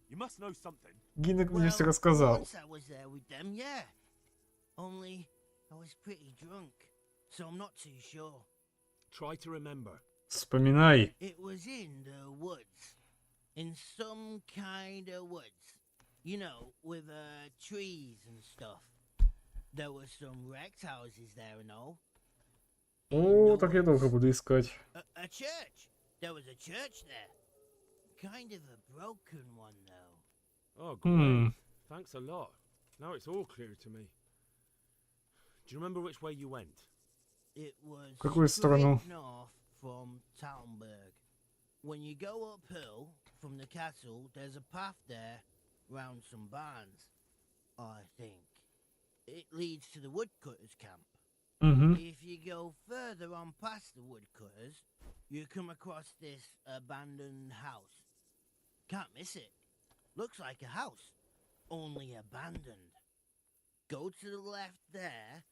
You must know something. Гинек мне все рассказал. Once I was there with them, yeah. Only I was pretty drunk, so I'm not too sure. Try to remember. Вспоминай. It was in the woods. In some kind of woods. You know, with trees and stuff. There were some wrecked houses there and all. О, так я долго буду искать. A church. There was a church there. Kind of a broken one, though. Oh, great. Thanks a lot. Now it's all clear to me. Do you remember which way you went? It was В какую сторону? straight north from Talmberg. When you go uphill from the castle, there's a path there round some barns, I think. It leads to the woodcutters' camp. If you go further on past the woodcutters, you come across this abandoned house. Can't miss it. Looks like a house, only abandoned. Go to the left there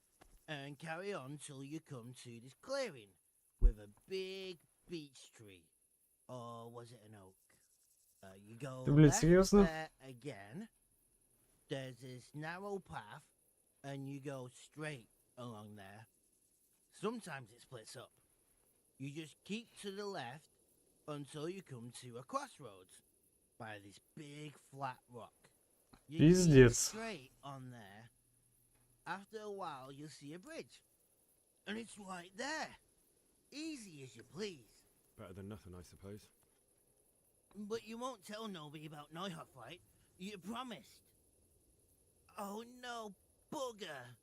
and carry on till you come to this clearing with a big beech tree. Or was it an oak? You go Ты, блядь, left серьезно? there again. There's this narrow path, and you go straight along there. Sometimes it splits up. You just keep to the left until you come to a crossroads by this big flat rock. You keep Пиздец. straight on there. After a while, you'll see a bridge, and it's right there. Easy as you please. Better than nothing, I suppose. But you won't tell nobody about Neuhof, right? You promised. Oh no, bugger.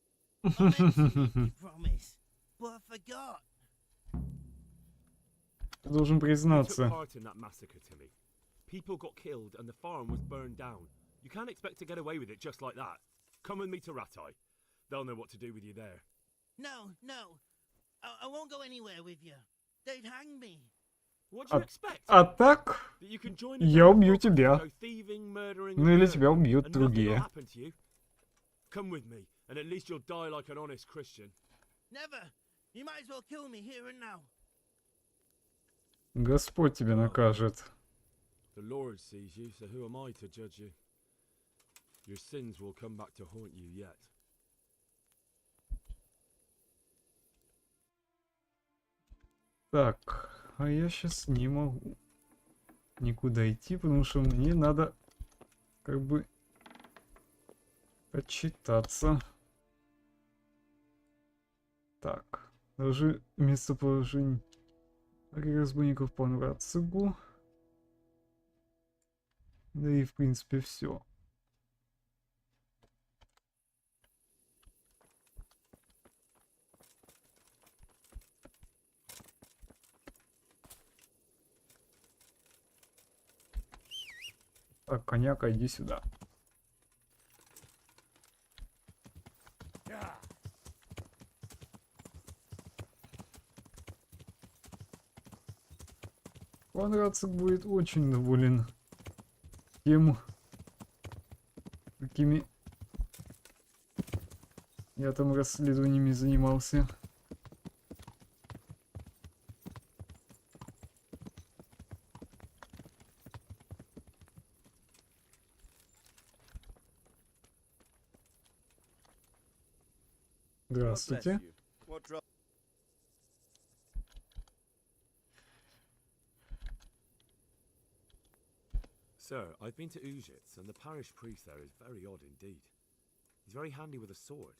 I meant to make you promise, but I forgot. Ты должен You took признаться. part in that massacre, Timmy. People got killed and the farm was burned down. You can't expect to get away with it just like that. Come with me to Ratai. They'll know what to do with you there. No. I won't go anywhere with you. They'd hang me. What do you expect? А так, That you can join a я gang of убью robbers тебя. and go thieving, murdering, Ну and или murdering, тебя убьют and nothing will другие. happen to you? Come with me, and at least you'll die like an honest Christian. Never. You might as well kill me here and now. Господь тебя накажет. The Lord sees you, so who am I to judge you? Your sins will come back to haunt you yet. Так, а я сейчас не могу никуда идти, потому что мне надо как бы отчитаться. Так, даже местоположение разбойников по Нрацигу. Да и в принципе все. Так, коняка, иди сюда. Пан Рацик будет очень доволен. тем, какими я там расследованиями занимался. Здравствуйте. Sir, I've been to Ujits, and the parish priest there is very odd indeed. He's very handy with a sword.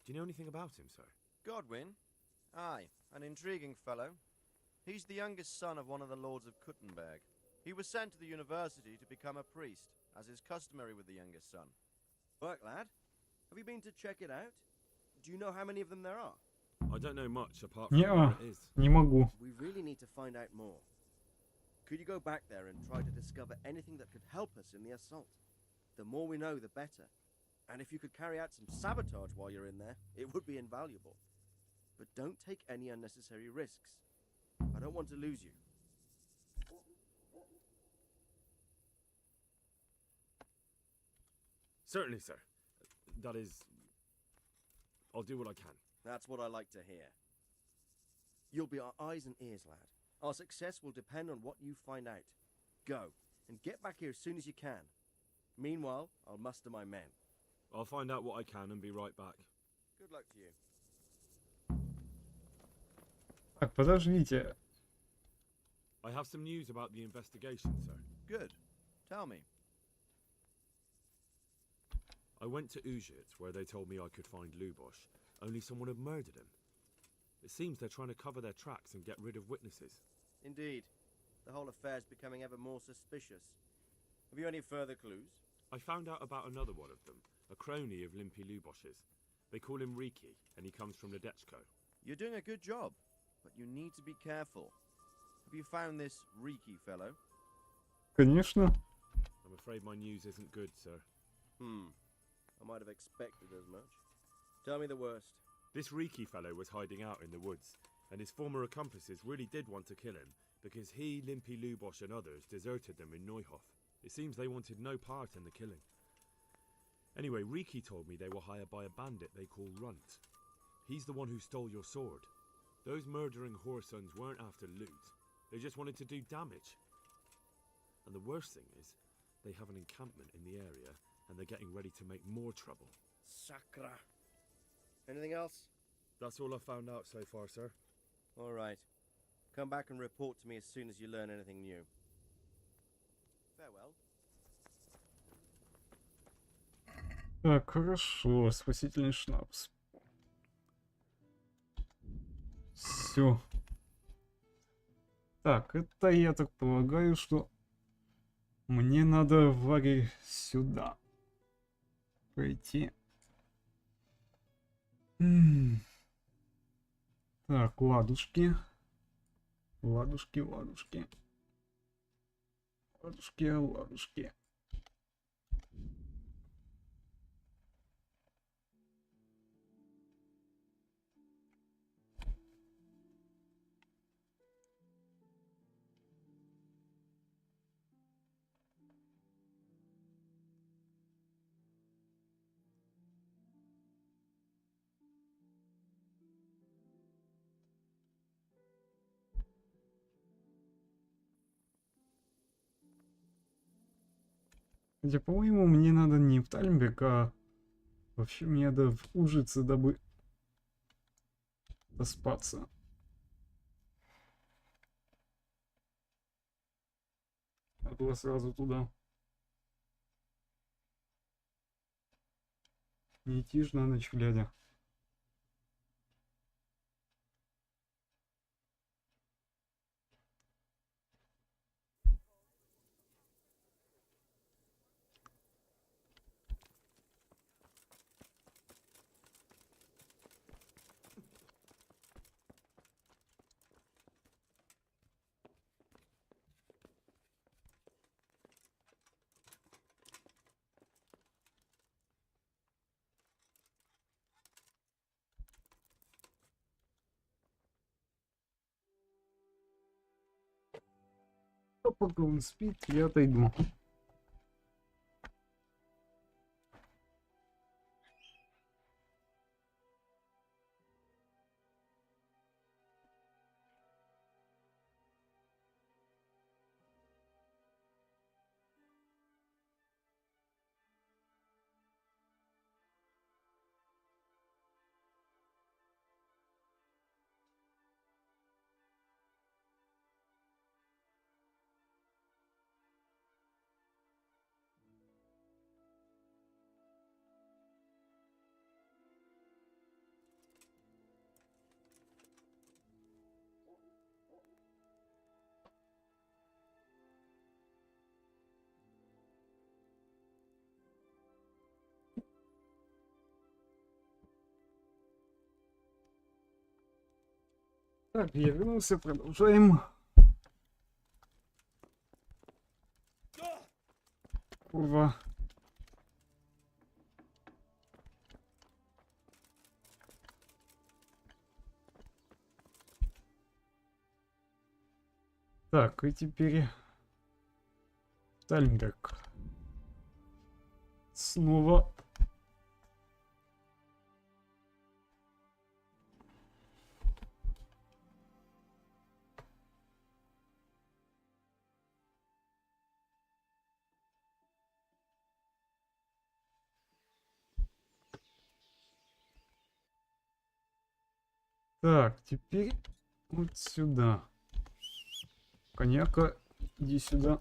Do you know anything about him, sir? Godwin? Aye, an intriguing fellow. He's the youngest son of one of the lords of Kuttenberg. He was sent to the university to become a priest, as is customary with the youngest son. Work, lad. Have you been to check it out? Do you know how many of them there are? I don't know much apart from Не-а, where it is. не могу. We really need to find out more. Could you go back there and try to discover anything that could help us in the assault? The more we know, the better. And if you could carry out some sabotage while you're in there, it would be invaluable. But don't take any unnecessary risks. I don't want to lose you. Certainly, sir. That is... I'll do what I can. That's what I like to hear. You'll be our eyes and ears, lad. Our success will depend on what you find out. Go, and get back here as soon as you can. Meanwhile, I'll muster my men. I'll find out what I can and be right back. Good luck to you. Так, подождите. I have some news about the investigation, sir. Good. Tell me. I went to Ujits, where they told me I could find Lubosh, only someone had murdered him. It seems they're trying to cover their tracks and get rid of witnesses. Indeed. The whole affair's becoming ever more suspicious. Have you any further clues? I found out about another one of them, a crony of Limpy Lubosh's. They call him Riki, and he comes from Ledechko. You're doing a good job, but you need to be careful. Have you found this Riki fellow? Конечно. I'm afraid my news isn't good, sir. I might have expected as much. Tell me the worst. This Riki fellow was hiding out in the woods, and his former accomplices really did want to kill him, because he, Limpy Lubosh and others deserted them in Neuhof. It seems they wanted no part in the killing. Anyway, Riki told me they were hired by a bandit they call Runt. He's the one who stole your sword. Those murdering whoresons weren't after loot. They just wanted to do damage. And the worst thing is, they have an encampment in the area, and they're getting ready to make more trouble. Sacra. Anything else? That's all I've found out so far, sir. All right. Come back and report to me as soon as you learn anything new. Farewell. Так, хорошо. Спасительный шнапс. Все. Так, это я так полагаю, что мне надо в лагерь сюда пойти. Так, ладушки. Ладушки, ладушки. Ладушки, ладушки. Хотя, по-моему, мне надо не в Тальмберг, а вообще мне надо в Ужице, дабы поспаться. Надо было сразу туда. Не идти ж на ночь глядя. А пока он спит, я отойду. Так, я вернулся, продолжаем. Курва. Так, и теперь Стальнберг. Снова. Так, теперь вот сюда. Коньяка, иди сюда.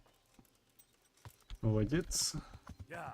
Молодец. Yeah.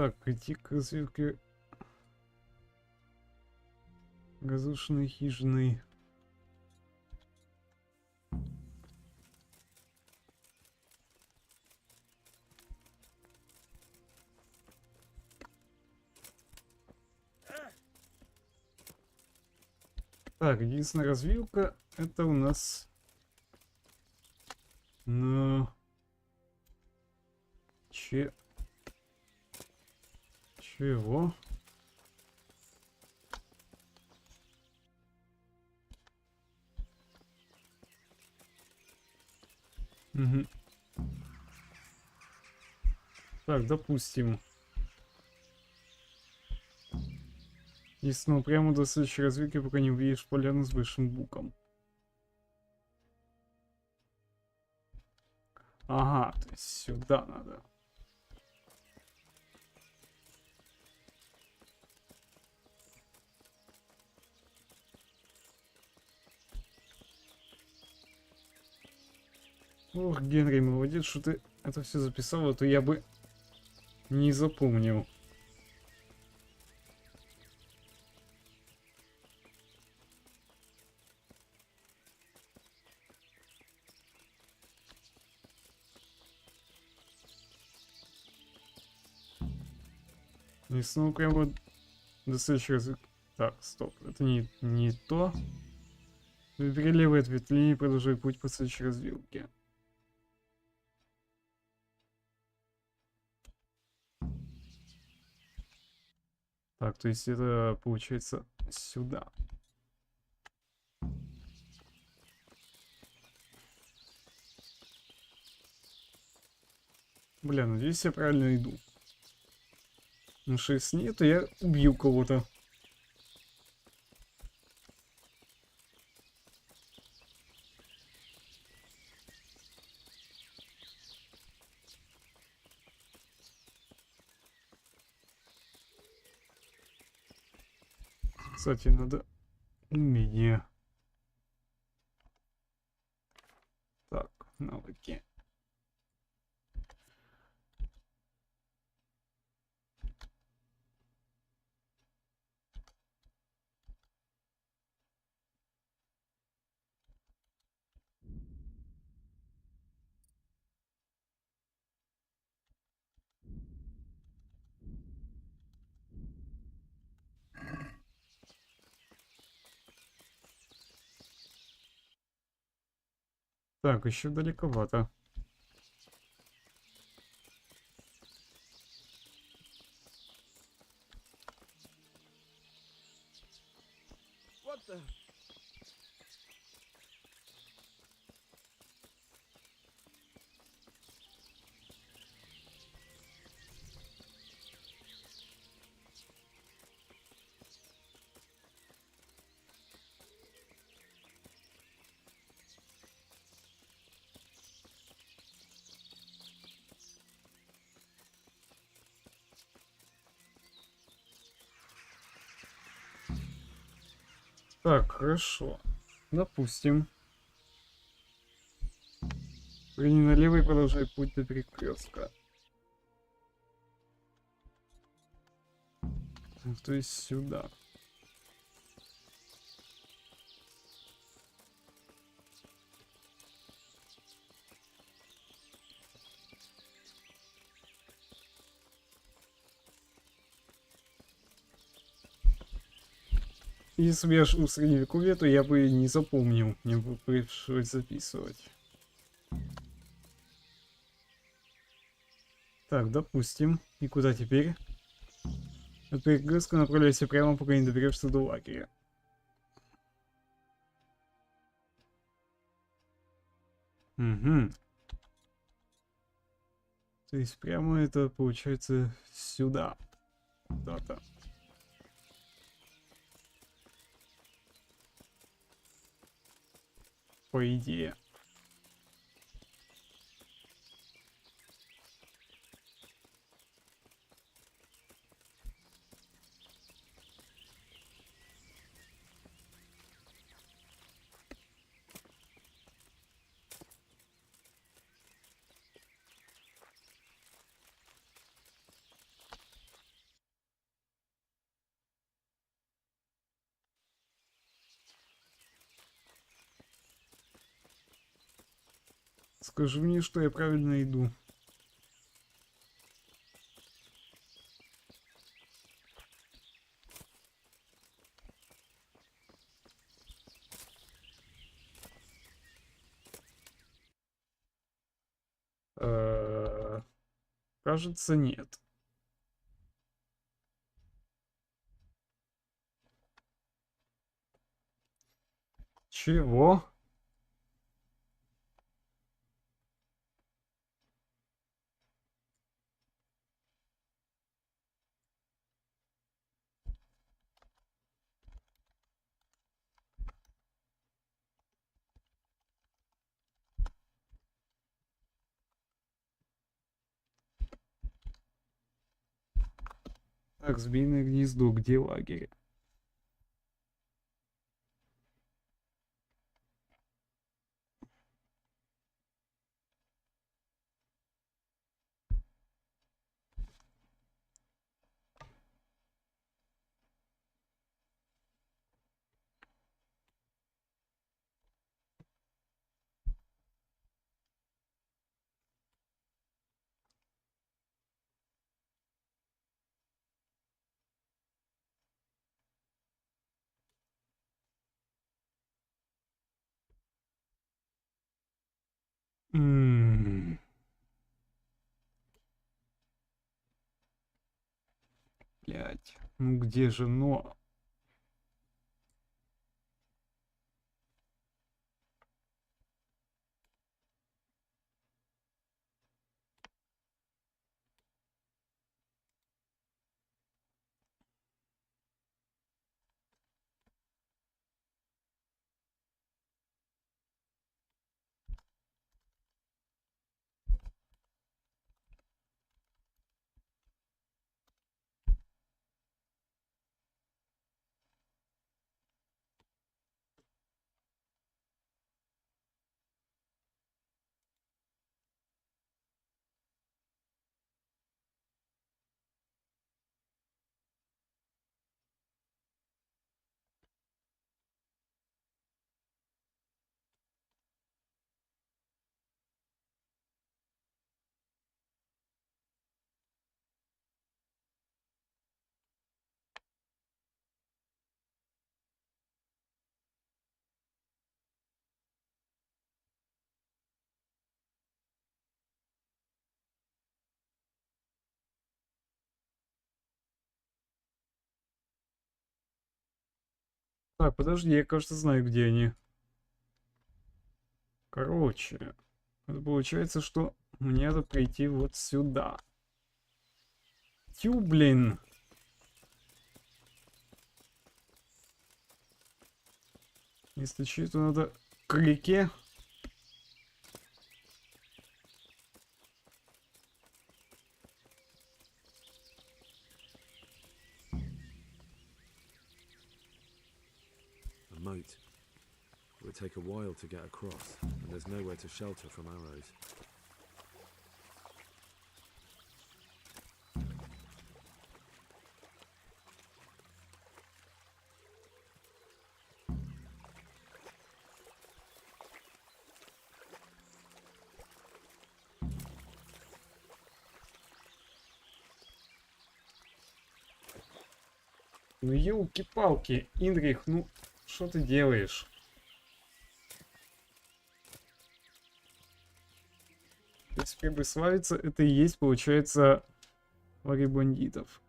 Так, идти к развилке разрушенной хижины. Так, единственная развилка это у нас на чего? Угу. Так, допустим. Если мы прямо до следующей развилки, пока не увидишь поляну с большим буком. Ага, то есть сюда надо. Ох, Генри, молодец, что ты это все записал, а то я бы не запомнил. И снова прямо до следующего развилки. Так, стоп, это не то. Выбери левый ответвление и продолжай путь по следующей развилке. Так, то есть это получается сюда. Бля, надеюсь, я правильно иду. Ну, что если нет, то я убью кого-то. Кстати, надо умение. Так, навыки. Так, еще далековато. What the? Так, хорошо. Допустим. Прыгни налево и продолжай путь до перекрестка. То есть сюда. Если бы я шел в средневековье, то я бы не запомнил. Мне бы пришлось записывать. Так, допустим. И куда теперь? От перекрестка направляйся прямо, пока не доберешься до лагеря. Угу. То есть прямо это получается сюда. Куда-то. По идее. Скажи мне, что я правильно иду. Кажется, нет. Чего? Так, змеиное гнездо, где лагерь? Блять, ну где же но? Так, подожди, я, кажется, знаю, где они. Короче, это получается, что мне надо прийти вот сюда. Тю, блин. Если что, то надо к реке. moat. It would take a while to get across, and there's nowhere to shelter from arrows. Ну елки-палки, Инрих, ну что ты делаешь? То есть прибыславиться это и есть, получается, лагерь бандитов.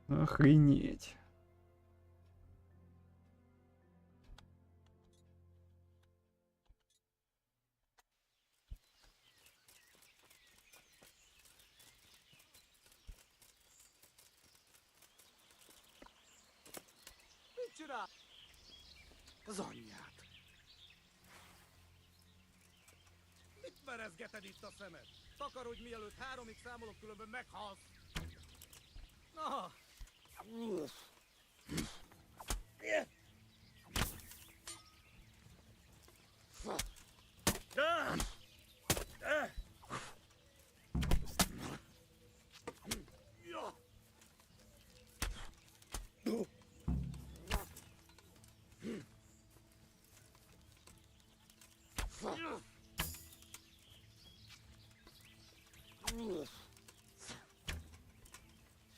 Охренеть. Mit csinál? Az anyját. Mit merezgeted itt a szemed? Takarodj, mielőtt 3-ig számolok, különben meghalsz. Na!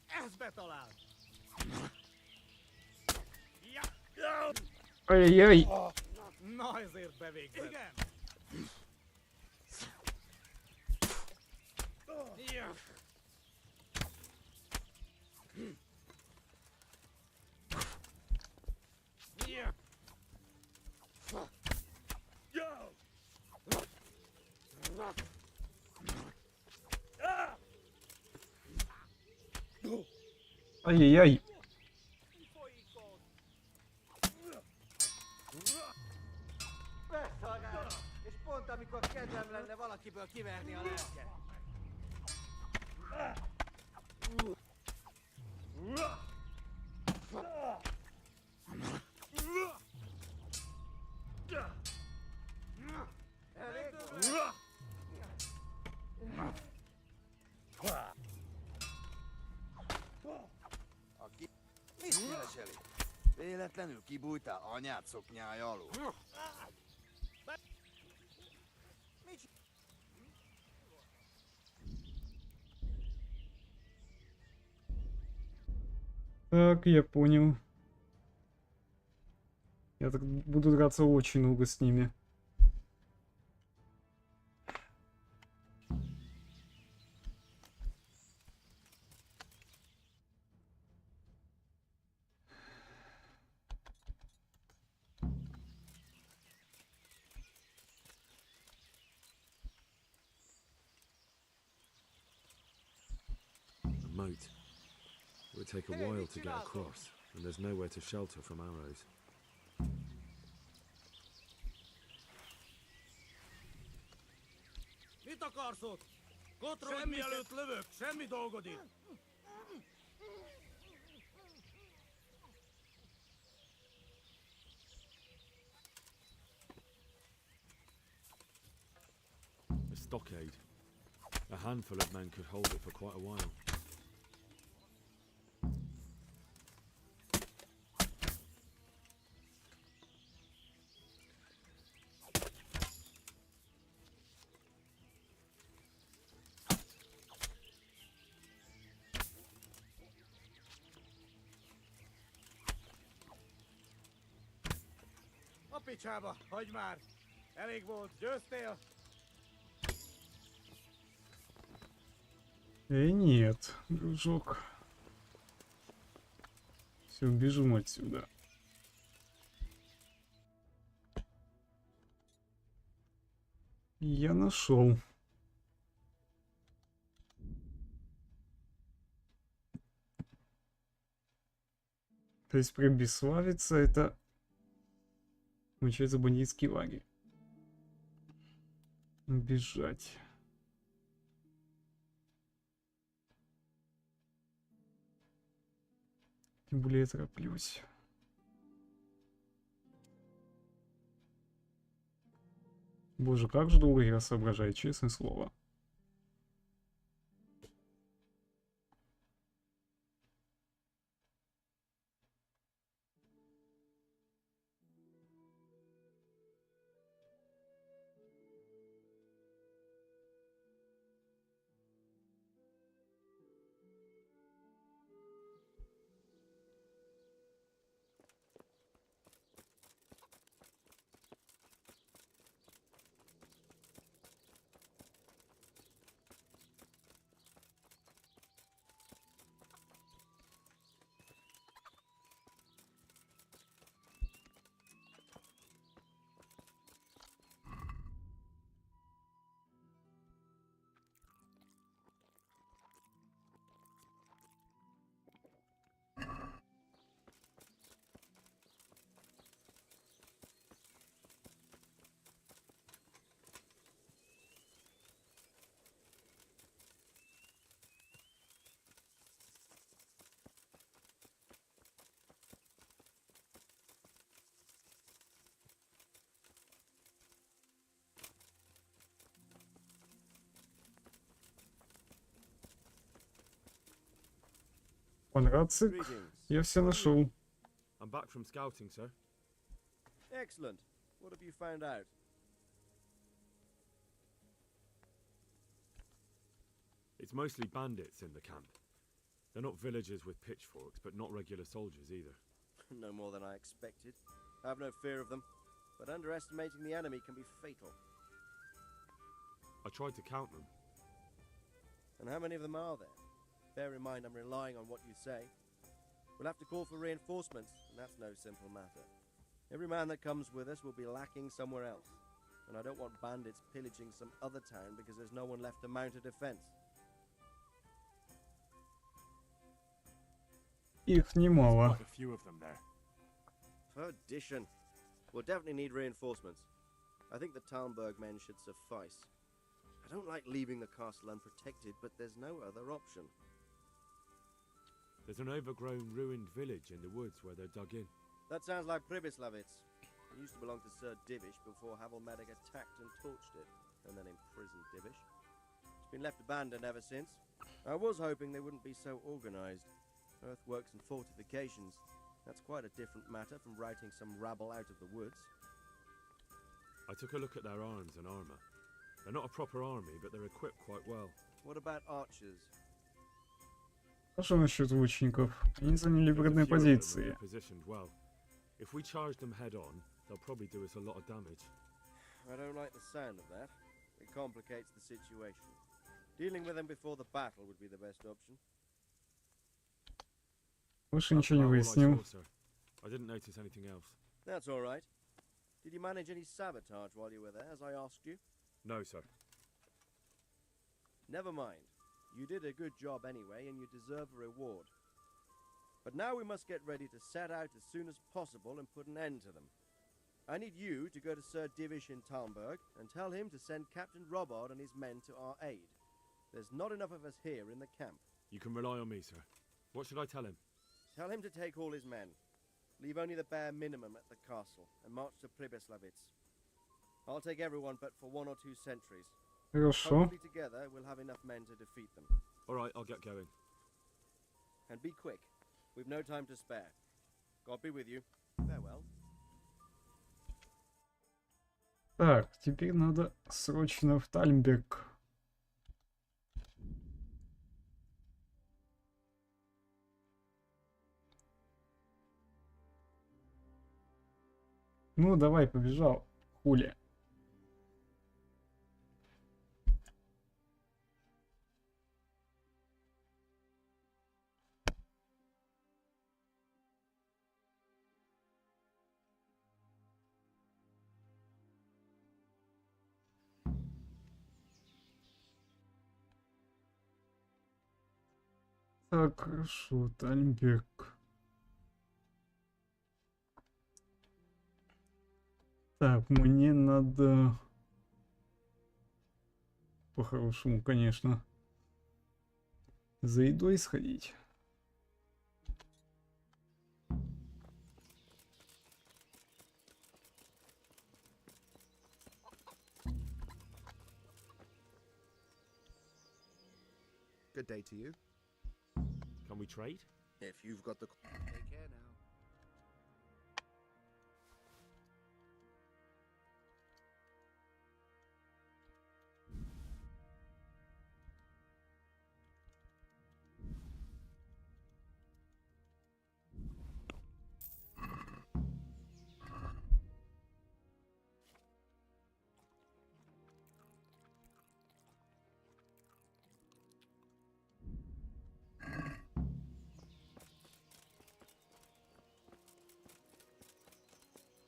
Ez betalál! Ай-яй-яй! Na ezért bevégzed! Igen! Ай-яй-яй! Megszolgál! És pont amikor kedvem lenne valakiből kiverni a lelket. Mit kereseli? Véletlenül kibújtál anyád szoknyája alól? Так, я понял. Я так буду драться очень долго с ними. A moat. It would take a while to get across, and there's nowhere to shelter from arrows. Mit akarsz ott? Kotrodj, mielőtt lövök! Semmi dolgod itt! A stockade. A handful of men could hold it for quite a while. A picsába, hagyd már! Elég volt, győztél? Нет, дружок. Все, бежим отсюда. Я нашел. То есть Прибиславица это, получается, бандитский лагерь. Бежать. Тем более я тороплюсь. Боже, как же долго я соображаю, честное слово. Понравится? Я все нашел. I'm back from scouting, sir. Excellent. What have you found out? It's mostly bandits in the camp. They're not villagers with pitchforks, but not regular soldiers either. No more than I expected. I have no fear of them, but underestimating the enemy can be fatal. I tried to count them. And how many of them are there? Bear in mind I'm relying on what you say. We'll have to call for reinforcements, and that's no simple matter. Every man that comes with us will be lacking somewhere else, and I don't want bandits pillaging some other town because there's no one left to mount a defense. Их немало. Quite a few of them there. Perdition. We'll definitely need reinforcements. I think the Talmberg men should suffice. I don't like leaving the castle unprotected, but there's no other option. There's an overgrown, ruined village in the woods where they're dug in. That sounds like Pribyslavitz. It used to belong to Sir Divish before Havelmedic attacked and torched it, and then imprisoned Divish. It's been left abandoned ever since. I was hoping they wouldn't be so organized. Earthworks and fortifications. That's quite a different matter from routing some rabble out of the woods. I took a look at their arms and armor. They're not a proper army, but they're equipped quite well. What about archers? А что насчет лучников? Они заняли There's a выгодные few of them and позиции. they're positioned well. If we charge them head on, they'll probably do us a lot of damage. I don't like the sound of that. It complicates the situation. Dealing with them before the battle would be the best option. Больше ничего не About all I выяснил. saw, sir. I didn't notice anything else. That's all right. Did you manage any sabotage while you were there, as I asked you? No, sir. Never mind. You did a good job anyway, and you deserve a reward. But now we must get ready to set out as soon as possible and put an end to them. I need you to go to Sir Divish in Talmberg and tell him to send Captain Robard and his men to our aid. There's not enough of us here in the camp. You can rely on me, sir. What should I tell him? Tell him to take all his men. Leave only the bare minimum at the castle and march to Pribyslavitz. I'll take everyone but for 1 or 2 sentries. Хорошо. Hopefully together we'll have enough men to defeat them. All right, I'll get going. And be quick. We've no time to spare. God be with you. Farewell. Так, теперь надо срочно в Тальмберг. Ну, давай, побежал. Хули. Так, хорошо, Тальмберг. Так, мне надо... По-хорошему, конечно. За едой сходить. Good day to you. Can we trade? If you've got the... Take care now.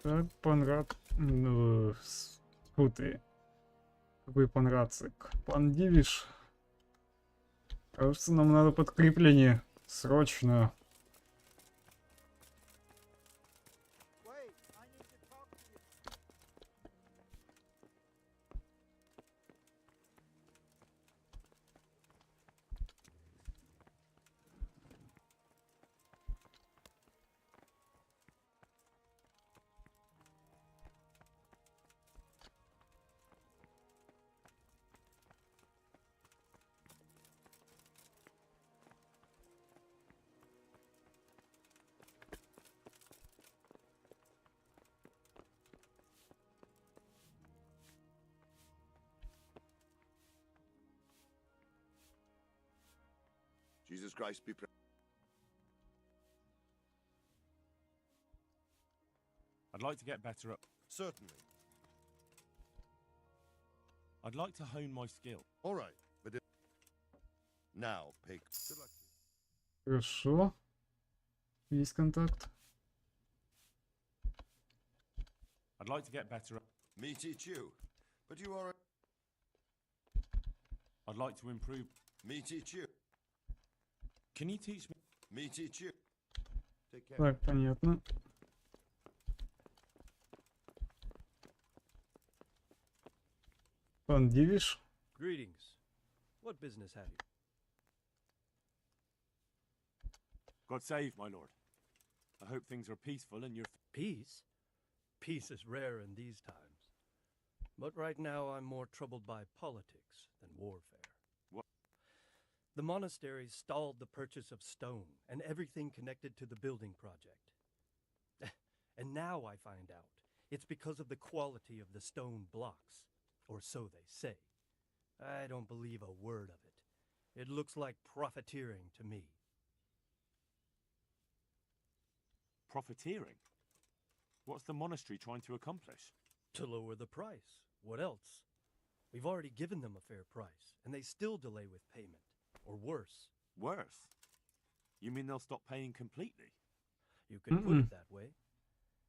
Так, панрак... Фу ты. Какой панрацик? Пан Дивиш. Кажется, нам надо подкрепление. Срочно. Jesus Christ be praised. I'd like to get better at... Certainly. I'd like to hone my skill. All right, but now, pig. Good luck. Хорошо. Есть контакт. I'd like to get better at... Me teach you, but you are... I'd like to improve... Me teach you. Can you teach me? Me teach you. Take care. Так, понятно. Пан Дивиш. Greetings. What business have you? God save, my lord. I hope things are peaceful and you're... Peace? Peace is rare in these times. But right now I'm more troubled by politics than warfare. What? The monastery stalled the purchase of stone and everything connected to the building project. And now I find out it's because of the quality of the stone blocks, or so they say. I don't believe a word of it. It looks like profiteering to me. Profiteering? What's the monastery trying to accomplish? To lower the price. What else? We've already given them a fair price, and they still delay with payment. Or worse. Worse? You mean they'll stop paying completely? You could put it that way.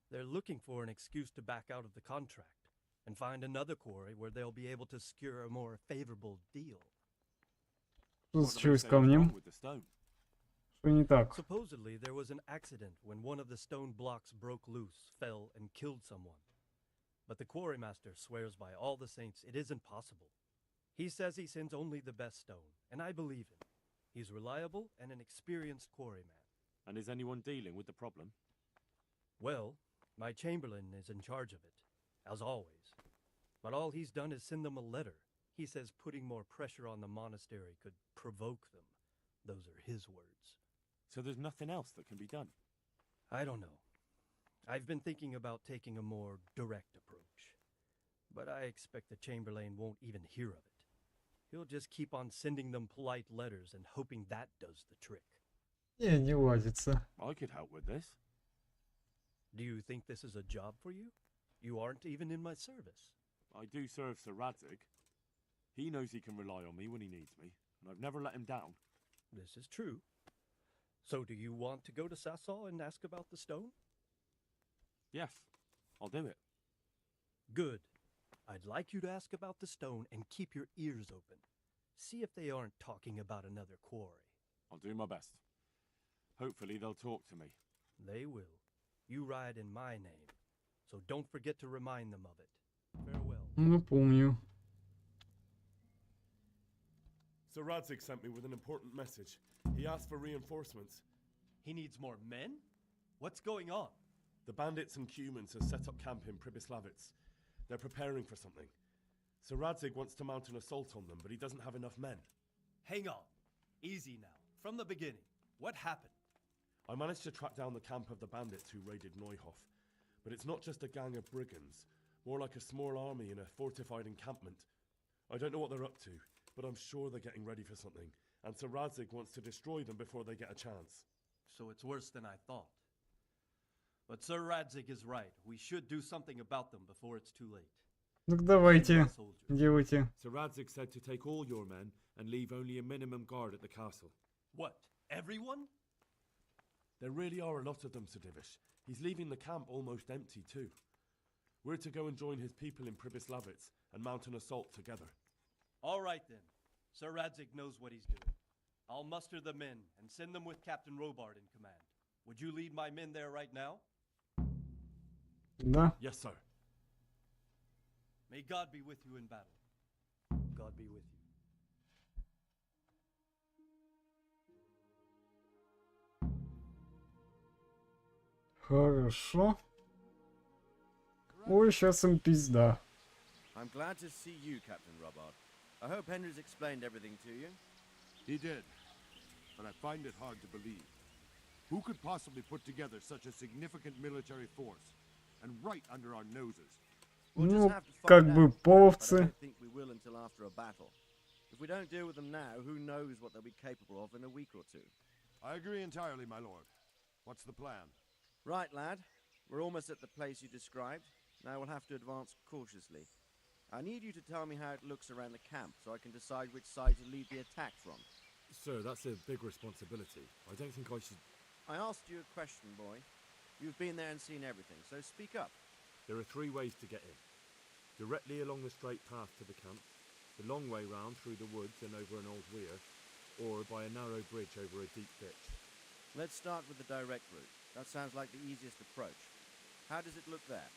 They're looking for an excuse to back out of the contract and find another quarry where they'll be able to secure a more favorable deal. Что случилось с камнем? Что не так? Supposedly, there was an accident when one of the stone blocks broke loose, fell, and killed someone. But the quarrymaster swears by all the saints it isn't possible. He says he sends only the best stone, and I believe him. He's reliable and an experienced quarryman. And is anyone dealing with the problem? Well, my chamberlain is in charge of it, as always. But all he's done is send them a letter. He says putting more pressure on the monastery could provoke them. Those are his words. So there's nothing else that can be done? I don't know. I've been thinking about taking a more direct approach. But I expect the chamberlain won't even hear of it. He'll just keep on sending them polite letters and hoping that does the trick. Не ладится. I could help with this. Do you think this is a job for you? You aren't even in my service. I do serve Sir Radzig. He knows he can rely on me when he needs me, and I've never let him down. This is true. So do you want to go to Sasol and ask about the stone? Yes, I'll do it. Good. I'd like you to ask about the stone and keep your ears open. See if they aren't talking about another quarry. I'll do my best. Hopefully they'll talk to me. They will. You ride in my name, so don't forget to remind them of it. Farewell. Ну, помню. Sir Radzig sent me with an important message. He asked for reinforcements. He needs more men? What's going on? The bandits and humans have set up camp in Pribyslavitz. They're preparing for something. Sir Radzig wants to mount an assault on them, but he doesn't have enough men. Hang on. Easy now. From the beginning. What happened? I managed to track down the camp of the bandits who raided Neuhof. But it's not just a gang of brigands, more like a small army in a fortified encampment. I don't know what they're up to, but I'm sure they're getting ready for something, and Sir Radzig wants to destroy them before they get a chance. So it's worse than I thought. But Sir Radzig is right. We should do something about them before it's too late. Так давайте, делайте. Sir Radzig said to take all your men and leave only a minimum guard at the castle. What? Everyone? There really are a lot of them, Sir Divish. He's leaving the camp almost empty too. We're to go and join his people in Pribyslavitz and mount an assault together. All right then. Sir Radzig knows what he's doing. I'll muster the men and send them with Captain Robard in command. Would you lead my men there right now? Да. Yes, sir. May God be with you in battle. God be with you. Хорошо. Ой, сейчас им пизда. I'm glad to see you, Captain Robard. I hope Henry's explained everything to you. He did, but I find it hard to believe. Who could possibly put together such a significant military force, and right under our noses? Ну, как бы половцы. I don't think we will until after a battle. If we don't deal with them now, who knows what they'll be capable of in a week or two. I agree entirely, my lord. What's the plan? Right, lad. We're almost at the place you described. Now we'll have to advance cautiously. I need you to tell me how it looks around the camp so I can decide which side to lead the attack from. Sir, that's a big responsibility. I don't think I should... I asked you a question, boy. You've been there and seen everything, so speak up. There are 3 ways to get in. Directly along the straight path to the camp, the long way round through the woods and over an old weir, or by a narrow bridge over a deep ditch. Let's start with the direct route. That sounds like the easiest approach. How does it look there?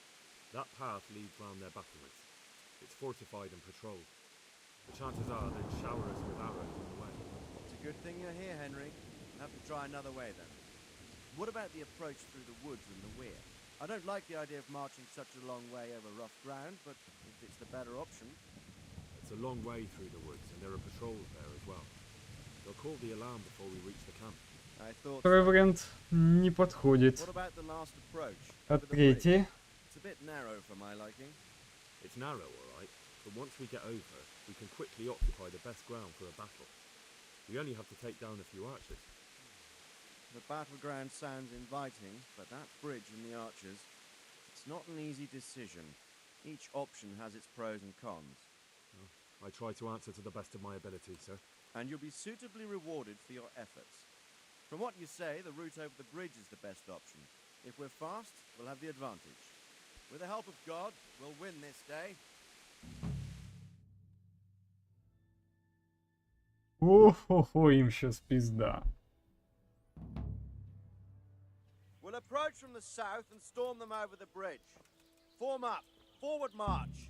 That path leads round their battlements. It's fortified and patrolled. The chances are they'd shower us with arrows on the way. It's a good thing you're here, Henry. We'll have to try another way then. What about the approach through the woods and the weir? I don't like the idea of marching such a long way over rough ground, but if it's the better option... It's a long way through the woods, and there are patrols there as well. They'll call the alarm before we reach the camp. I thought... Второй вариант не подходит. What about the last approach? А третий? It's a bit narrow for my liking. It's narrow, all right, but once we get over, we can quickly occupy the best ground for a battle. We only have to take down a few archers. The battleground sounds inviting, but that bridge and the archers, it's not an easy decision. Each option has its pros and cons. I try to answer to the best of my ability, sir. And you'll be suitably rewarded for your efforts. From what you say, the route over the bridge is the best option. If we're fast, we'll have the advantage. With the help of God, we'll win this day. О-хо-хо, им сейчас пизда. We'll approach from the south and storm them over the bridge. Form up. Forward march.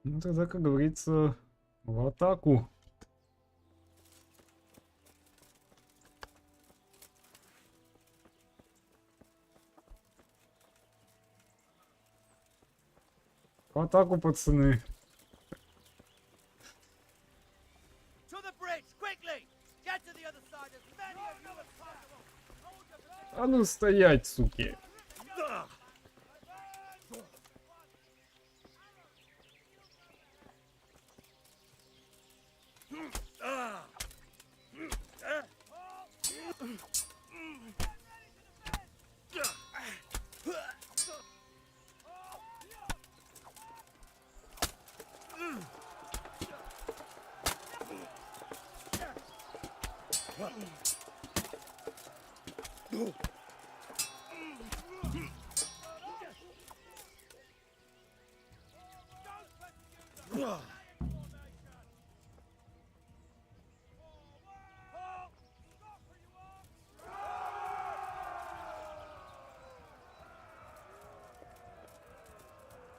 Ну тогда, как говорится, в атаку. В атаку, пацаны. А ну стоять, суки.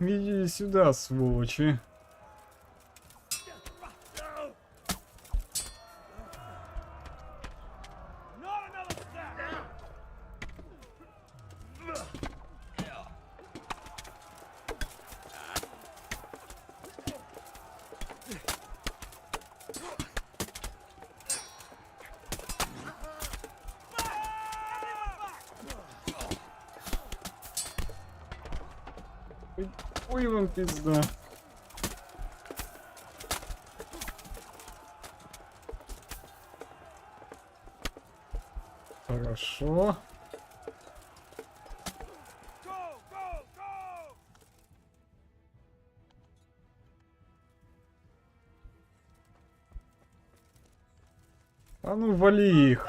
Иди сюда, сволочи. Ой, вам пизда. Хорошо. А ну вали их.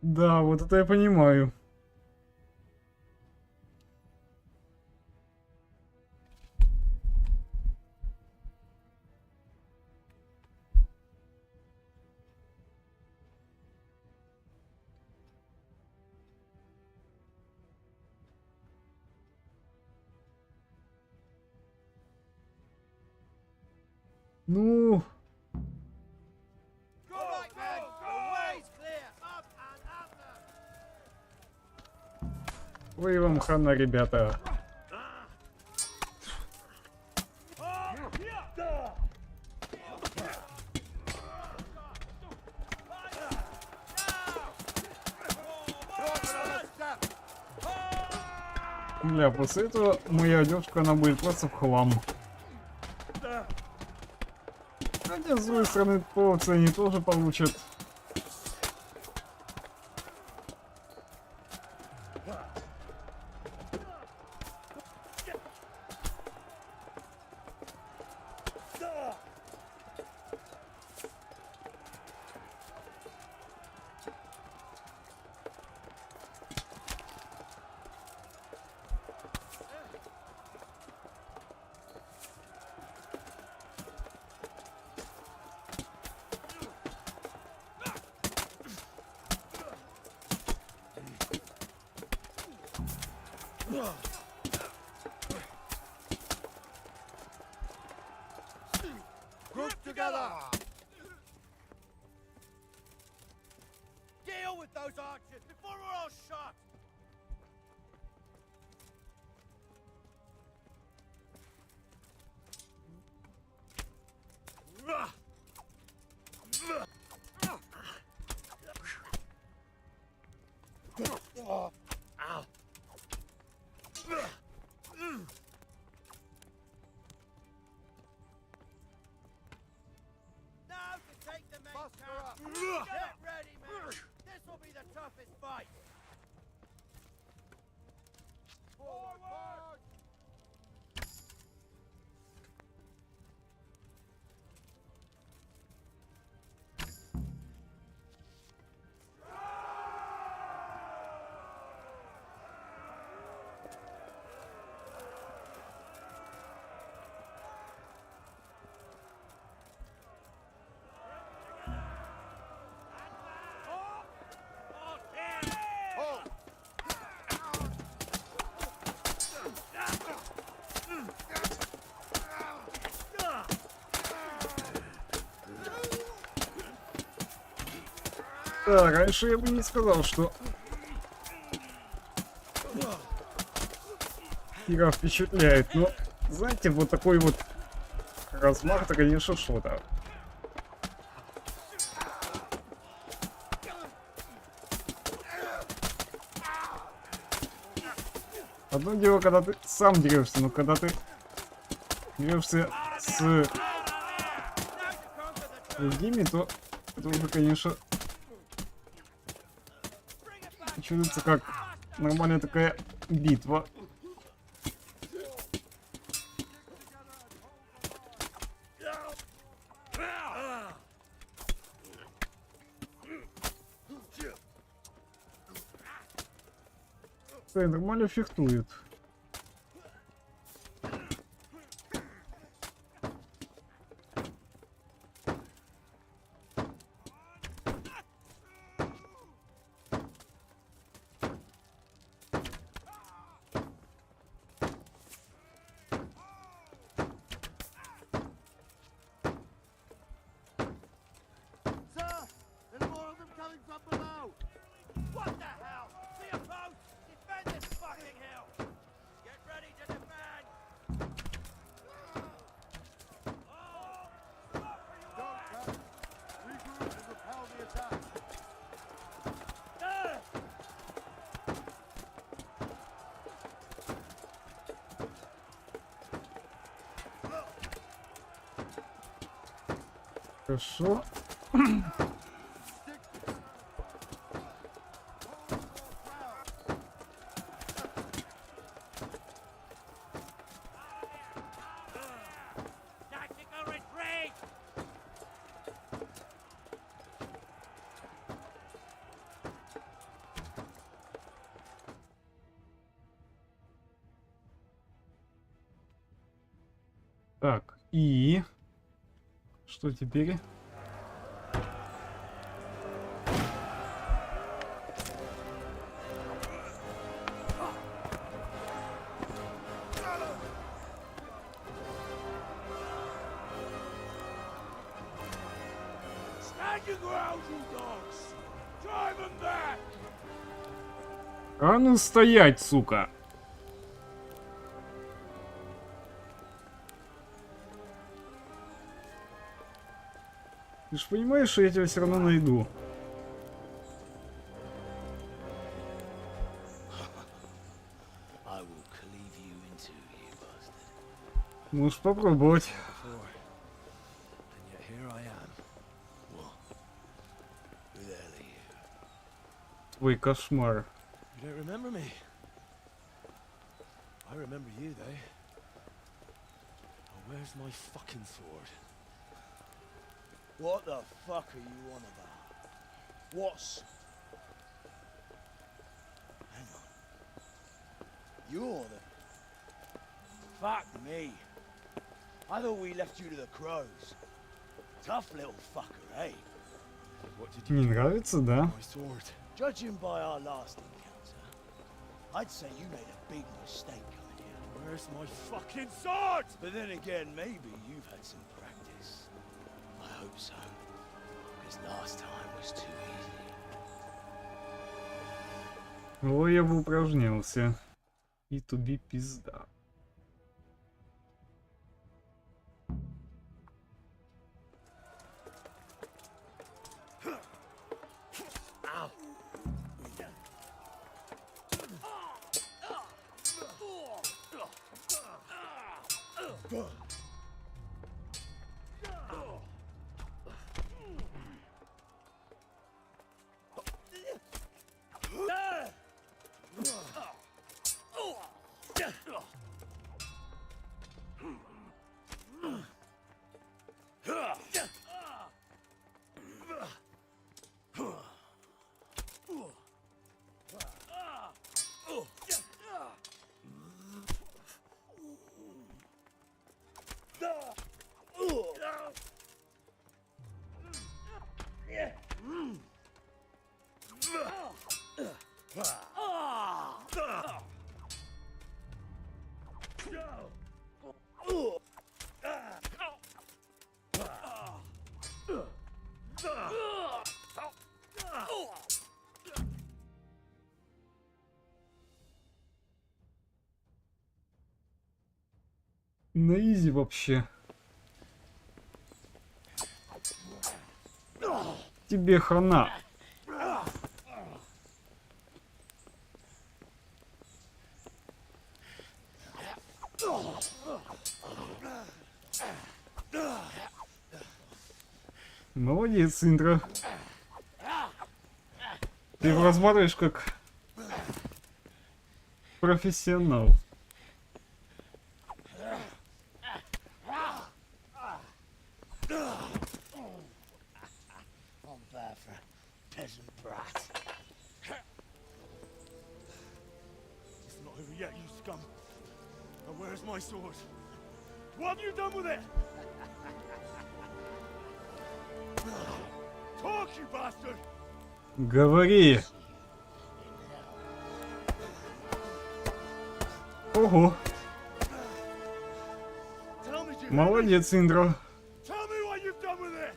Да, вот это я понимаю. Ну, вы вам хана, ребята. Бля, после этого моя одежка, она будет просто в хлам. Хотя, с другой стороны, полосы они тоже получат. Group together! Deal with those archers before we're all shot! Ow. Now to take the main camp. Get ready, man. This will be the toughest fight. Forward! Да, раньше я бы не сказал, что игра впечатляет, но, знаете, вот такой вот размах-то, конечно, что-то. Одно дело, когда ты сам дерешься, но когда ты дерешься с другими, то это уже, конечно, чувствуется как нормальная такая битва. Да, нормально фехтует. What the hell? To your post! Defend this fucking hill! Get ready to defend! Oh! Хорошо. Tactical retreat! Так, и... Что теперь? Stand your ground, you dogs! Drive them back! А ну стоять, сука! Ты ж понимаешь, что я тебя все равно найду. I will cleave you in two, you bastard. Можешь попробовать. Before. And yet here I am. What? Who the hell are you? Твой кошмар. You don't remember me? I remember you, though. Oh, where's my fucking sword? What the fuck are you on about? What's... Hang on. You're the... Fuck me. I thought we left you to the crows. Tough little fucker, eh? What did Не нравится, да? My sword. Judging by our last encounter, I'd say you made a big mistake coming here. Where's my fucking sword? But then again, maybe you've had some practice. I hope so. Because last time was too easy. Ой, я бы упражнялся. И туби пизда. На изи вообще. Тебе хана. Молодец, Индра. Ты его разматываешь как профессионал. I'm bad for a peasant brat. It's not over yet, you scum. Now where's my sword? What have you done with it? Talk, you bastard! Говори. Ого. Молодец, Индра. Tell me what you've done with it!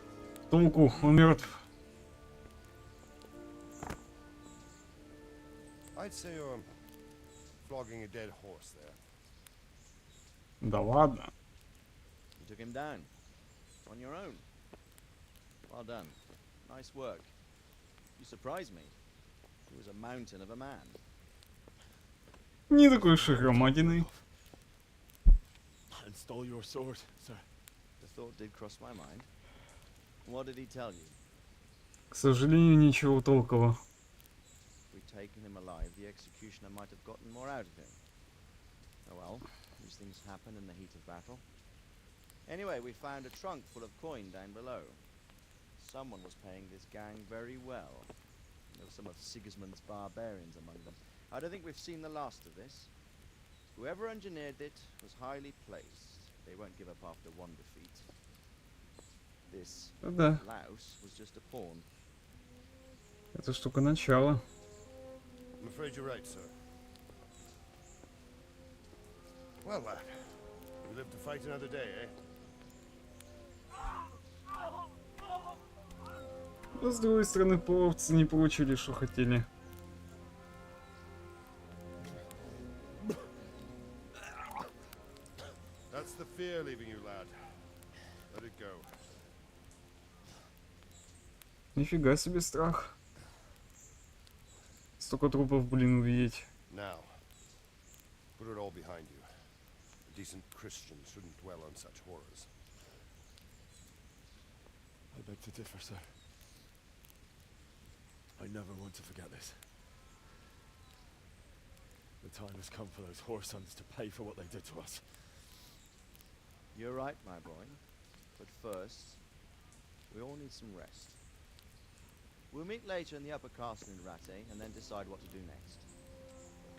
Толку, он мертв. I'd say you're flogging a dead horse there. Да ладно. You took him down. On your own. Well done. Nice work. You surprised me. He was a mountain of a man. Не такой уж и громадиной. And stole your sword, sir. The thought did cross my mind. What did he tell you? К сожалению, ничего толкового. If we'd taken him alive, the executioner might have gotten more out of him. Oh well, these things happen in the heat of battle. Anyway, we found a trunk full of coin down below. Someone was paying this gang very well. There were some of Sigismund's barbarians among them. I don't think we've seen the last of this. Whoever engineered it was highly placed. They won't give up after one defeat. This Да. louse was just a pawn. Это штука начала. I'm afraid you're right, sir. Well, lad, we live to fight another day, eh? Но с другой стороны, половцы не получили, что хотели. That's the fear leaving you, lad. Let it go. Нифига себе страх. Столько трупов, блин, увидеть. Now, put it all behind you. A decent Christian shouldn't dwell on such horrors. I beg to differ, sir. I never want to forget this. The time has come for those whoresons to pay for what they did to us. You're right, my boy. But first, we all need some rest. We'll meet later in the upper castle in Rattay and then decide what to do next.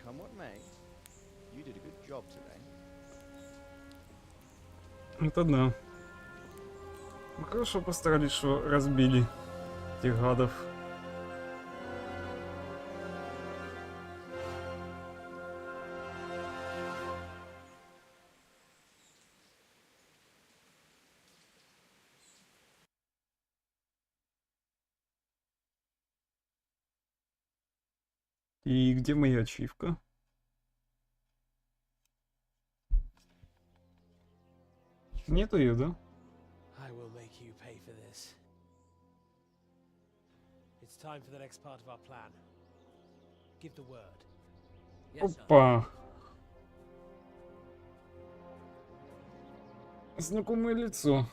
Come what may, you did a good job today. Это да. Мы хорошо постарались, что разбили этих гадов. И где моя ачивка? Нету ее, да? I will make you pay for this. It's time for the next part of our plan. Give the word. Опа! Знакомое лицо.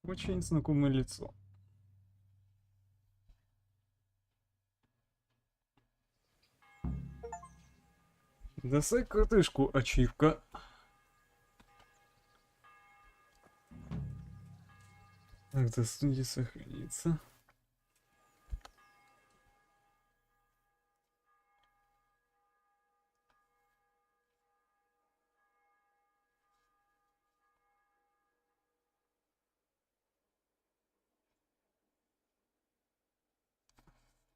Очень знакомое лицо. Достай крутышку, ачивка. Так, до студии сохранится.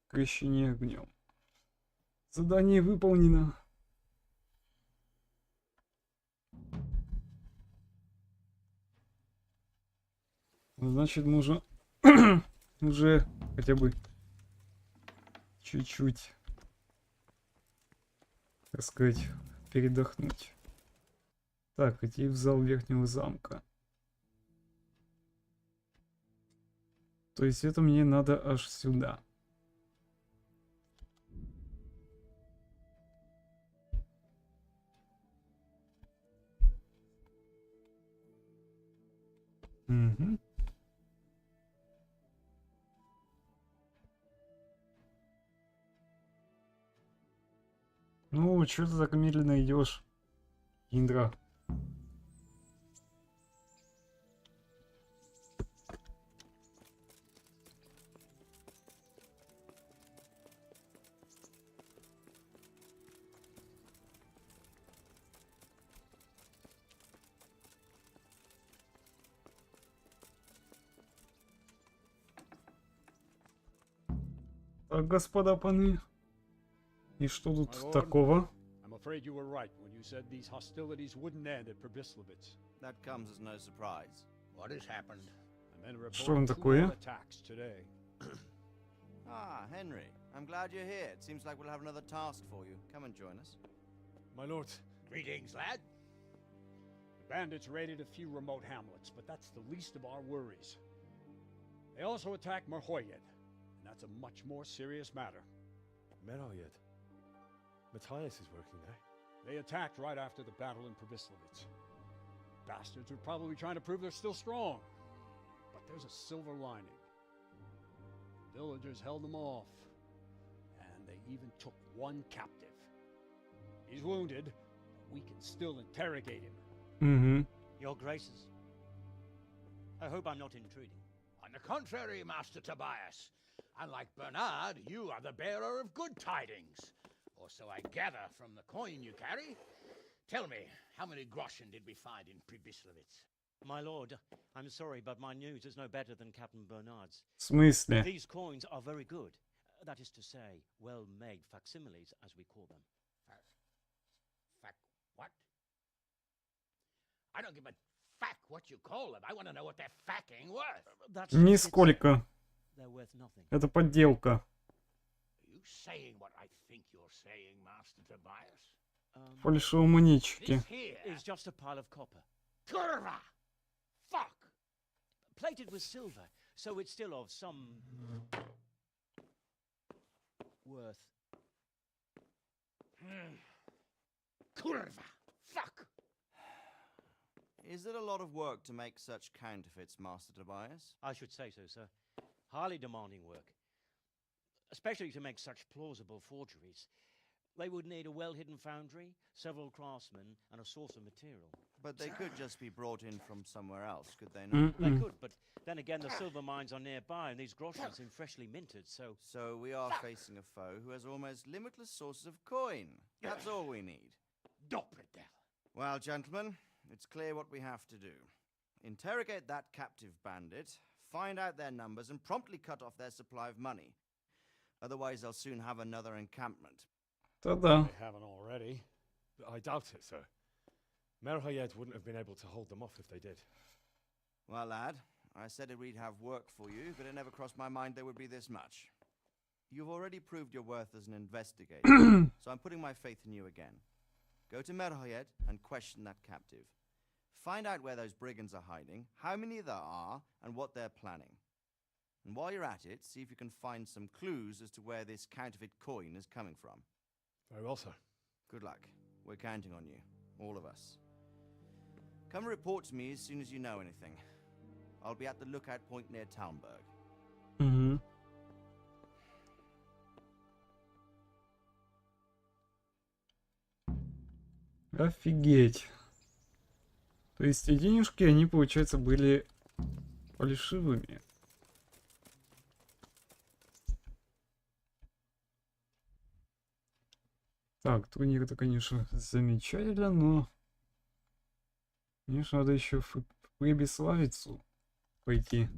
Крещение огнем. Задание выполнено. Значит, мы уже хотя бы чуть-чуть, так сказать, передохнуть. Так, идти в зал верхнего замка. То есть это мне надо аж сюда. Угу. Ну, что ты так медленно идешь, Индра? Так, господа паны. И что тут My lord, такого? I'm afraid you were right when you said these hostilities wouldn't end at Probislavitz. That comes as no surprise. What has happened? The men report Что он 2 такое? more attacks today. Ah, Henry, I'm glad you're here. It seems like we'll have another task for you. Come and join us. My lord. Greetings, lad. The bandits raided a few remote hamlets, but that's the least of our worries. They also attacked Merhoyed, and that's a much more serious matter. Merhoyed? Matthias is working there. They attacked right after the battle in Pribyslavitz. Bastards are probably trying to prove they're still strong. But there's a silver lining. The villagers held them off. And they even took one captive. He's wounded, but we can still interrogate him. Угу. Your Graces, I hope I'm not intruding. On the contrary, Master Tobias. Unlike Bernard, you are the bearer of good tidings. Or so I gather from the coin you carry. Tell me, how many groschen did we find in Pribyslavitz? My lord, I'm sorry, but my news is no better than Captain Bernard's. В смысле? These coins are very good. That is to say, well-made facsimiles, as we call them. What? I don't give a fuck what you call them. I want to know what they're fucking worth. Нисколько. They're worth nothing. Это подделка. Are you saying what I think you're saying, Master Tobias? Фальшивомонетчики. It's just a pile of copper. Kurva! Fuck! Plated with silver, so it's still of some worth. Kurva! Fuck! Is it a lot of work to make such counterfeits, Master Tobias? I should say so, sir. Highly demanding work. Especially to make such plausible forgeries. They would need a well-hidden foundry, several craftsmen, and a source of material. But they could just be brought in from somewhere else, could they not? They could, but then again the silver mines are nearby and these groschen seem freshly minted, so... So we are facing a foe who has almost limitless sources of coin. That's all we need. Well, gentlemen, it's clear what we have to do. Interrogate that captive bandit, find out their numbers, and promptly cut off their supply of money. Otherwise, they'll soon have another encampment. Та-да. They haven't already. I doubt it, sir. Merhoyed wouldn't have been able to hold them off if they did. Well, lad, I said we'd have work for you, but it never crossed my mind there would be this much. You've already proved your worth as an investigator, so I'm putting my faith in you again. Go to Merhoyed and question that captive. Find out where those brigands are hiding, how many there are, and what they're planning. And while you're at it, see if you can find some clues as to where this counterfeit coin is coming from. Very well, sir. Good luck. We're counting on you. All of us. Come report to me as soon as you know anything. I'll be at the lookout point near Talmberg. Угу. Офигеть. То есть и денежки, они, получается, были фальшивыми. Так, турнир это, конечно, замечательно, но... Конечно, надо еще в Прибиславицу пойти.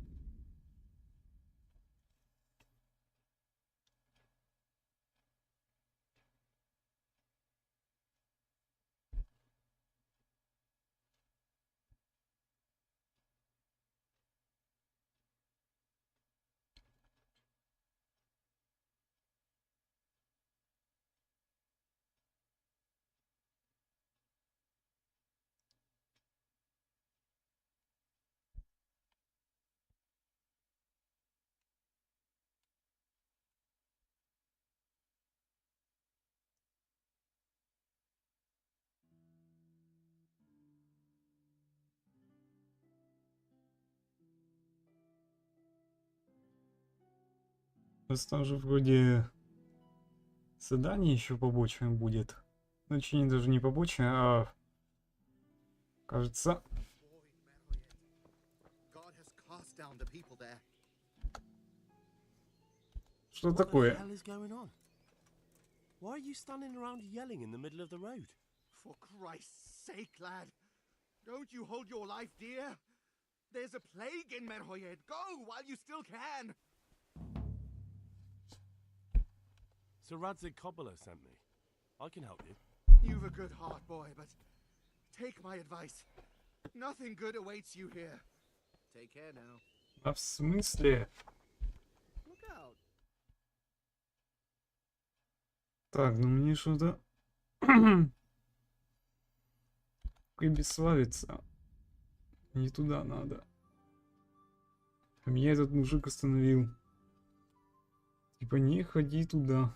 Там же вроде задание еще побочное будет. Ну, точнее, даже не побочное, а... Кажется... Что такое? Why are you standing around yelling in the middle of the road? For Christ's sake, lad. Don't you hold your life dear? There's a plague in Merhoyed. Go while you still can. Sir Radzig Kobbler sent me. I can help you. You've a good heart, boy, but take my advice. Nothing good awaits you here. Take care now. А в смысле? Look out. Так, ну мне что-то... Прибиславиться. Не туда надо. А меня этот мужик остановил. Типа не ходи туда.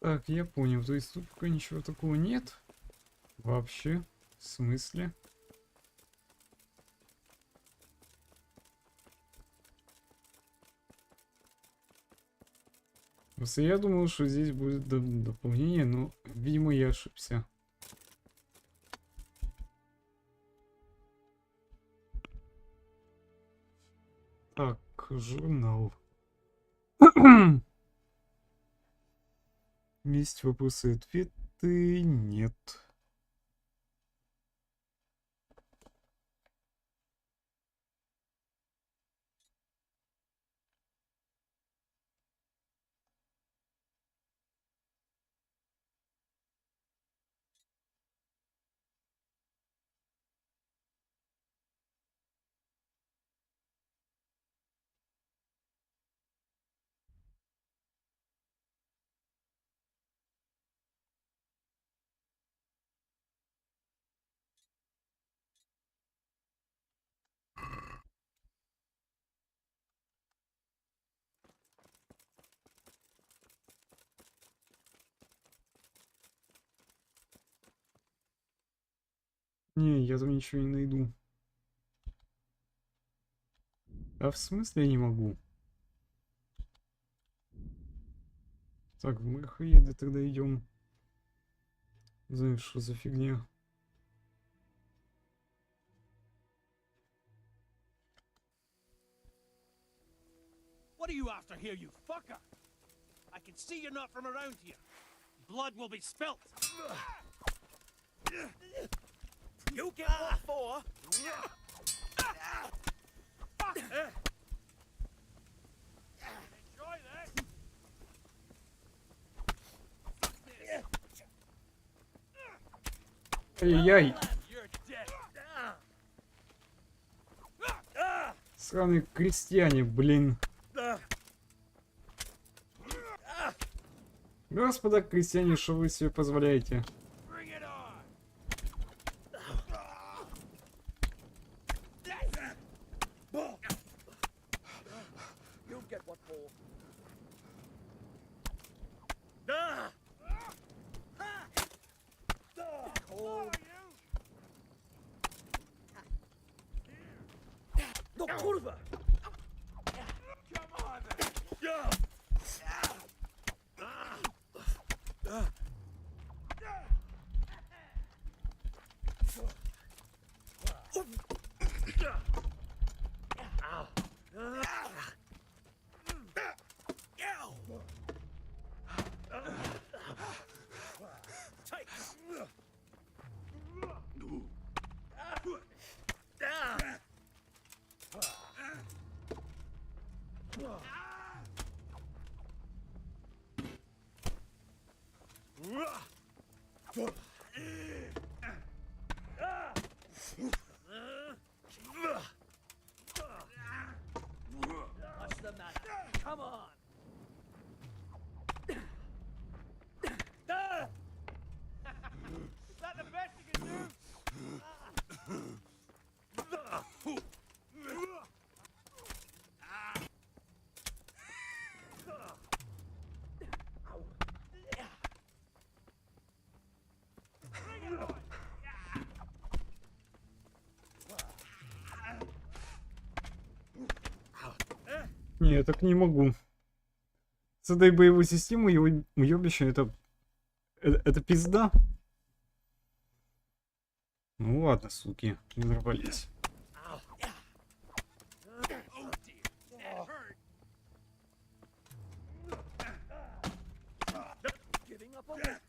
Так, я понял. То есть тут пока ничего такого нет. Вообще. В смысле? Просто я думал, что здесь будет дополнение, но, видимо, я ошибся. Так, журнал. Есть вопросы и ответы? Нет. Не, я там ничего не найду. А в смысле я не могу? Так, в Мэрхоеды тогда идем. Знаешь, что за фигня? What are you after here, you fucker? I can see you're not from around here. Blood will be spilt. You get what for? Fuck! Enjoy this. Ай-яй-яй! You're dead. Сраные крестьяне, блин. Господа крестьяне, что вы себе позволяете? You'll get what for. No kurwa! Come on then. What's the matter? Come on! Is that the best you can do? Не, я так не могу. С этой боевой системой уёбище это пизда. Ну ладно, суки, не нарвались. Giving up on it?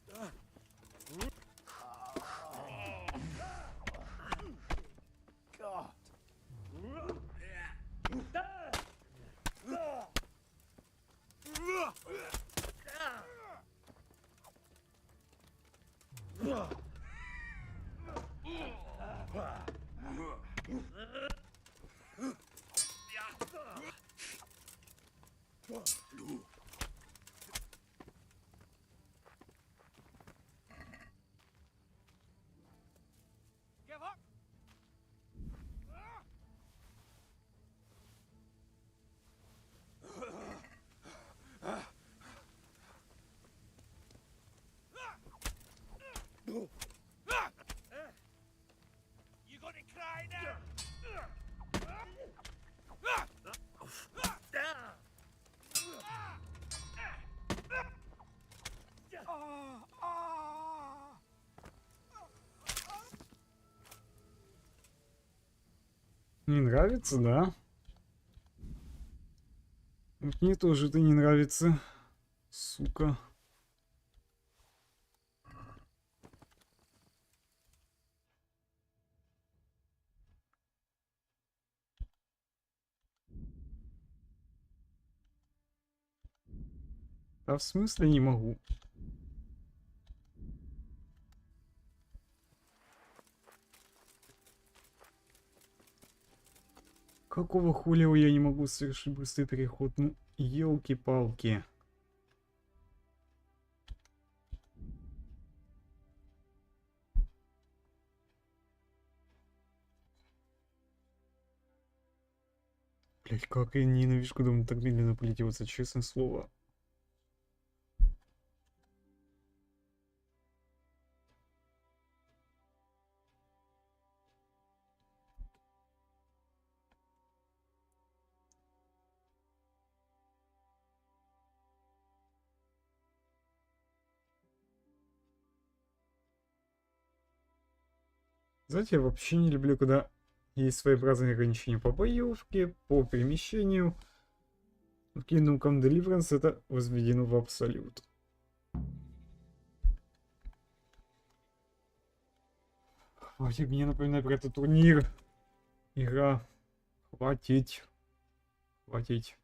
God. Give up. Не нравится, да? Вот мне тоже это не нравится, сука. А в смысле не могу? Какого хуля я не могу совершить быстрый переход? Ну, елки-палки. Блять, как я ненавижу, когда он так медленно полетелся, честное слово. Знаете, я вообще не люблю, когда есть своеобразные ограничения по боевке, по перемещению. В Come Deliverance это возведено в абсолют. Хватит мне напоминать про этот турнир. Игра. Хватить. Хватить.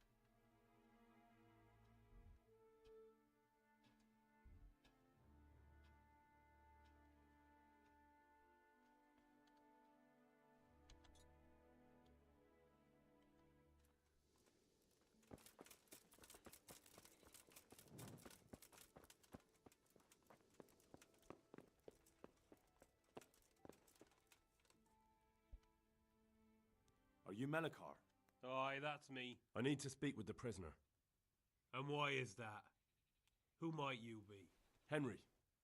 Are you Melikar? Aye, that's me. I need to speak with the prisoner. And why is that? Who might you be? Henry,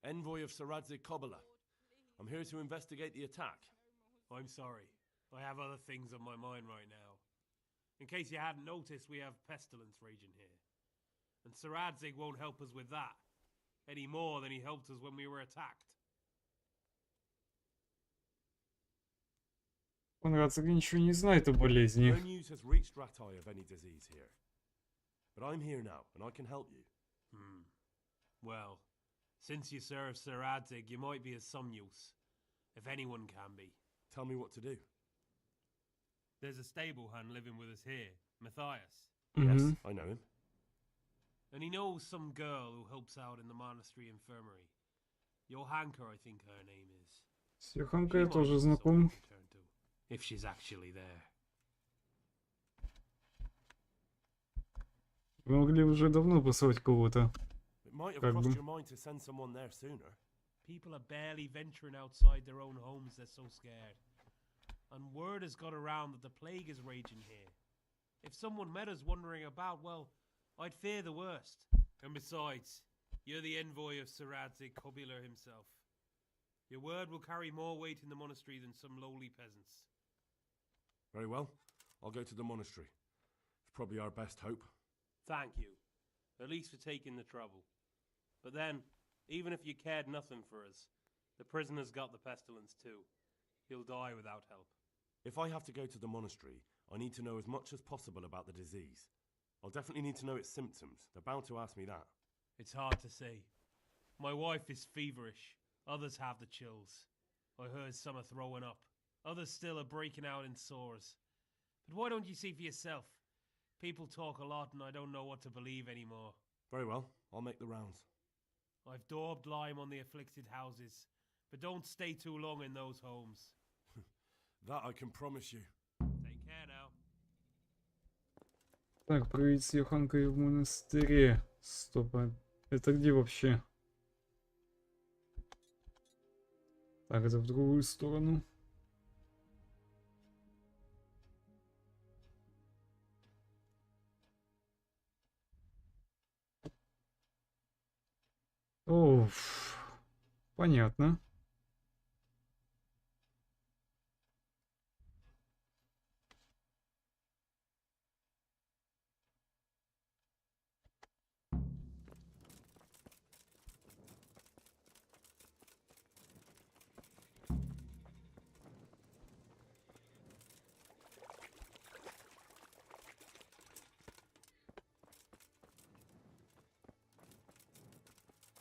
envoy of Saradzik Kobala. I'm here to investigate the attack. I'm sorry. I have other things on my mind right now. In case you hadn't noticed, we have pestilence raging here. And Saradzik won't help us with that, any more than he helped us when we were attacked. Он, кажется, ничего не знает о болезни. No news has reached Ratai of any disease here. But I'm here now, and I can help you. Well, since you serve Saradzik, you might be of some use. If anyone can be. Tell me what to do. There's a stable hand living with us here, Matthias. Yes, I know him. And he knows some girl who helps out in the monastery infirmary. Johanka, I think her name is. С Йоханкой я тоже знаком. If she's actually there. Вы могли уже давно послать кого-то. It might have Как crossed бы. your mind to send someone there sooner. People are barely venturing outside their own homes, they're so scared. And word has got around that the plague is raging here. If someone met us wandering about, well, I'd fear the worst. And besides, you're the envoy of Saradzik Kobila himself. Your word will carry more weight in the monastery than some lowly peasants. Very well. I'll go to the monastery. It's probably our best hope. Thank you. At least for taking the trouble. But then, even if you cared nothing for us, the prisoner's got the pestilence too. He'll die without help. If I have to go to the monastery, I need to know as much as possible about the disease. I'll definitely need to know its symptoms. They're bound to ask me that. It's hard to say. My wife is feverish. Others have the chills. I heard some are throwing up. Others still are breaking out in sores. But why don't you see for yourself? People talk a lot and I don't know what to believe anymore. Very well. I'll make the rounds. I've daubed lime on the afflicted houses, but don't stay too long in those homes. That I can promise you. Take care now. Так, проверить с Йоханкой в монастыре. Стоп, а это где вообще? Так, это в другую сторону. Оф, понятно.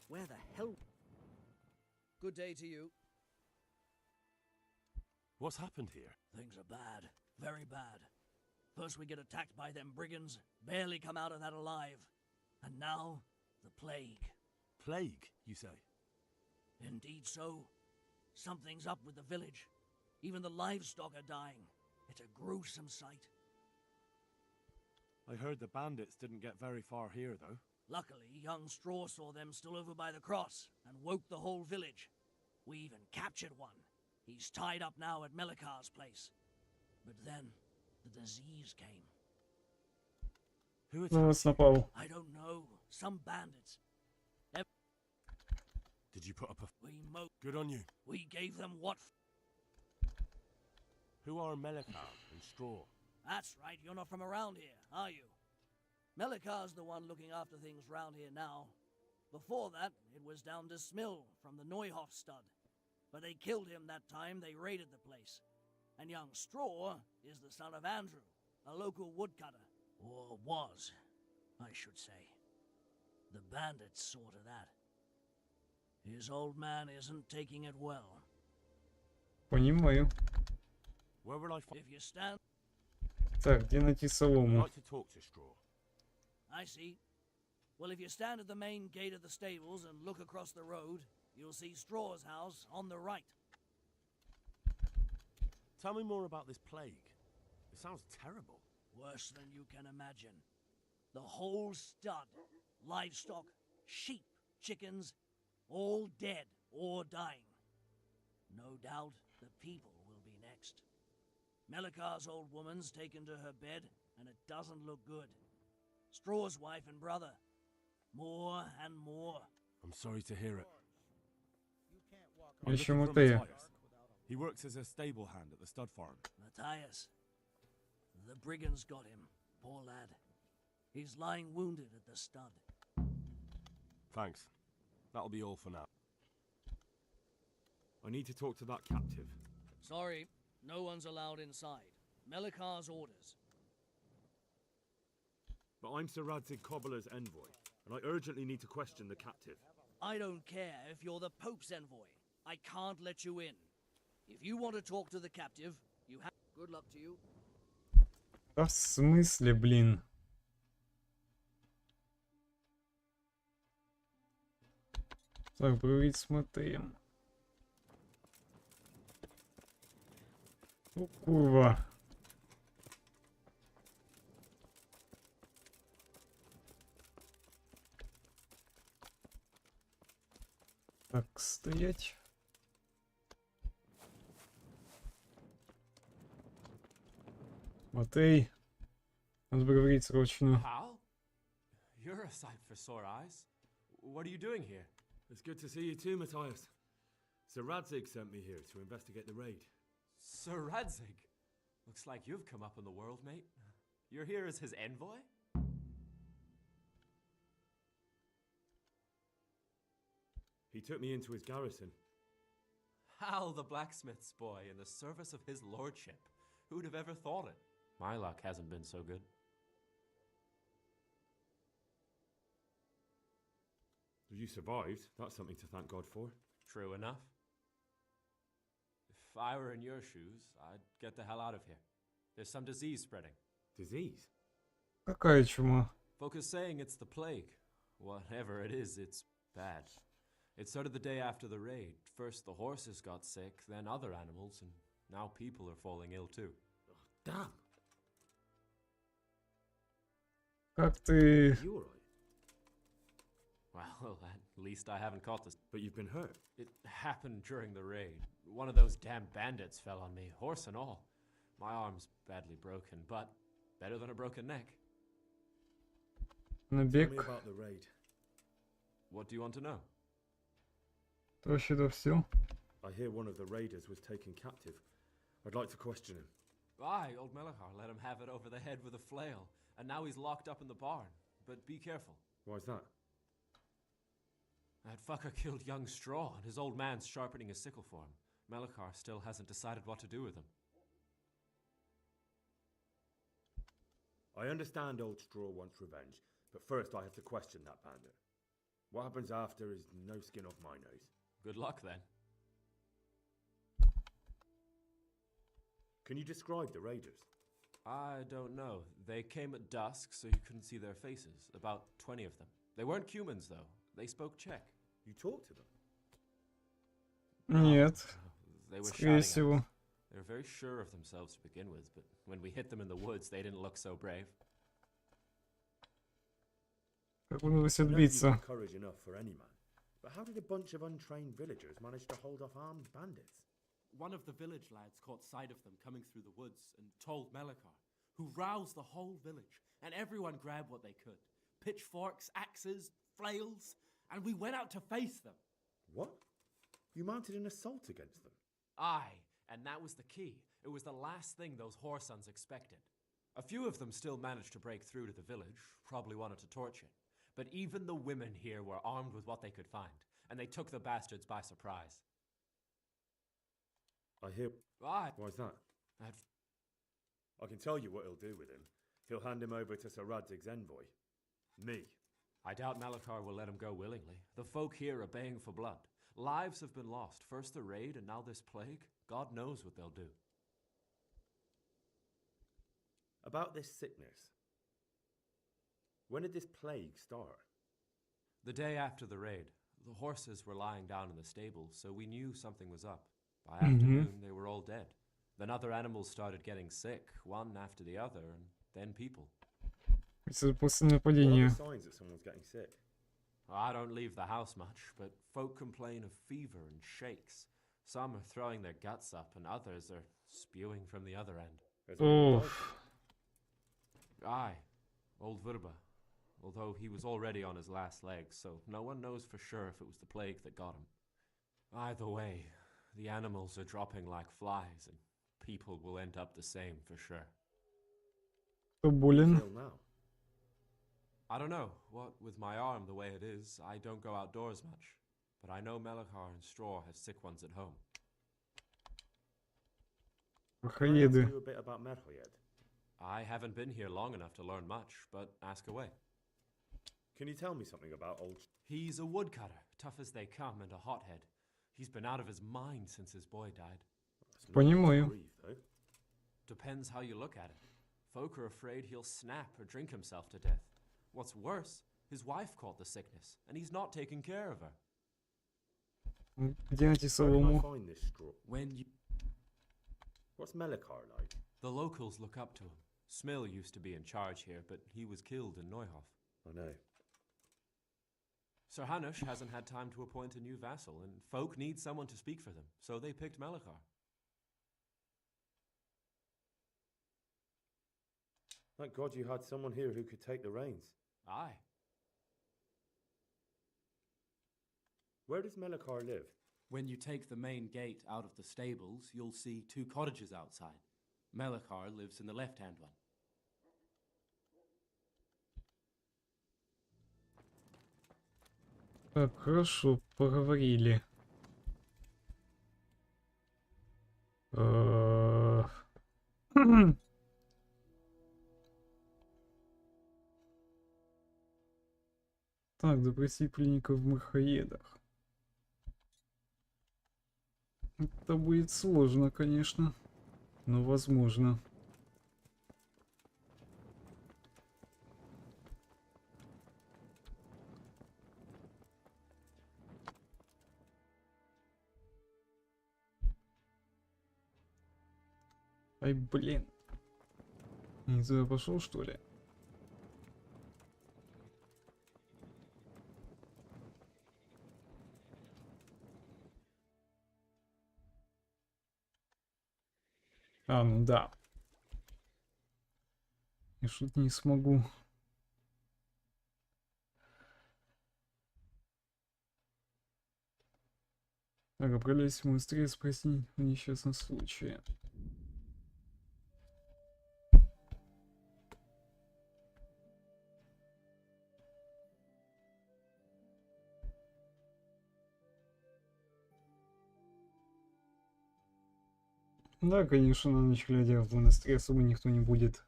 Where the hell? Good day to you. What's happened here? Things are bad. Very bad. First we get attacked by them brigands, barely come out of that alive. And now, the plague. Plague, you say? Indeed so. Something's up with the village. Even the livestock are dying. It's a gruesome sight. I heard the bandits didn't get very far here, though. Luckily, young Straw saw them still over by the cross and woke the whole village. We even captured one. He's tied up now at Melikar's place. But then, the disease came. Who На нас напал. I don't know. Some bandits. Did you put up a... We Good on you. We gave them what... Who are Melikar and Straw? That's right, you're not from around here, are you? Melikar's the one looking after things round here now. Before that, it was down to Smill from the Neuhoff stud. But they killed him that time they raided the place. And young Straw is the son of Andrew, a local woodcutter. Or was, I should say. The bandits saw to that. His old man isn't taking it well. Понимаю. Where will I If you stand... Так, где найти I'd солому? like to talk to Straw. I see. Well, if you stand at the main gate of the stables and look across the road, you'll see Straw's house on the right. Tell me more about this plague. It sounds terrible. Worse than you can imagine. The whole stud, livestock, sheep, chickens, all dead or dying. No doubt the people will be next. Melikar's old woman's taken to her bed, and it doesn't look good. Straw's wife and brother. More and more. I'm sorry to hear it. Я еще looking for Матея. Matthias. He works as a stable hand at the stud farm. Matthias. The brigands got him. Poor lad. He's lying wounded at the stud. Thanks. That'll be all for now. I need to talk to that captive. Sorry, no one's allowed inside. Melikar's orders. But I'm Sir Radzig Cobbler's envoy, and I urgently need to question the captive. I don't care if you're the Pope's envoy. I can't let you in. If you want to talk to the captive, you have... Good luck to you. Да в смысле, блин? Так, поговорить с Матеем. О, курва. Так, стоять. Матей. Надо поговорить срочно. Pal? You're a sight for sore eyes. What are you doing here? It's good to see you too, Matthias. Sir Radzig sent me here to investigate the raid. Sir Radzig? Looks like you've come up in the world, mate. You're here as his envoy? He took me into his garrison. Hal the blacksmith's boy in the service of his lordship. Who'd have ever thought it? My luck hasn't been so good. You survived. That's something to thank God for. True enough. If I were in your shoes, I'd get the hell out of here. There's some disease spreading. Disease? Какая чума? Folk are saying it's the plague. Whatever it is, it's bad. It started the day after the raid. First the horses got sick, then other animals, and now people are falling ill too. Damn. Как ты... You alright? Well, at least I haven't caught this. But you've been hurt. It happened during the raid. One of those damn bandits fell on me, horse and all. My arm's badly broken, but better than a broken neck. Набег. Tell me about the raid. What do you want to know? Это вообще-то все. I hear one of the raiders was taken captive. I'd like to question him. Aye, old Melikar let him have it over the head with a flail, and now he's locked up in the barn. But be careful. Why's that? That fucker killed young Straw, and his old man's sharpening a sickle for him. Melikar still hasn't decided what to do with him. I understand old Straw wants revenge, but first I have to question that bandit. What happens after is no skin off my nose. Good luck then. Can you describe the raiders? I don't know. They came at dusk, so you couldn't see their faces. About 20 of them. They weren't humans, though. They spoke Czech. You talked to them? Нет. They were Скорее shouting всего. at us. They were very sure of themselves to begin with, but when we hit them in the woods, they didn't look so brave. Как удалось I know you've отбиться? got courage enough for any man, but how did a bunch of untrained villagers manage to hold off armed bandits? One of the village lads caught sight of them coming through the woods and told Melikar, who roused the whole village, and everyone grabbed what they could. Pitchforks, axes, flails, and we went out to face them. What? You mounted an assault against them? Aye, and that was the key. It was the last thing those whoresons expected. A few of them still managed to break through to the village, probably wanted to torch it. But even the women here were armed with what they could find, and they took the bastards by surprise. I hear. Aye. Why's that? I can tell you what he'll do with him. He'll hand him over to Sir Radzig's envoy. Me. I doubt Melikar will let him go willingly. The folk here are baying for blood. Lives have been lost. First the raid, and now this plague. God knows what they'll do. About this sickness. When did this plague start? The day after the raid. The horses were lying down in the stable, so we knew something was up. By afternoon, they were all dead. Then other animals started getting sick, one after the other, and then people. Это после What are нападения. the signs that someone's getting sick? I don't leave the house much, but folk complain of fever and shakes. Some are throwing their guts up, and others are spewing from the other end. Oof. Aye, old Verba. Although he was already on his last legs, so no one knows for sure if it was the plague that got him. Either way, the animals are dropping like flies, and people will end up the same for sure. Кто болен? Till now. I don't know. What with my arm the way it is, I don't go outdoors much. But I know Melikar and Straw have sick ones at home. Can I ask Плохоеды. you a bit about Merhoyed? I haven't been here long enough to learn much, but ask away. Can you tell me something about old... He's a woodcutter, tough as they come and a hothead. He's been out of his mind since his boy died. Понимаю. Depends how you look at it. Folk are afraid he'll snap or drink himself to death. What's worse, his wife caught the sickness, and he's not taking care of her. Где найти Where can I солому? find this straw? When you... What's Melikar like? The locals look up to him. Smill used to be in charge here, but he was killed in Neuhof. I know. Sir Hanush hasn't had time to appoint a new vassal, and folk need someone to speak for them, so they picked Melikar. Thank God you had someone here who could take the reins. Aye. Where does Melikar live? When you take the main gate out of the stables, you'll see 2 cottages outside. Melikar lives in the left-hand one. Так, хорошо, поговорили. Так, допроси пленников в Махаедах. Это будет сложно, конечно, но возможно. Ай, блин. Не туда пошел, что ли? А, ну да. И что-то не смогу. Так, отправляйся в монастырь и спроси о несчастном случае. Да, конечно, на ночь глядя в монастыре особо никто не будет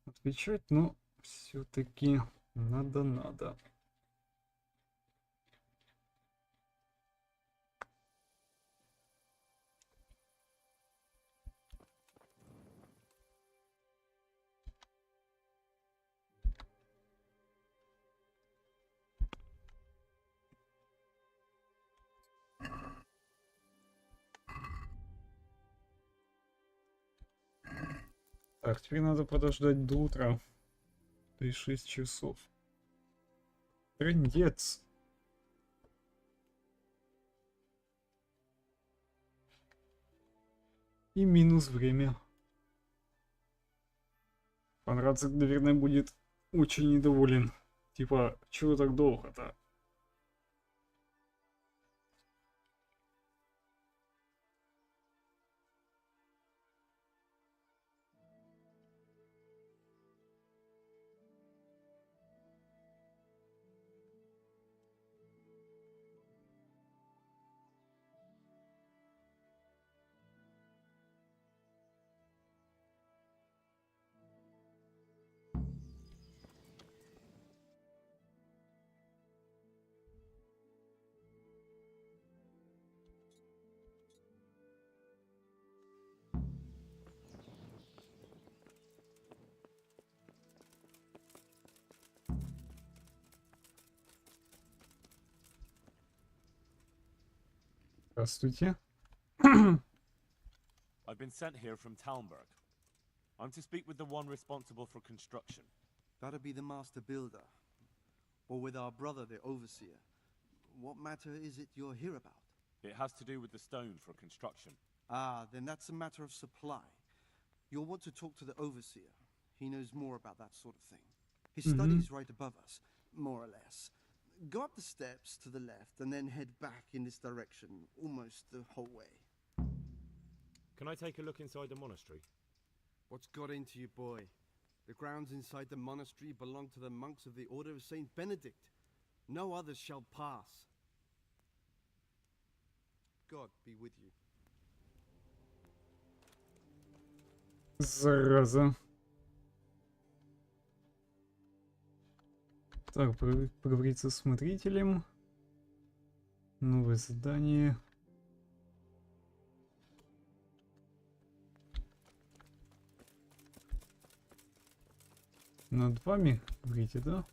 отвечать, но все-таки надо. Так, теперь надо подождать до утра. То есть 6 часов. Трындец. И минус время. Конрад, наверное, будет очень недоволен. Типа, чего так долго-то? Здравствуйте. I've been sent here from Talmberg. I'm to speak with the one responsible for construction. That'd be the master builder. Or with our brother, the overseer. What matter is it you're here about? It has to do with the stone for construction. Ah, then that's a matter of supply. You'll want to talk to the overseer. He knows more about that sort of thing. His study's right above us, more or less. Go up the steps to the left and then head back in this direction, almost the whole way. Can I take a look inside the monastery? What's got into you, boy? The grounds inside the monastery belong to the monks of the Order of Saint Benedict. No others shall pass. God be with you. Зараза. Так, поговорить со смотрителем. Новое задание. Над вами говорите, да?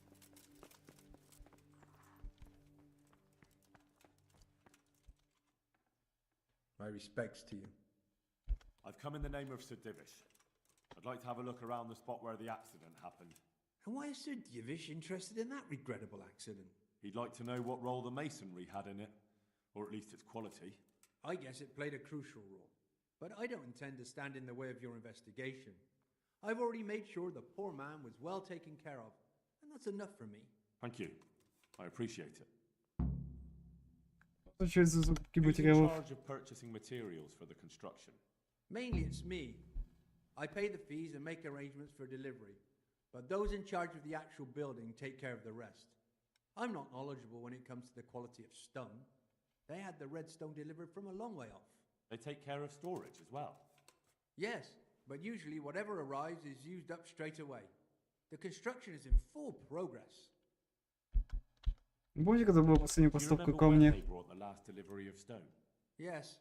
My respects to you. I've come in the name of Sir Divish. I'd like to have a look around the spot where the accident happened. And why is Sir Divish interested in that regrettable accident? He'd like to know what role the masonry had in it, or at least its quality. I guess it played a crucial role. But I don't intend to stand in the way of your investigation. I've already made sure the poor man was well taken care of, and that's enough for me. Thank you. I appreciate it. Who's in charge of purchasing materials for the construction? Mainly it's me. I pay the fees and make arrangements for delivery, but those in charge of the actual building take care of the rest. I'm not knowledgeable when it comes to the quality of stone. They had the red stone delivered from a long way off. They take care of storage as well? Yes, but usually whatever arrives is used up straight away. The construction is in full progress. Помните, когда была последняя поставка камня? Yes,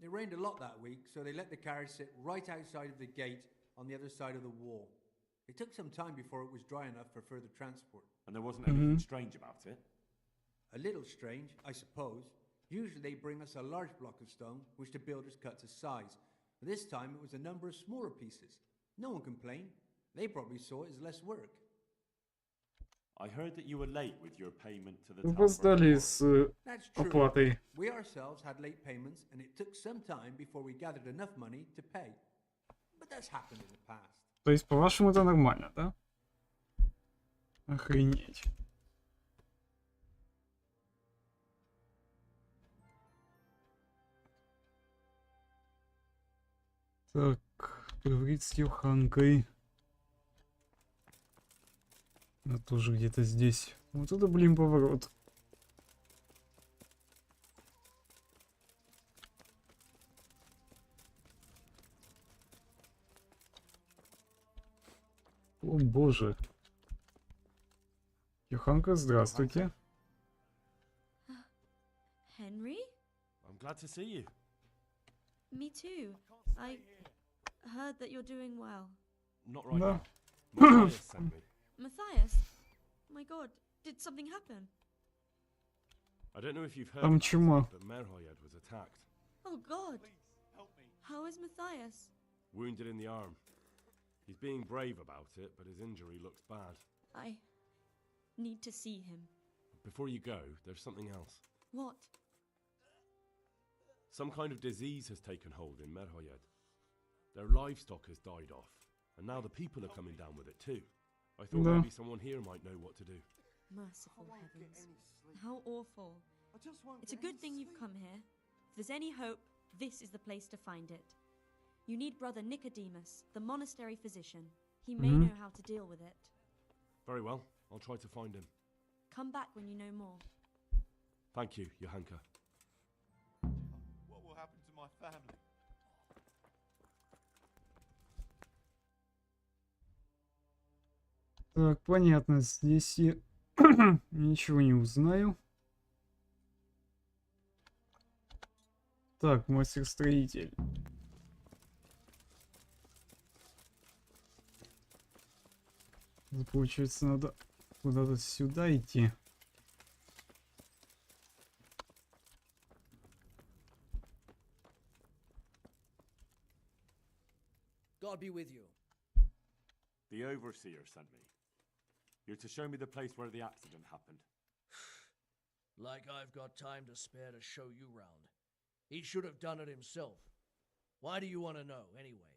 it rained a lot that week, so they let the carriage sit right outside of the gate on the other side of the wall. It took some time before it was dry enough for further transport. And there wasn't anything strange about it? A little strange, I suppose. Usually they bring us a large block of stone, which the builders cut to size. But this time it was a number of smaller pieces. No one complained. They probably saw it as less work. I heard that you were late with your payment to the Опоздали с оплатой. We ourselves had late payments, and it took some time before we gathered enough money to pay. But that's happened in the past. То есть, по-вашему, это нормально, да? Охренеть. Так, поговорить с Йоханкой. Она тоже где-то здесь. Вот это, блин, поворот. О боже. Йоханка, здравствуйте. Henry? I'm glad to see you. Me too. I heard that you're doing well. Not right now. Matthias sent me. Matthias? My god, did something happen? I don't know if you've heard Там about чума. it, but Merhoyed was attacked. Oh god. How is Matthias? Wounded in the arm. He's being brave about it, but his injury looks bad. I need to see him. Before you go, there's something else. What? Some kind of disease has taken hold in Merhoyed. Their livestock has died off, and now the people are coming down with it too. I thought maybe someone here might know what to do. Merciful heavens. How awful. It's a good thing you've come here. If there's any hope, this is the place to find it. You need Brother Nicodemus, the monastery physician. He may know how to deal with it. Very well, I'll try to find him. Come back when you know more. Thank you, Johanka. What will happen to my family? Так, понятно, здесь я ничего не узнаю. Так, мастер-строитель. Получается, надо куда-то сюда идти. God be with you. The Overseer sent me. You're to show me the place where the accident happened. Like I've got time to spare to show you round. He should have done it himself. Why do you want to know, anyway?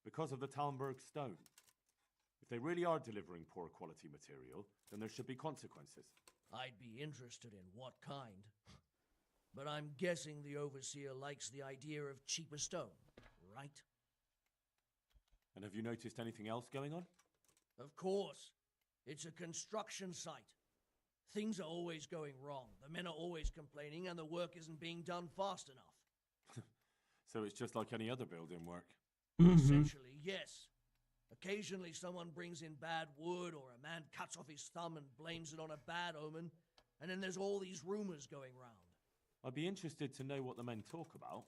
Because of the Talmberg stone. If they really are delivering poor quality material, then there should be consequences. I'd be interested in what kind. But I'm guessing the Overseer likes the idea of cheaper stone, right? And have you noticed anything else going on? Of course. It's a construction site. Things are always going wrong. The men are always complaining and the work isn't being done fast enough. So it's just like any other building work? Essentially, yes. Occasionally someone brings in bad wood or a man cuts off his thumb and blames it on a bad omen. And then there's all these rumors going round. I'd be interested to know what the men talk about.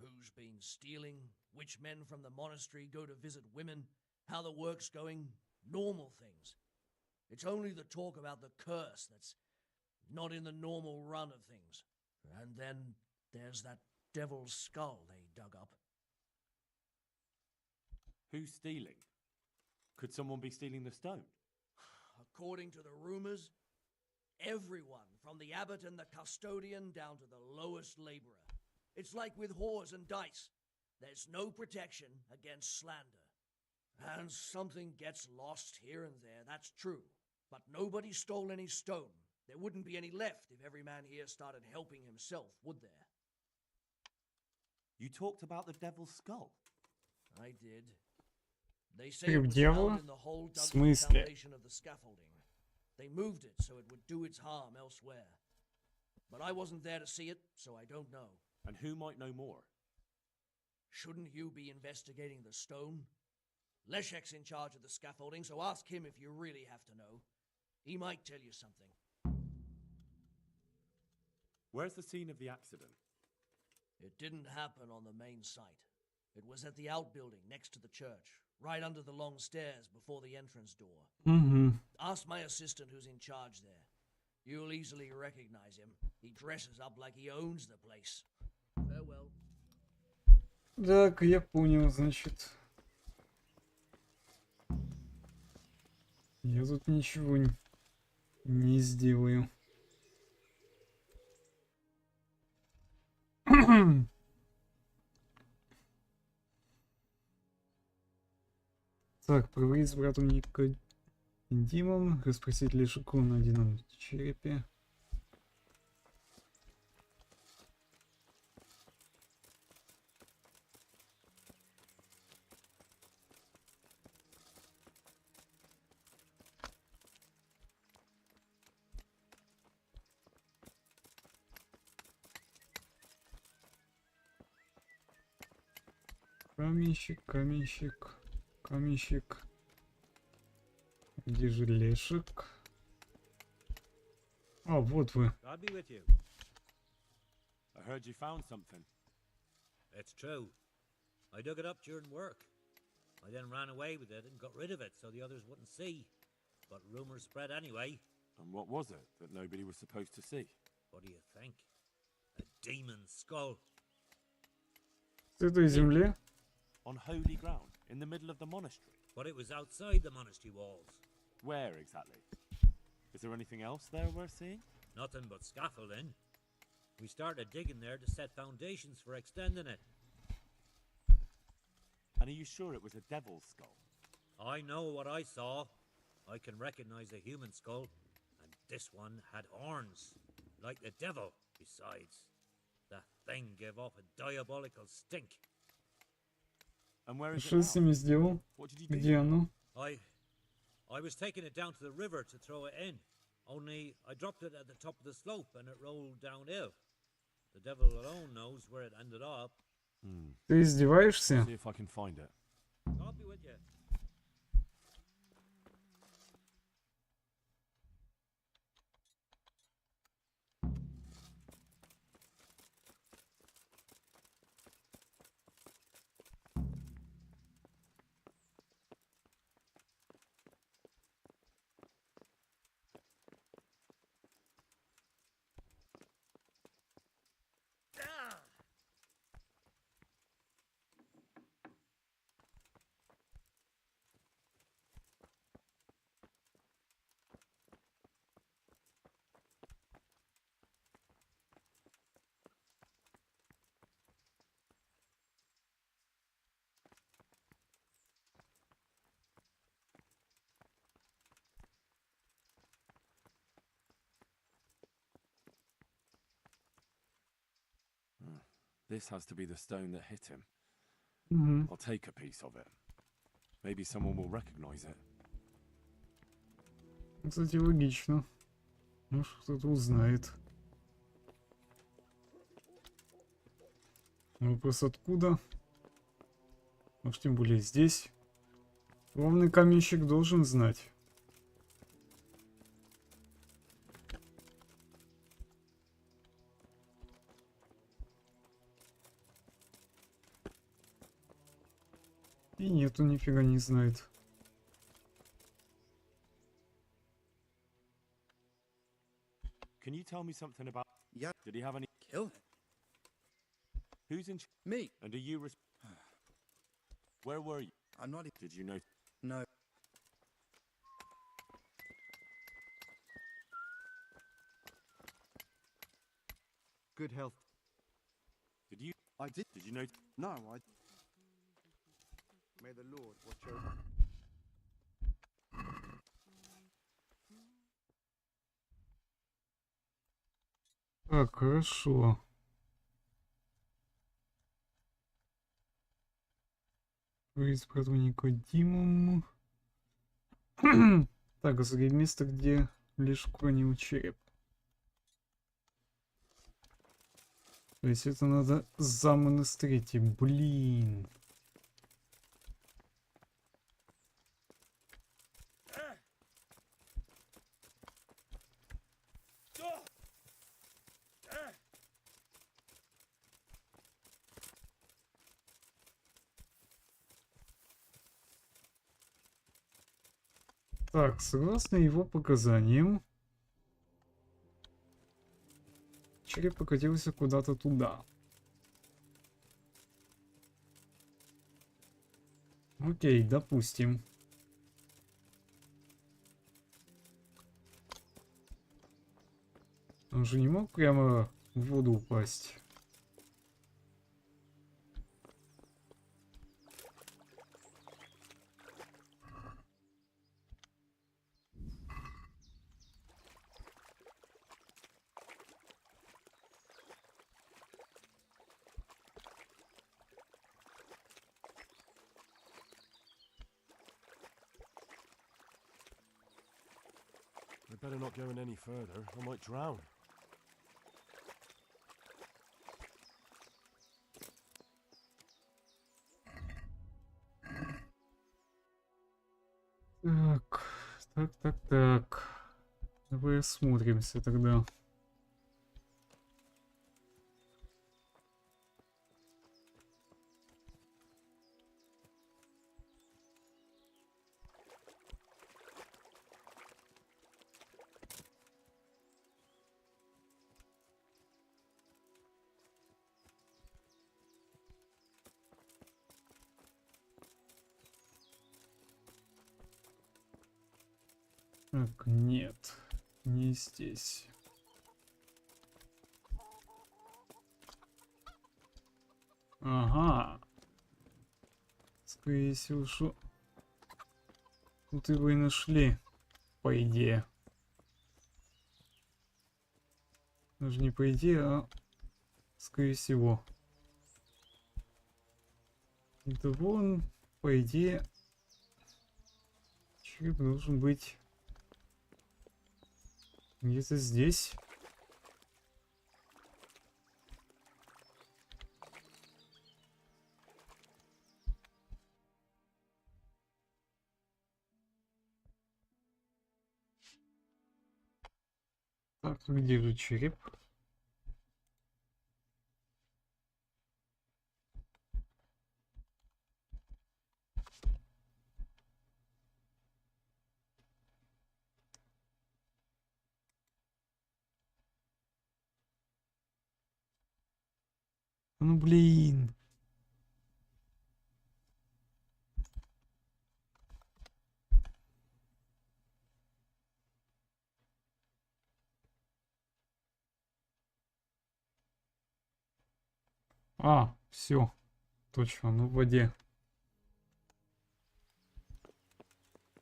Who's been stealing, which men from the monastery go to visit women, how the work's going, normal things. It's only the talk about the curse that's not in the normal run of things. And then there's that devil's skull they dug up. Who's stealing? Could someone be stealing the stone? According to the rumors, everyone from the abbot and the custodian down to the lowest laborer. It's like with whores and dice. There's no protection against slander. And something gets lost here and there, that's true. But nobody stole any stone. There wouldn't be any left if every man here started helping himself, would there? You talked about the devil's skull. I did. They say it was found in the hole dug in the foundation of the scaffolding. They moved it so it would do its harm elsewhere. But I wasn't there to see it, so I don't know. And who might know more? Shouldn't you be investigating the stone? Leszek's in charge of the scaffolding, so ask him if you really have to know. He might tell you something. Where's the scene of the accident? It didn't happen on the main site. It was at the outbuilding next to the church, right under the long stairs before the entrance door. Ask my assistant who's in charge there. You'll easily recognize him. He dresses up like he owns the place. Farewell. Так, я понял, значит. Я тут ничего не сделаю. Так, поговорить с братом Никодимом, расспросить Лешаку на одином черепе. Каменщик, каменщик, каменщик. Где же Лешек? А, вот вы. God be with you. I heard you found something. It's true. I dug it up during work. I then ran away with it and got rid of it so the others wouldn't see. But rumors spread anyway. And what was it that nobody was supposed to see? What do you think? A demon skull. Святой земле? On holy ground, in the middle of the monastery. But it was outside the monastery walls. Where exactly? Is there anything else there worth seeing? Nothing but scaffolding. We started digging there to set foundations for extending it. And are you sure it was a devil's skull? I know what I saw. I can recognize a human skull, and this one had horns, like the devil. Besides, the thing gave off a diabolical stink. And where is Что с ними сделал? Где оно? I was taking it down to the river to throw it in. Only I dropped it at the top of the slope and it rolled downhill. The devil alone knows where it ended up. Ты издеваешься? See if I can find it. I'll be with you. This has to be the stone that hit him. Мгм. I'll take a piece of it. Maybe someone will recognize it. Кстати, логично. Может, кто-то узнает. Вопрос откуда? Может, тем более здесь. Главный каменщик должен знать. И нет, он нифига не знает. Can you tell me something about... Yeah. Did he have any... Kill him? Who's in... Me. And are you... Where were you? I'm not... Did you know... No. Good health. Did you... I did. Did you know... No, I... May the Lord watch over... Так, хорошо. Говорит с братом Никодимом. Так, зри место, где лишь хранил череп. То есть это надо за монастырь, блин. Так, согласно его показаниям, череп покатился куда-то туда. Окей, допустим. Он же не мог прямо в воду упасть. I better not go in any further. I might drown. Так. Давай осмотримся тогда. Так, нет, не здесь. Ага. Скорее всего, что тут его и нашли, по идее. Даже не по идее, а скорее всего. Это вон, по идее, череп должен быть где-то здесь. Так, где же череп? Ну блин. А, все. Точно, ну в воде.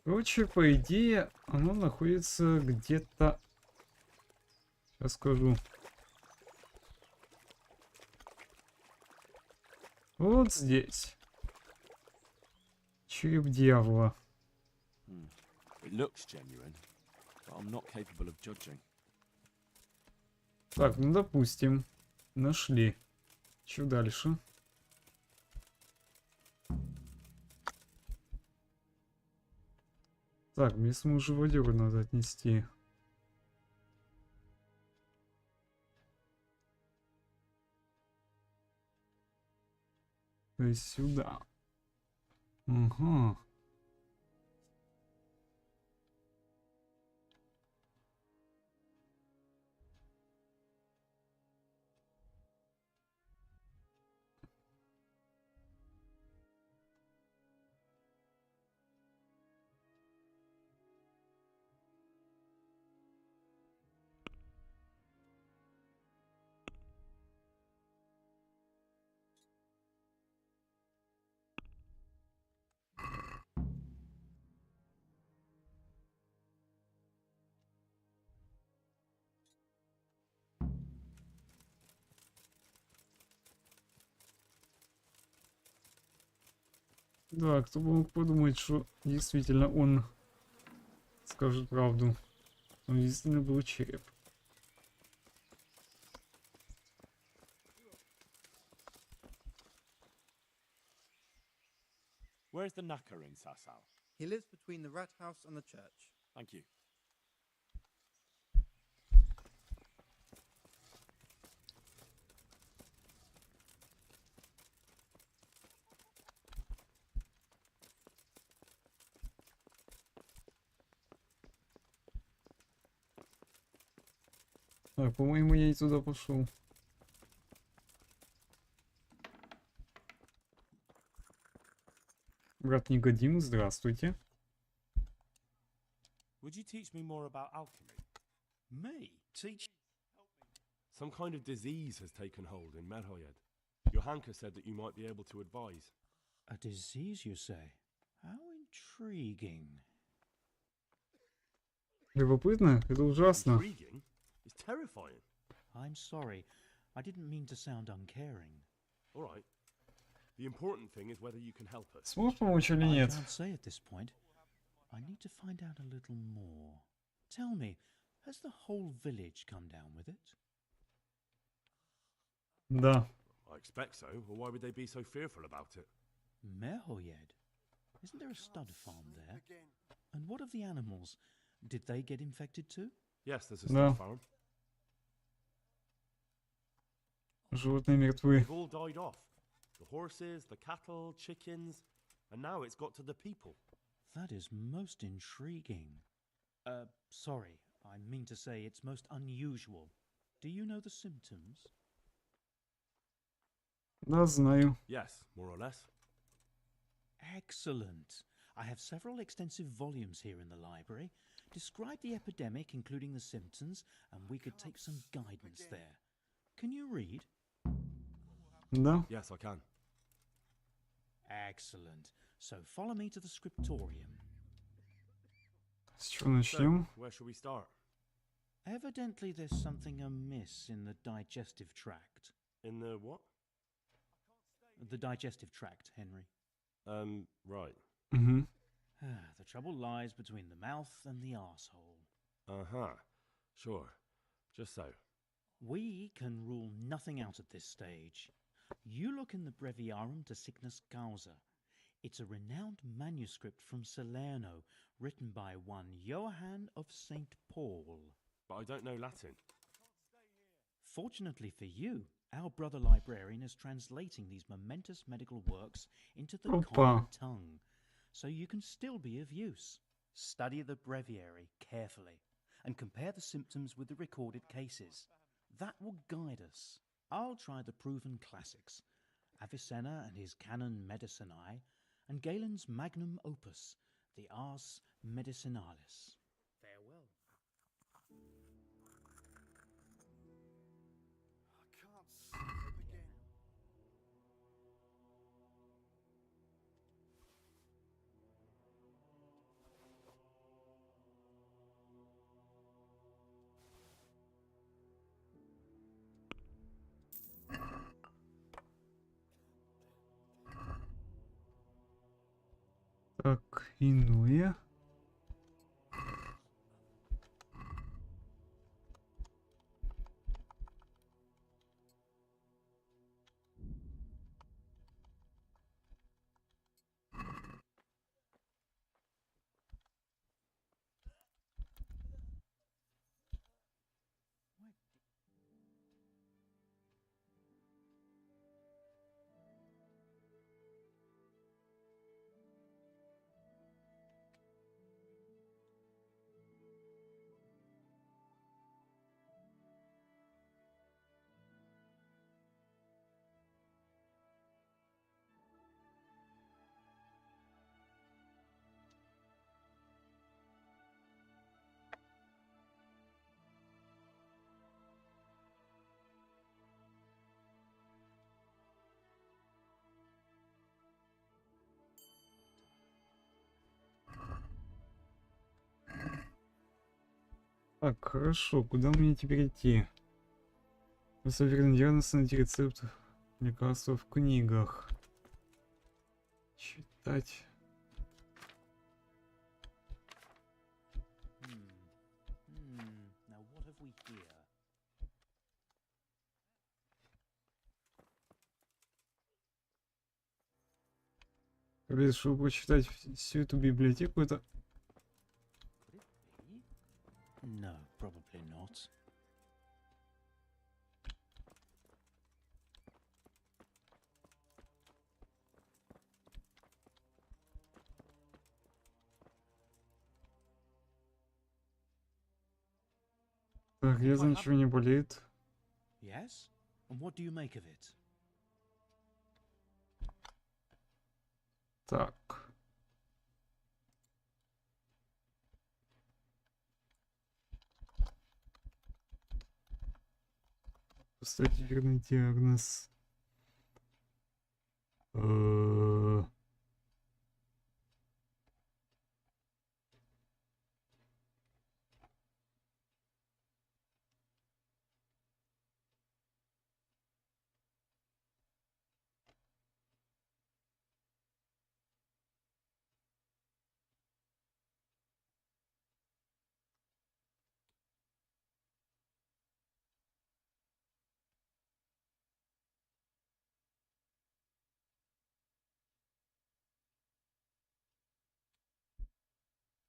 Короче, по идее, оно находится где-то... Сейчас скажу. Вот здесь. Череп дьявола. It looks genuine, but I'm not capable of judging. Так, ну допустим. Нашли. Что дальше? Так, мне саму живодеру надо отнести. То есть сюда. Угу. Да, кто бы мог подумать, что действительно он скажет правду. Он действительно был череп. Where's the knacker in Sasau? He lives between the rat house and the church. Thank you. Так, по-моему, я и туда пошел. Брат Никодим, здравствуйте. Would you teach me more about alchemy? Me? Teach? Some kind of disease has taken hold in Merhoyed. Johanka said that you might be able to advise. A disease, you say? How intriguing. Любопытно? Это ужасно. Intriguing? It's terrifying. I'm sorry. I didn't mean to sound uncaring. All right. The important thing is whether you can help us. Сможешь помочь или I нет? can't say at this point. I need to find out a little more. Tell me, has the whole village come down with it? Да. I expect so. Well, why would they be so fearful about it? Merhoyed? Isn't there a stud farm there? And what of the animals? Did they get infected too? Yes, there's a Да. stud farm. Животные мертвы. They've all died off. The horses, the cattle, chickens, and now it's got to the people. That is most intriguing. Sorry, I mean to say it's most unusual. Do you know the symptoms? Да, знаю. Yes, more or less. Excellent. I have several extensive volumes here in the library. Describe the epidemic, including the symptoms, and we could take some guidance there. Can you read? Да. Yes, I can. Excellent. So follow me to the scriptorium. С чего начнем? Where shall we start? Evidently there's something amiss in the digestive tract. In the what? The digestive tract, Henry. Right. Mm-hmm. The trouble lies between the mouth and the arsehole. Uh-huh. Sure. Just so. We can rule nothing out at this stage. You look in the Breviarum de Sickness Causa. It's a renowned manuscript from Salerno, written by one Johann of St. Paul. But I don't know Latin. Fortunately for you, our brother librarian is translating these momentous medical works into the common tongue, so you can still be of use. Study the breviary carefully and compare the symptoms with the recorded cases. That will guide us. I'll try the proven classics, Avicenna and his Canon Medicinae, and Galen's magnum opus, the Ars Medicinalis. Farewell. I can't sleep again. Так, Инуя. Так, хорошо, куда мне теперь идти? Совершенно найти рецепт лекарства в книгах. Читать. Now what have we here? Решил прочитать всю эту библиотеку, это... No, probably not. Так, я ничего не болеет. Yes? And what do you make of it? Так. Поставить верный диагноз.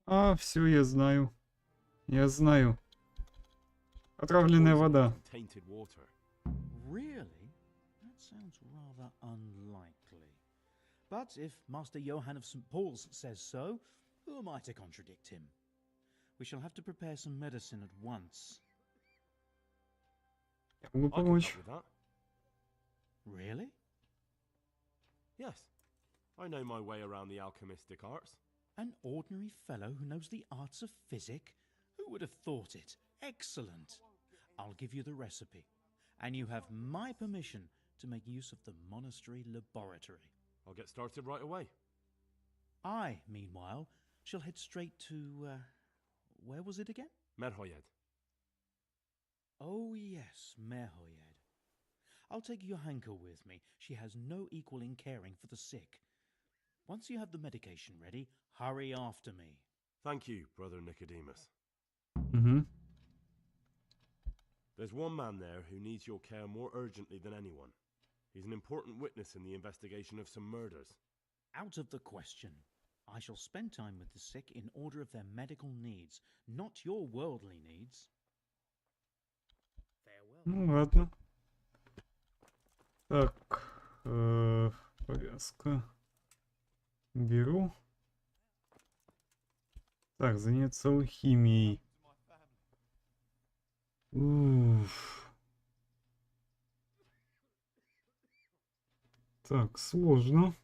А, все, я знаю. Я знаю. Отравленная вода. Tainted water. Really? That sounds rather unlikely. But if Master Johann of St. Paul's says so, who am I to contradict him? We shall have to prepare some medicine at once. Я могу помочь. Really? Yes. I know my way around the alchemistic arts. An ordinary fellow who knows the arts of physic? Who would have thought it? Excellent. I'll give you the recipe, and you have my permission to make use of the monastery laboratory. I'll get started right away. I, meanwhile, shall head straight to, where was it again? Merhoyed. Oh yes, Merhoyed. I'll take Johanka with me. She has no equal in caring for the sick. Once you have the medication ready, hurry after me. Thank you, Brother Nicodemus. Mm-hmm. There's one man there who needs your care more urgently than anyone. He's an important witness in the investigation of some murders. Out of the question. I shall spend time with the sick in order of their medical needs, not your worldly needs. Farewell. Ну ладно. Так, повязка. Беру. Так, заняться алхимией. Уф. Так, сложно.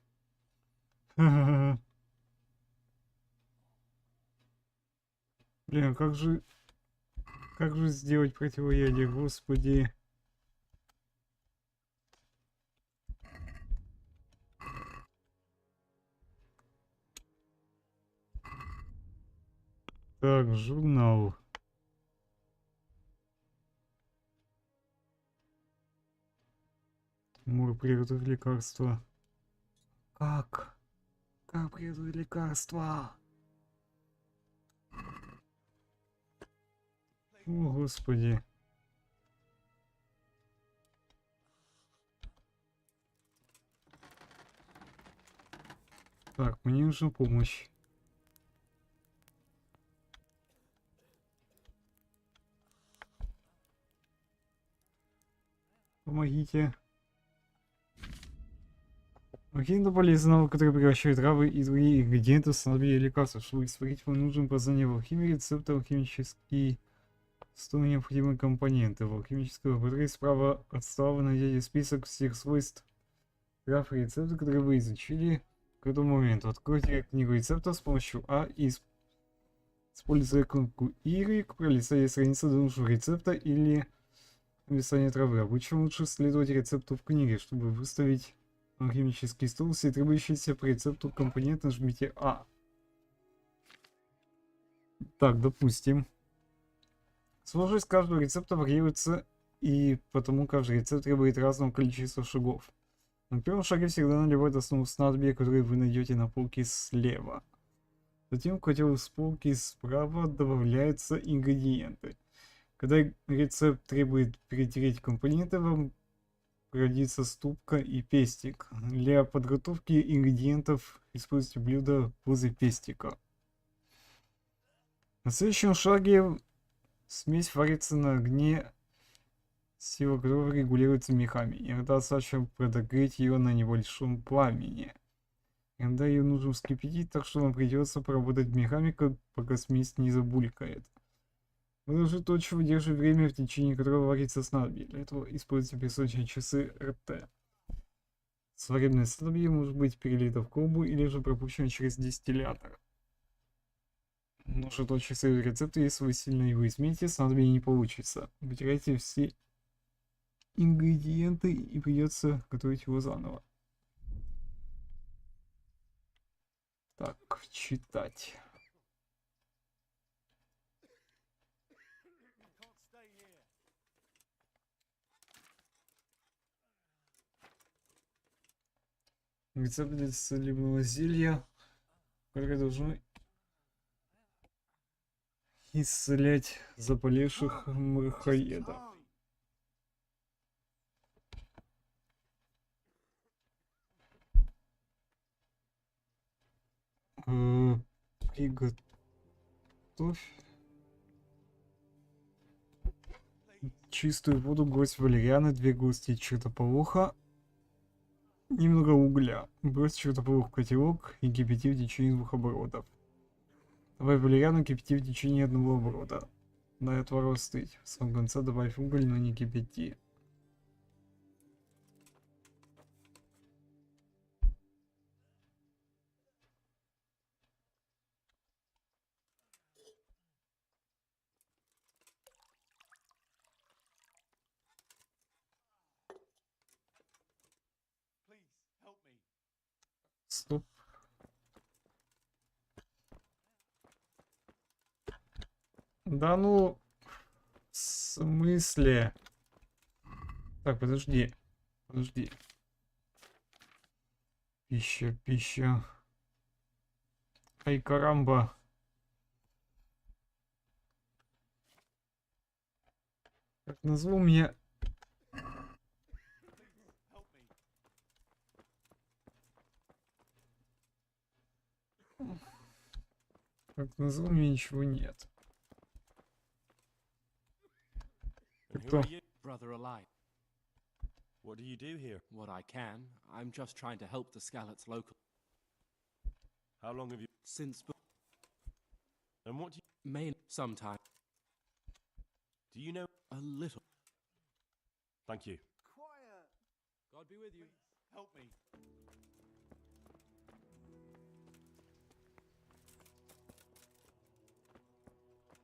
Блин, как же сделать противоядие, господи. Так, журнал. Тимур, приготовь лекарства. Как? Как приготовить лекарства? О, господи. Так, мне нужна помощь. Помогите. Какие-то полезные навыки, которые превращают травы и другие ингредиенты в снадобья и лекарства. Чтобы исправить, вам нужен познание в алхимии, рецепты, алхимические... Что необходимые компоненты. В алхимической лаборатории справа от стола вы найдете список всех свойств трав и рецептов, которые вы изучили к этому моменту. Откройте книгу рецептов с помощью А и используя кнопку Y, пролистайте страницу до нужного рецепта или описание травы. Обычно лучше следовать рецепту в книге. Чтобы выставить алхимический стол, все требующиеся по рецепту компоненты нажмите А. Так, допустим. Сложность каждого рецепта варьируется, и потому каждый рецепт требует разного количества шагов. На первом шаге всегда наливают основу снадобья, которое вы найдете на полке слева. Затем в котел с полки справа добавляются ингредиенты. Когда рецепт требует перетереть компоненты, вам пригодится ступка и пестик. Для подготовки ингредиентов используйте блюдо возле пестика. На следующем шаге смесь варится на огне, сила которого регулируется мехами. Иногда достаточно подогреть ее на небольшом пламени. Иногда ее нужно вскипятить, так что вам придется поработать мехами, пока смесь не забулькает. Вы должны точно выдерживать время, в течение которого варится снадобье. Для этого используйте песочные часы РТ. Сваребное снадобье может быть перелито в колбу или же пропущено через дистиллятор. Нужно точно следовать рецепту, если вы сильно его измените, снадобье не получится. Вытирайте все ингредиенты и придется готовить его заново. Так, читать. Рецепт для целебного зелья, которое должно исцелять заболевших мрахоедов. Приготовь чистую воду, горсть валерианы, 2 горсти чертополоха, немного угля. Брось чертополох в котелок и кипяти в течение 2 оборотов. Добавь валериану, кипяти в течение 1 оборота. Дай отвару остыть. В самом конце добавь уголь, но не кипяти. Да ну... В смысле? Так, подожди. Подожди. Пища, пища. Ай, карамба. Как назло мне... Как назло мне ничего нет. And who Кто? are you? Brother alive. What do you do here? What I can. I'm just trying to help the Scallots local. How long have you... Since... And what do you... May sometime. Do you know... A little. Thank you. Quiet. God be with you. Help me.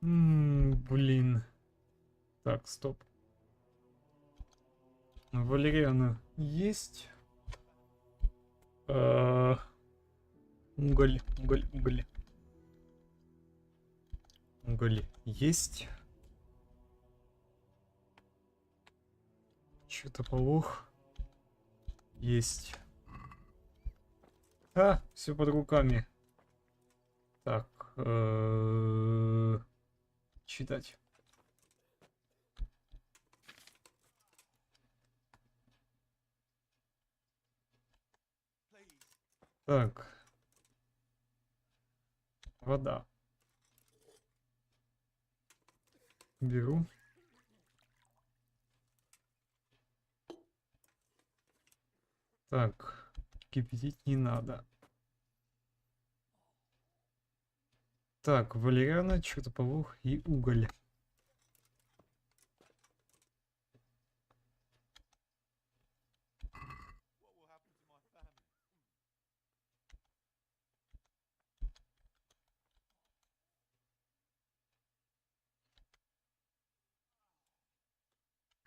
Блин. Так, стоп. Валериана есть? Уголь, уголь, уголь. Уголь есть. Что-то полох. Есть. А, все под руками. Так. Читать. Так. Вода. Беру. Так. Кипятить не надо. Так, валериана, чертополох и уголь.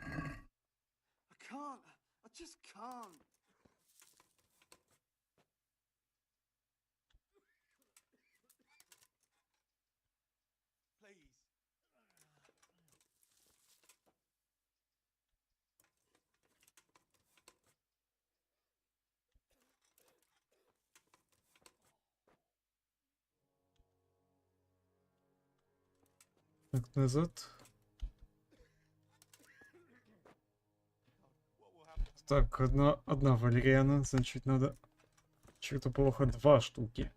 I can't. I just can't. Please. Так, назад. Так, одна валериана, значит, надо чертополоха 2 штуки.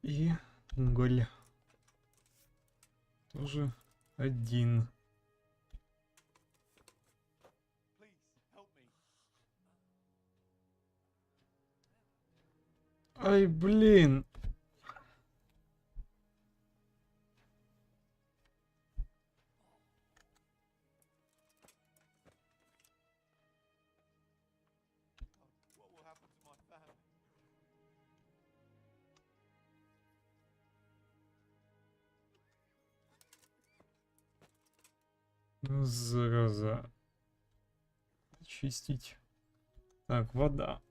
И уголь. Тоже 1. Ай, блин. Ну, зараза. Чистить. Так, вода.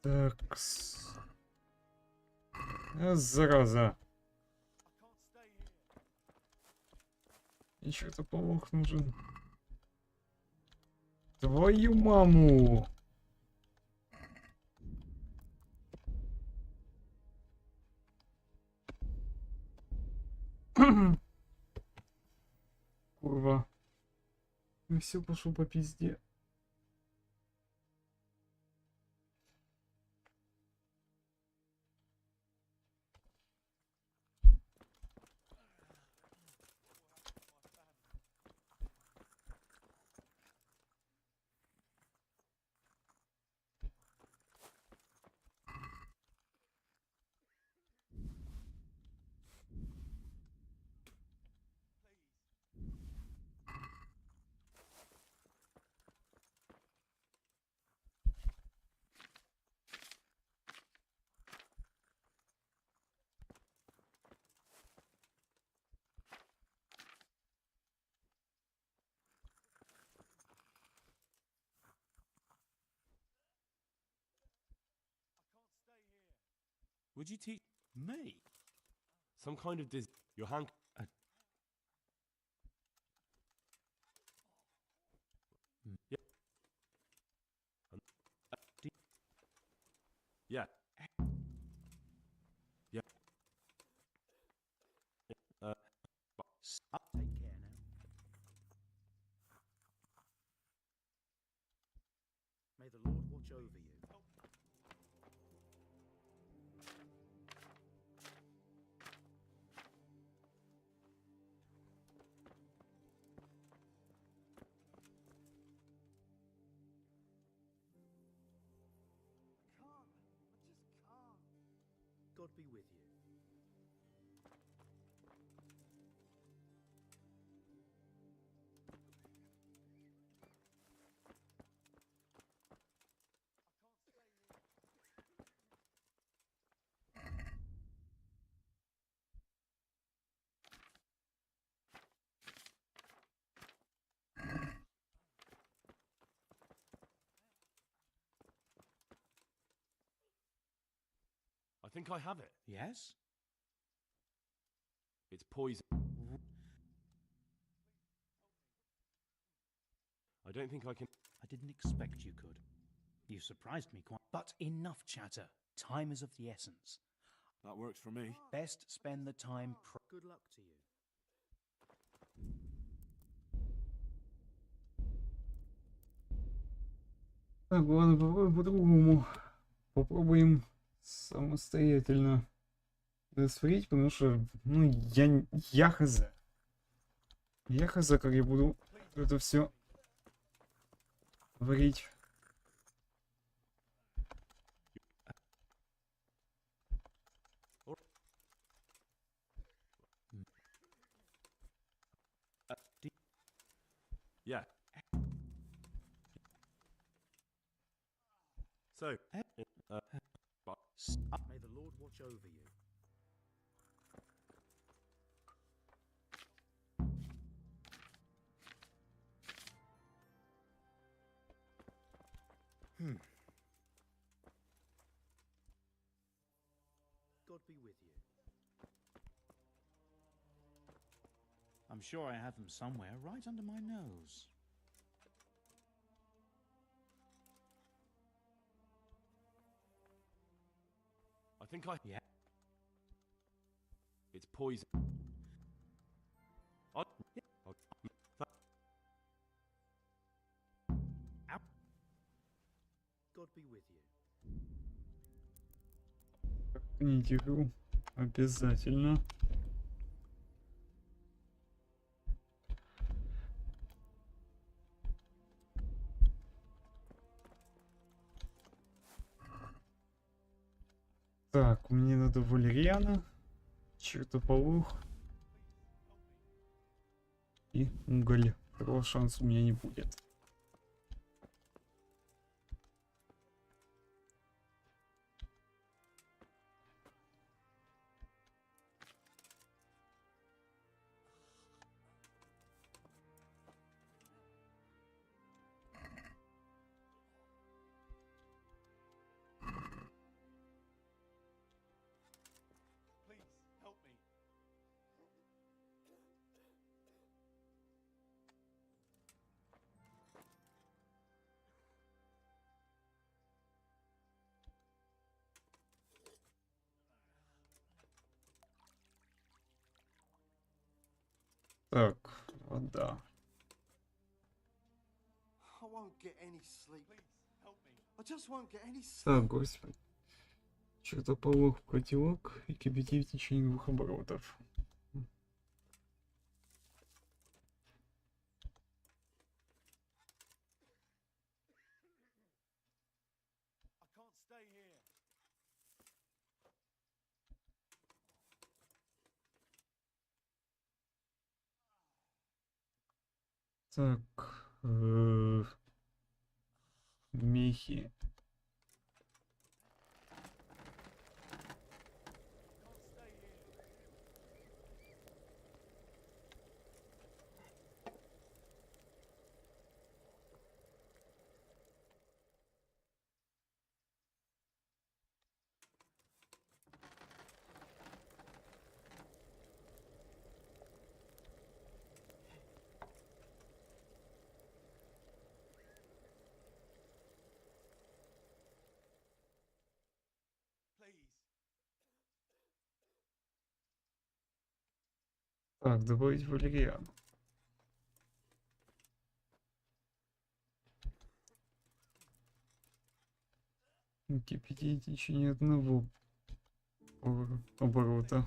Так. Зараза. И чертополох нужен. Твою маму. Курва. И все пошло по пизде. Would you teach me? Some kind of your hand. Yeah. Yeah. Yeah. Take care now. May the Lord watch over you. God be with you. I think I have it. Yes? It's poison. I don't think I can. I didn't expect you could. You surprised me quite. But enough chatter. Time is of the essence. That works for me. Best spend the time. Good luck to you. Так, ладно, попробуем по-другому. Попробуем самостоятельно сварить, потому что, ну, я хз. Я хз, как я буду это все варить. Yeah. So, May the Lord watch over you. God be with you. I'm sure I have them somewhere, right under my nose. I think I. Yeah. It's poison. God be with you. Отменить игру обязательно. Так, мне надо валериана, чертополох и уголь. Второго шанса у меня не будет. Так, вода. Так, господи. Чертополох в котелок и кипяти в течение 2 оборотов. Так, мехи. Так, добавить валериану. Кипятить в течение одного оборота.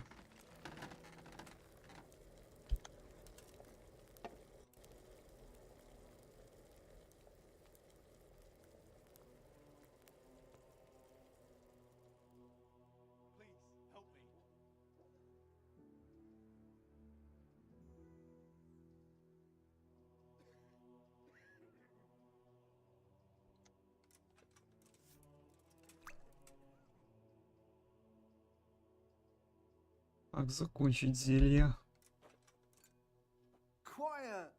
Как закончить зелье? Quiet!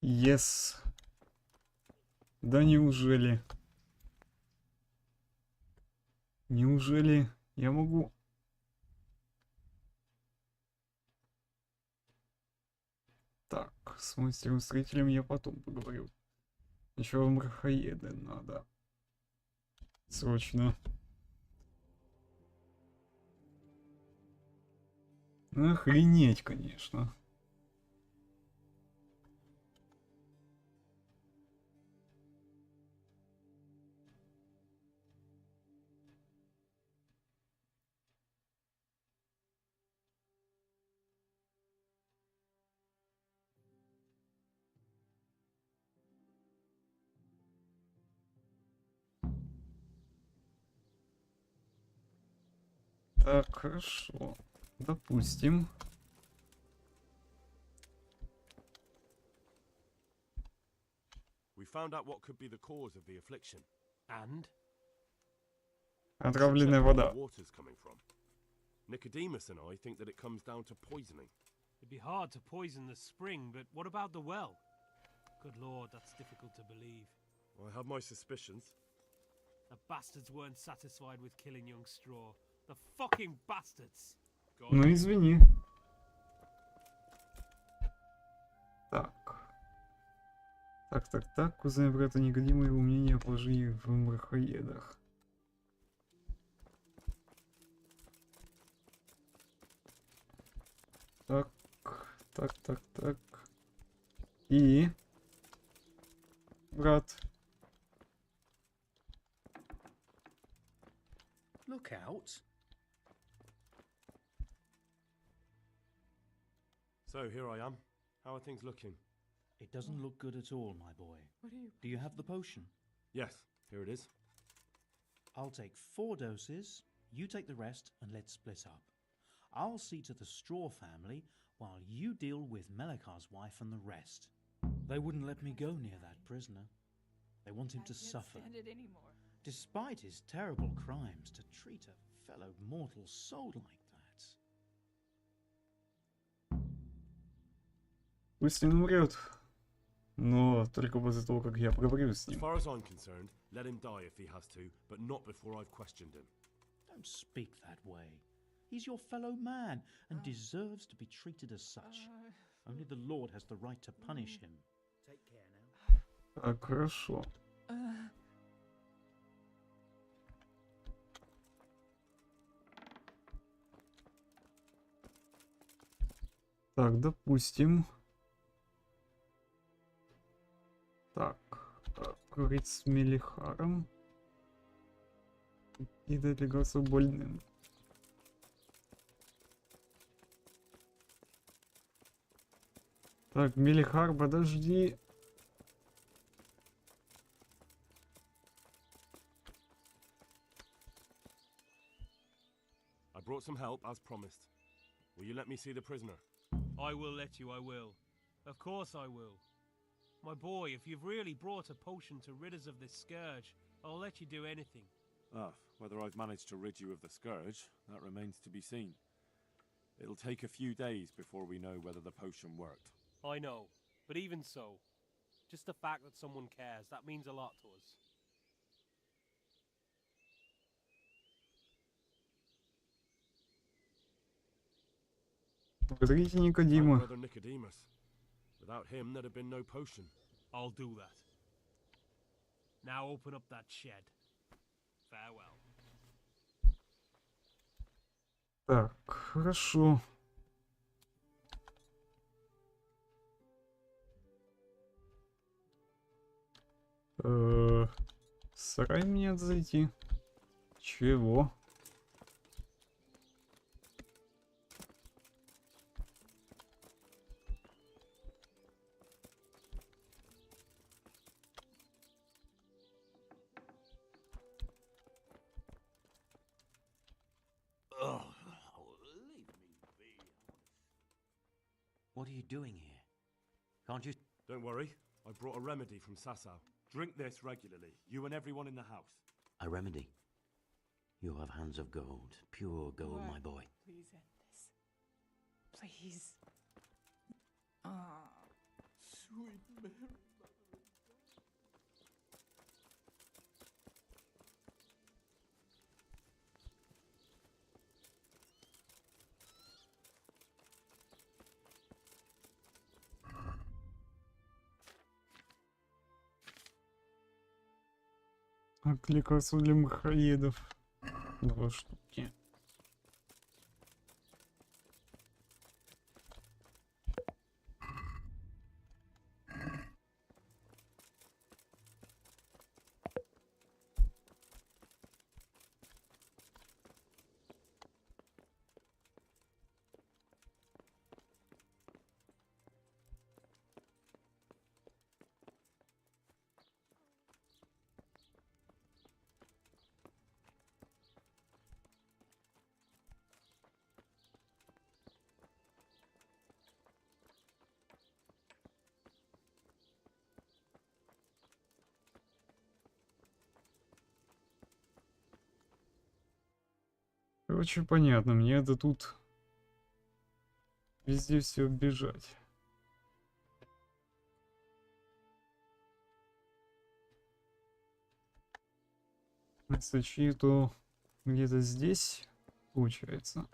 Yes. Да неужели? Неужели я могу? Так, с мастером-строителем я потом поговорю. Сначала мрахоеды надо. Срочно. Охренеть, конечно. Так, хорошо. Допустим. We found out what could be the cause of the affliction. And? Отравленная вода. Water's coming from. Nicodemus and I think that it comes down to poisoning. It'd be hard to poison the spring, but what about the well? Good lord, that's difficult to believe. I have my suspicions. The bastards weren't satisfied with killing young Straw. The fucking bastards! Ну извини. Так. Так. Узнай брата Никодима его мнение о положении в мрахоедах. Так. И... Брат. Look out. So here I am. How are things looking? It doesn't look good at all, my boy. Do you have the potion? Yes, here it is. I'll take 4 doses, you take the rest, and let's split up. I'll see to the Straw family while you deal with Melikar's wife and the rest. They wouldn't let me go near that prisoner. They want him to suffer. Stand it anymore. Despite his terrible crimes, to treat a fellow mortal soul like that. Пусть он умрет. Но только после того, как я поговорю с As ним. far as I'm concerned, let him die if he has to, but not before I've questioned him. Don't speak that way. He's your fellow man and deserves to be treated as such. Only the Lord has the right to punish him. Take care now. Так, хорошо. Так, допустим. Так, говорить с Мелихаром. И добегаться больным. Так, Мелихар, подожди. I brought some help, as promised. Will you let me see the prisoner? I will let you, I will. Of course I will. My boy, if you've really brought a potion to rid us of this scourge, I'll let you do anything. Ah, whether I've managed to rid you of the scourge, that remains to be seen. It'll take a few days before we know whether the potion worked. I know, but even so, just the fact that someone cares, that means a lot to us. Благодарите Никодима. Brother Nicodemus. Without him, there'd have been no potion. I'll do that. Now open up that shed. Farewell. Так, хорошо. В сарай мне надо зайти. Чего? What are you doing here? Can't you... Don't worry. I brought a remedy from Sasau. Drink this regularly, you and everyone in the house. A remedy? You have hands of gold. Pure gold, Right. my boy. Please end this. Please. Ah, Sweet Mary. Лекарство для махоедов. 2 штуки. Короче, понятно, мне это тут везде все оббежать. Если чьи-то где-то здесь получается.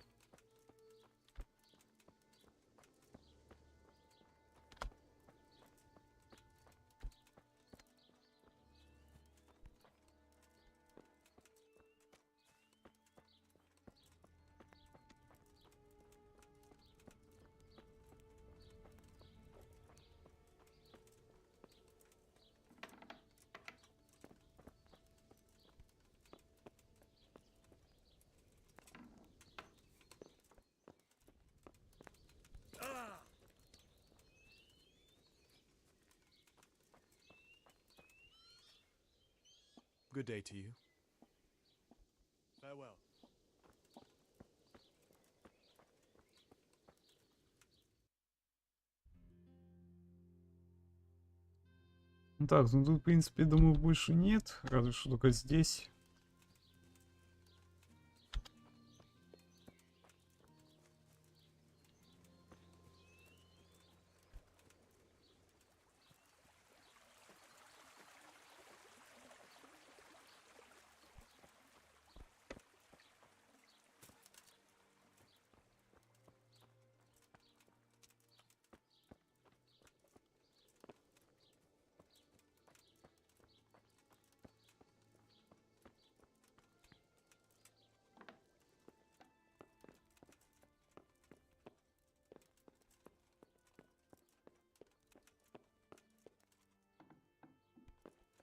Good day to you. Farewell. Так, ну тут, в принципе, думаю, больше нет. Разве что только здесь.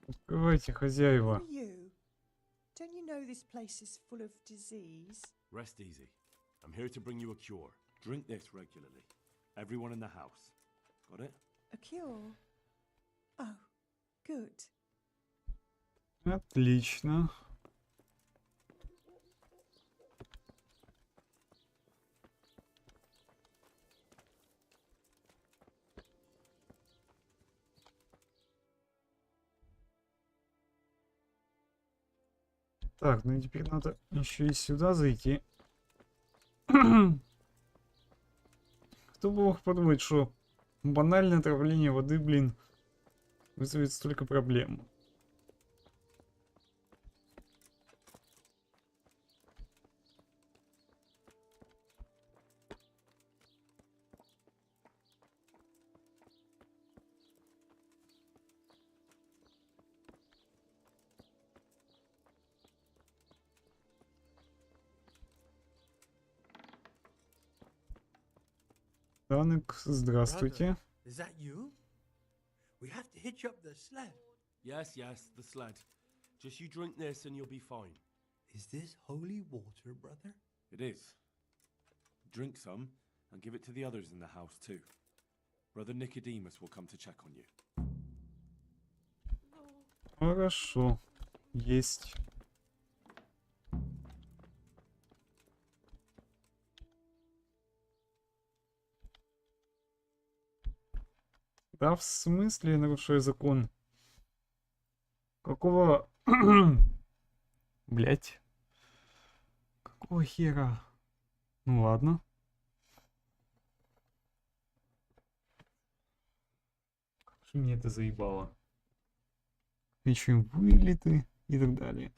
Открывайте, хозяева. Who are you? Don't you know this place is full of disease? Rest easy. I'm here to bring you a cure. Drink this regularly. Everyone in the house. Got it? A cure? Oh, good. Отлично. Так, ну и теперь надо еще и сюда зайти. Кто бы мог подумать, что банальное отравление воды, блин, вызовет столько проблем. Танек, здравствуйте. Is that you? We have to hitch up the sled. Yes, yes, the sled. Just you drink this and you'll be fine. Is this holy water, brother? It is. Drink some and give it to the others in the house too. Brother Nicodemus will come to check on you. Хорошо. Есть. Да в смысле я нарушаю закон? Какого... Блять. Какого хера? Ну ладно. Как же мне это заебало. Еще вылеты и так далее.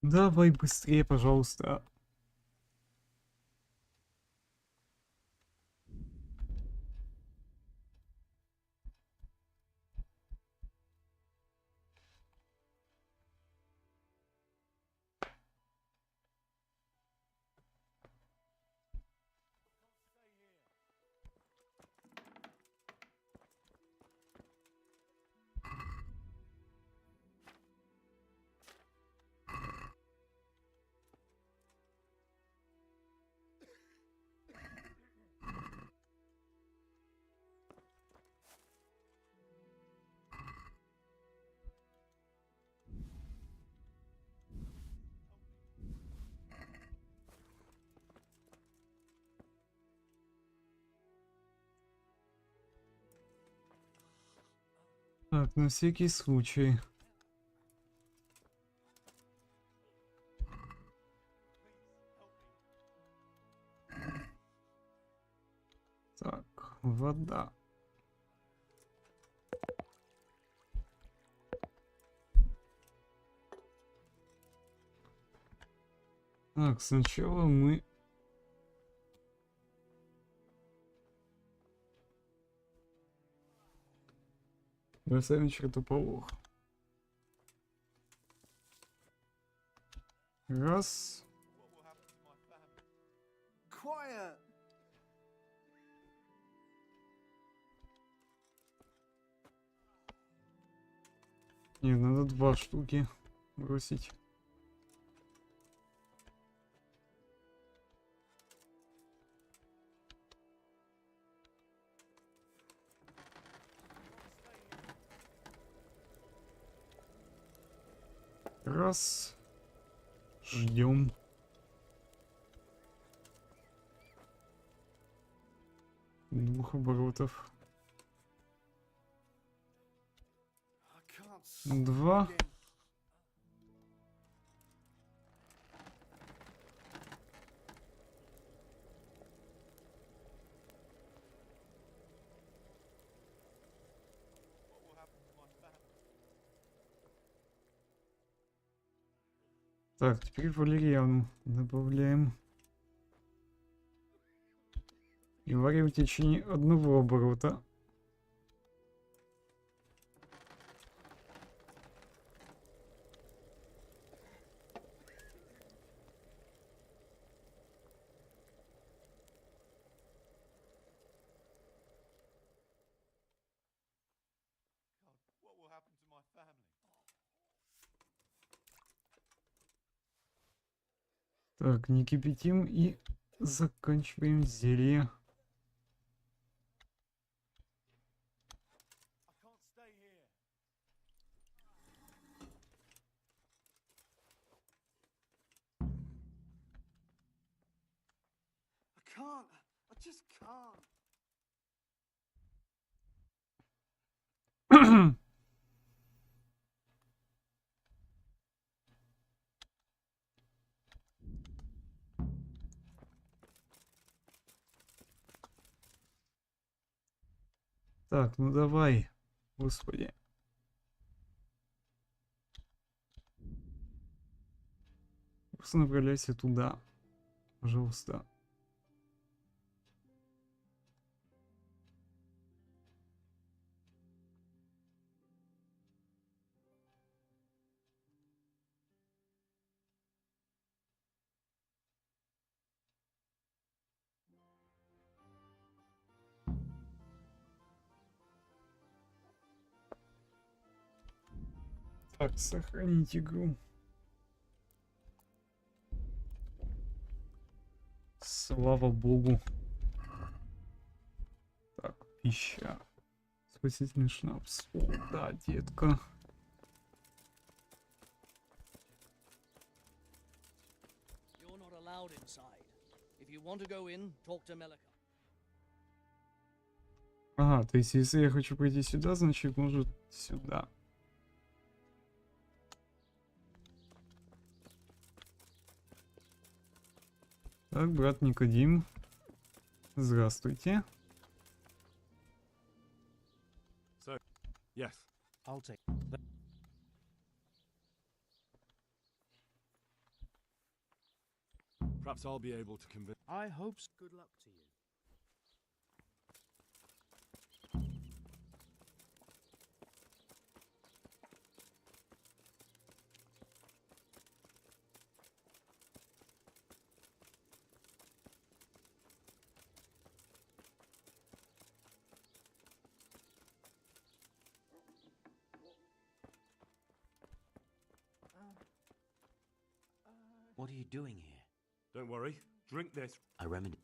Давай быстрее, пожалуйста. Так, на всякий случай. Так, вода. Так, сначала мы... Бросаем чертополох. Раз. Quiet. Не, надо 2 штуки бросить. Раз. Ждем. Двух оборотов. 2. Так, теперь валерьяну добавляем. И варим в течение 1 оборота. Так, не кипятим и заканчиваем зелье. can't. I just can't. Так, ну давай, господи. Просто направляйся туда, пожалуйста. Так, сохранить игру. Слава богу. Так, пища. Спасительный шнапс. О, да, детка. You're not allowed inside. If you want to go in, talk to Melika. Ага, то есть если я хочу пойти сюда, значит может сюда. Так, брат Никодим. Здравствуйте. So, yes. I'll take. Perhaps I'll be able to convince. I hope. Good luck to you. What are you doing here? Don't worry. Drink this. I remedy.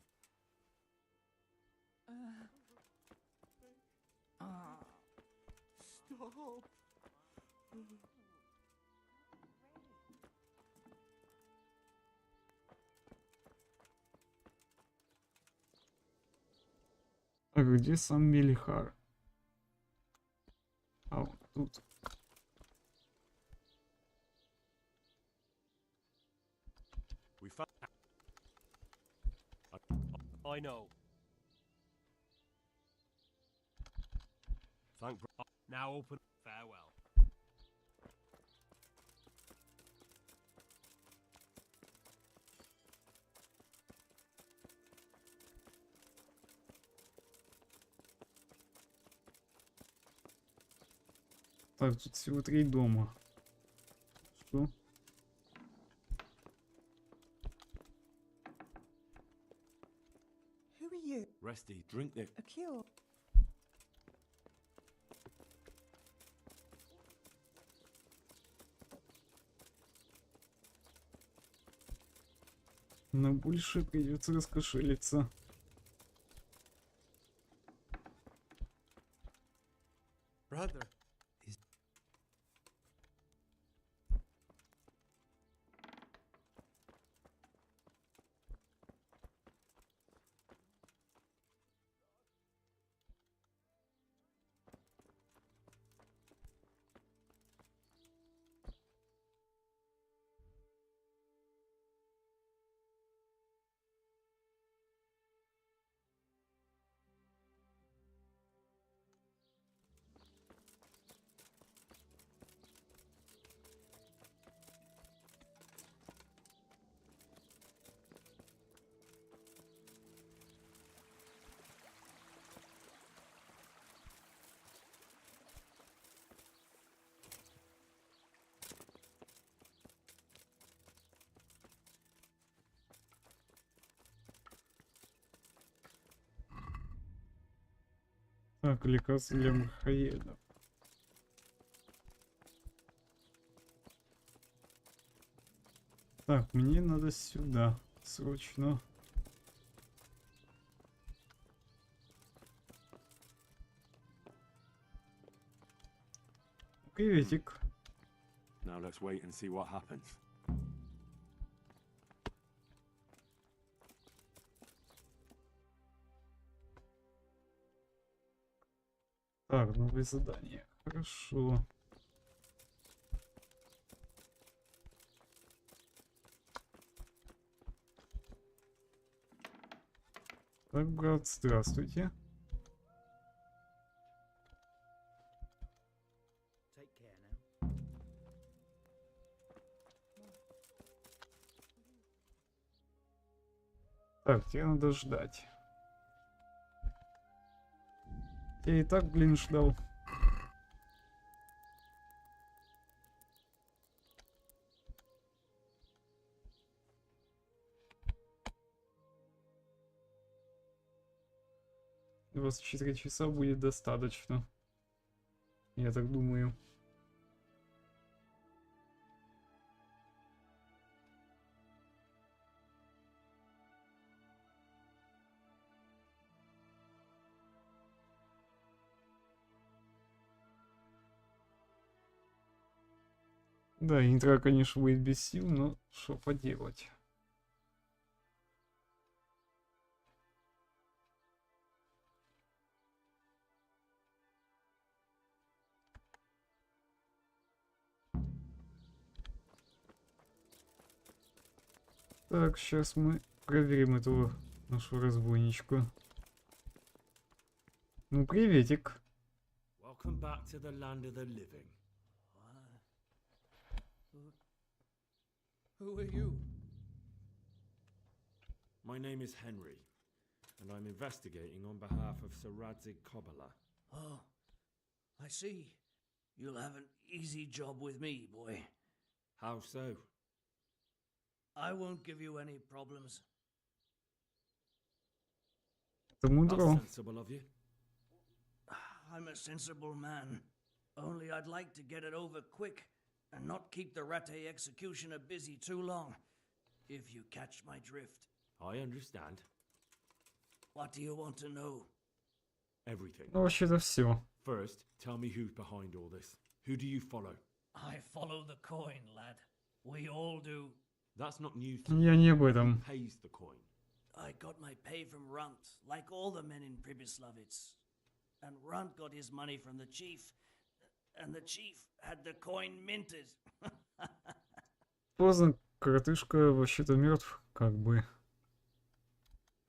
Stop. А где сам Мелихар? А вот тут. We found. I know. Thank. Now open. Farewell. Так, тут всего 3 дома. Что? Who are you? Resty, drink this. A cure. Но больше придется раскошелиться. Brother. Так, лекарство для махаедов. Так, мне надо сюда. Срочно. Приветик. Now let's wait and see what happens. Так, новые задания. Хорошо. Так, брат, здравствуйте. Так, тебе надо ждать. Я и так, блин, ждал. «24 часа будет достаточно. Я так думаю. Да, интро, конечно, будет без сил, но что поделать. Так, сейчас мы проверим этого нашего разбойничку. Ну, приветик. Welcome back to the land of the living. Who are you? My name is Henry, and I'm investigating on behalf of Sir Radzig Kobyla. Oh, I see. You'll have an easy job with me, boy. How so? I won't give you any problems. That's sensible of you. I'm a sensible man. Only I'd like to get it over quick and not keep the Rattay executioner busy too long, if you catch my drift. I understand. What do you want to know? Everything. Ну, вообще-то все. First, tell me who's behind all this. Who do you follow? I follow the coin, lad. We all do. That's not news to me. Я не об этом. Who pays the coin? I got my pay from Runt, like all the men in Pribyslavitz. And Runt got his money from the chief. And the chief had the coin minted. Поздно, коротышка вообще-то мертв, как бы.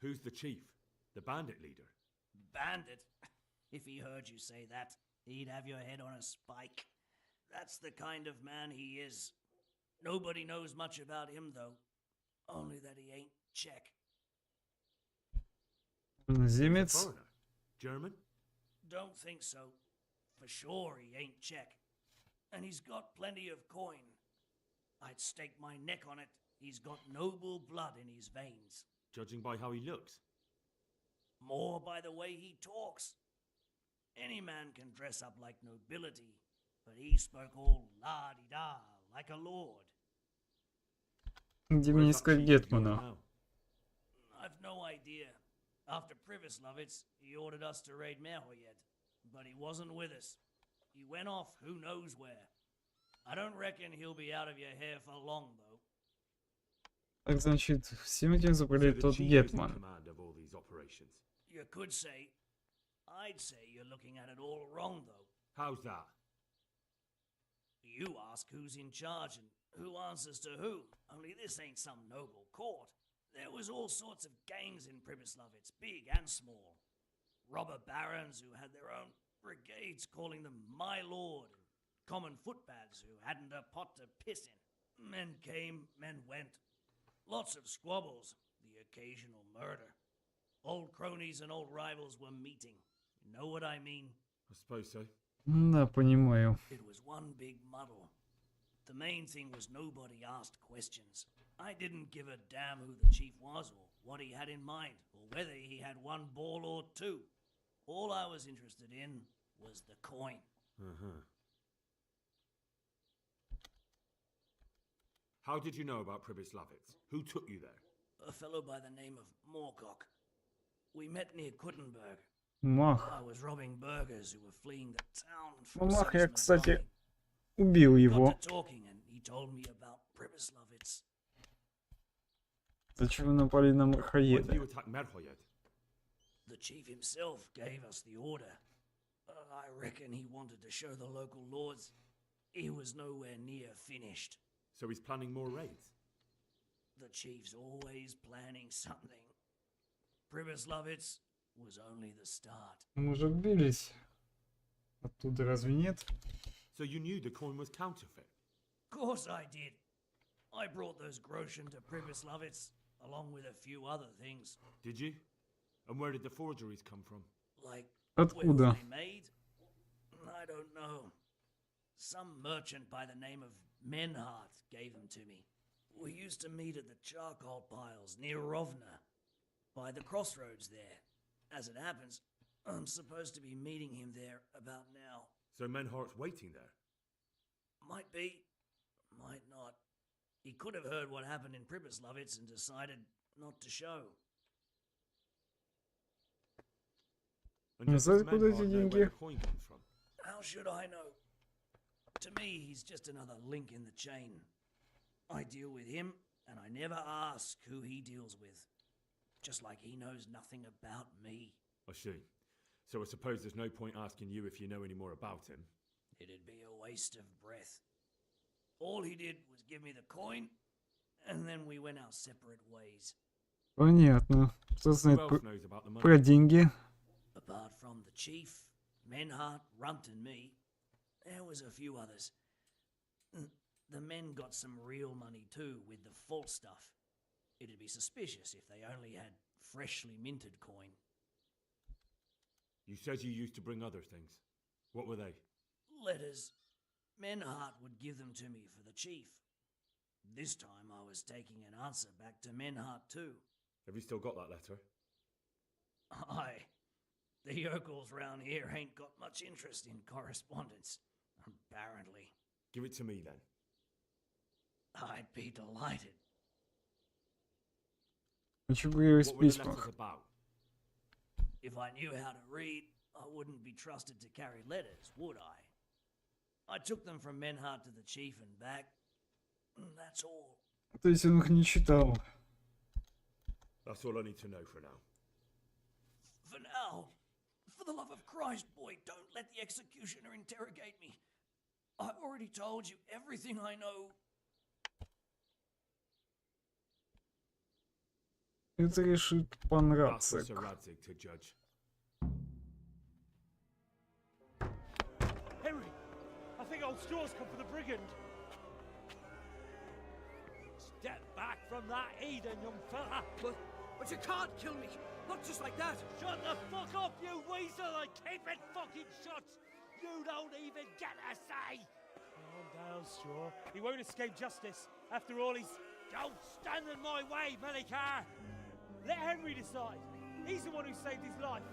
Who's the chief? The bandit leader? Bandit? If he heard you say that, he'd have your head on a spike. That's the kind of man he is. Nobody knows much about him, though. Only that he ain't Czech. Иноземец. German? Don't think so. For sure he ain't Czech. And he's got plenty of coin. I'd stake my neck on it. He's got noble blood in his veins. Judging by how he looks. More by the way he talks. Any man can dress up like nobility, but he spoke all la-di-da, like a lord. Где мне искать Гетмана? I've no idea. After Pribyslavitz, he ordered us to raid Merhoyed, but he wasn't with us. He went off who knows where. I don't reckon he'll be out of your hair for long, though. Так, значит, всем этим заправляет тот Гетман. You could say. I'd say you're looking at it all wrong, though. How's that? You ask who's in charge and who answers to who. Only this ain't some noble court. There was all sorts of gangs in Pribyslavitz, big and small. Robber barons who had their own brigades calling them my lord. Common footpads who hadn't a pot to piss in. Men came, men went. Lots of squabbles, the occasional murder. Old cronies and old rivals were meeting. You know what I mean? I suppose so. Да, понимаю. It was one big muddle. The main thing was nobody asked questions. I didn't give a damn who the chief was or what he had in mind or whether he had one ball or two. All I was interested in was the coin. How did you know about Pribyslavitz? Who took you there? A fellow by the name of Moorcock. We met near Kuttenberg. Мах. I was robbing burghers who were fleeing the town from Мах, я, Sigismund's кстати, army. убил его. Got to talking and he told me about Pribyslavitz. Зачем вы напали на When did Мархаеда? you attack Merhoyed? The chief himself gave us the order. I reckon he wanted to show the local lords he was nowhere near finished. So he's planning more raids? The chief's always planning something. Pribyslavitz was only the start. Мы уже отбились оттуда, разве нет? So you knew the coin was counterfeit? Of course I did. I brought those groschen to Pribyslavitz, along with a few other things. Did you? And where did the forgeries come from? Like, Откуда? where they made? I don't know. Some merchant by the name of Menhart gave them to me. We used to meet at the charcoal piles near Rovna, by the crossroads there. As it happens, I'm supposed to be meeting him there about now. So Menhart's waiting there? Might be, might not. He could have heard what happened in Pribyslavitz and decided not to show. Не знаю, откуда эти деньги. How should I know? To me, he's just another link in the chain. I deal with him, and I never ask who he deals with. Just like he knows nothing about me. I see. So I suppose there's no point asking you if you know any more about him. It'd be a waste of breath. All he did was give me the coin, and then we went our separate ways. Понятно. Кто знает про деньги? Apart from the chief, Menhart, Runt, and me, there was a few others. The men got some real money too with the false stuff. It'd be suspicious if they only had freshly minted coin. You said you used to bring other things. What were they? Letters. Menhart would give them to me for the chief. This time I was taking an answer back to Menhart too. Have you still got that letter? Aye. The yokels round here ain't got much interest in correspondence, apparently. Give it to me then. I'd be delighted. Хочу поговорить в What were the письмах. letters about? If I knew how to read, I wouldn't be trusted to carry letters, would I? I took them from Menhart to the chief and back. That's all. То есть он их не читал. That's all I need to know for now. For now, for the love of Christ, boy, don't let the executioner interrogate me. I've already told you everything I know. Это решит That's понравиться. for Sir Radzig to judge. Henry, I think old Straw's come for the brigand. Step back from that Eden, young fella. But you can't kill me. Not just like that. Shut the fuck up, you weasel, and keep it fucking shut. You don't even get a say. Calm down, Straw. He won't escape justice. After all, he's... Don't stand in my way, Melikar. Let Henry decide. He's the one who saved his life.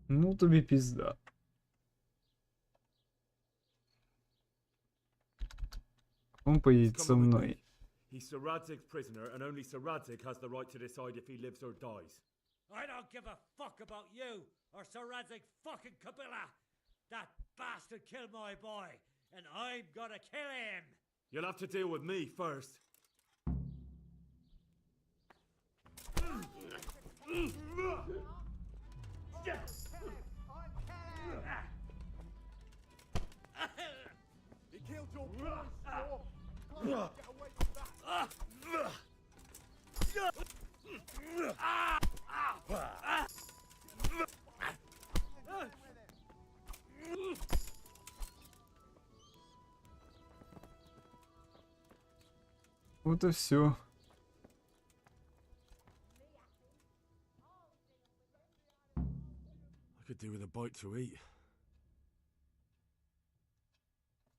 Ну тобі пизда. Он поедет со мной. He's Sir Radzig's prisoner, and only Sir Radzig has the right to decide if he lives or dies. I don't give a fuck about you or Sir Radzig fucking Kabila. That bastard killed my boy, and I'm gonna kill him. You'll have to deal with me first. He killed your boy, Straw. Can't get away from that. Вот и все. I could do with a bite to eat.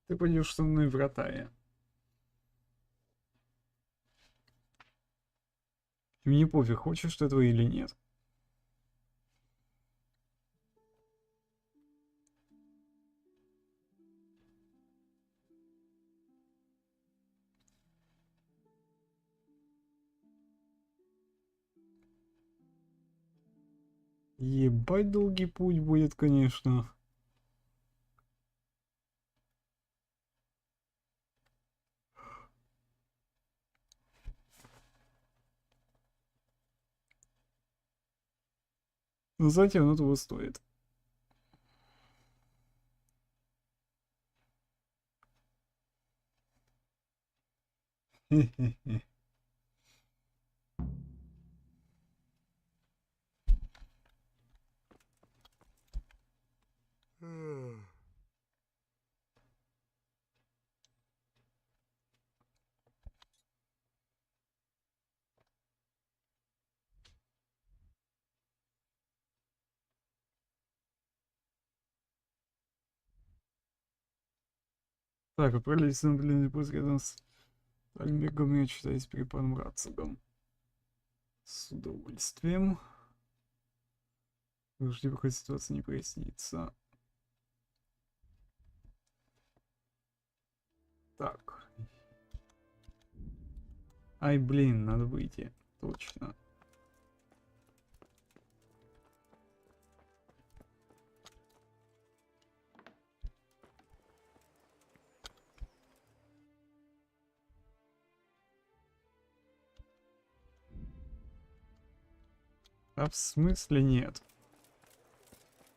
Ты пойдешь со мной в Ротая. Мне пофиг, хочешь ты этого или нет. Ебать долгий путь будет, конечно. Но знаете, оно того стоит. Хе-хе-хе. Так, отправились на длинный путь рядом с Альмегом и читать перепаном Рацигом. С удовольствием. Жди, пока ситуация не прояснится. Так. Ай, блин, надо выйти. Точно. А в смысле нет?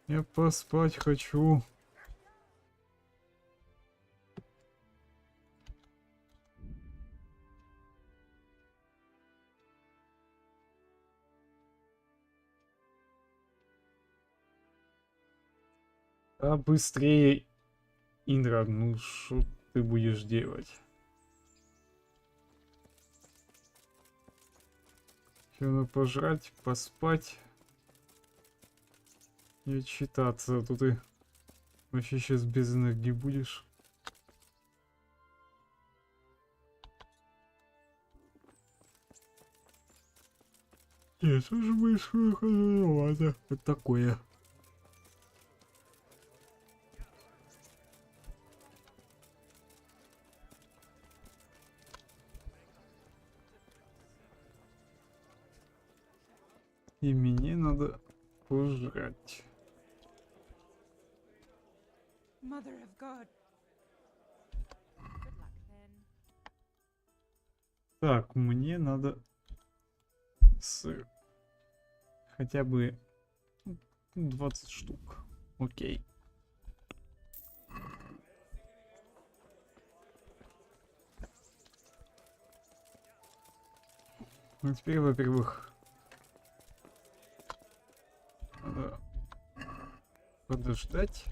Я поспать хочу. А быстрее, Индра, ну что ты будешь делать? Надо пожрать, поспать и отчитаться. А то ты вообще сейчас без энергии будешь. Нет, уже будешь ладно. Вот такое. И мне надо пожрать. Mother of God. Good luck then. Так, мне надо сыр. Хотя бы 20 штук. Окей. Ну, теперь, во-первых, надо подождать.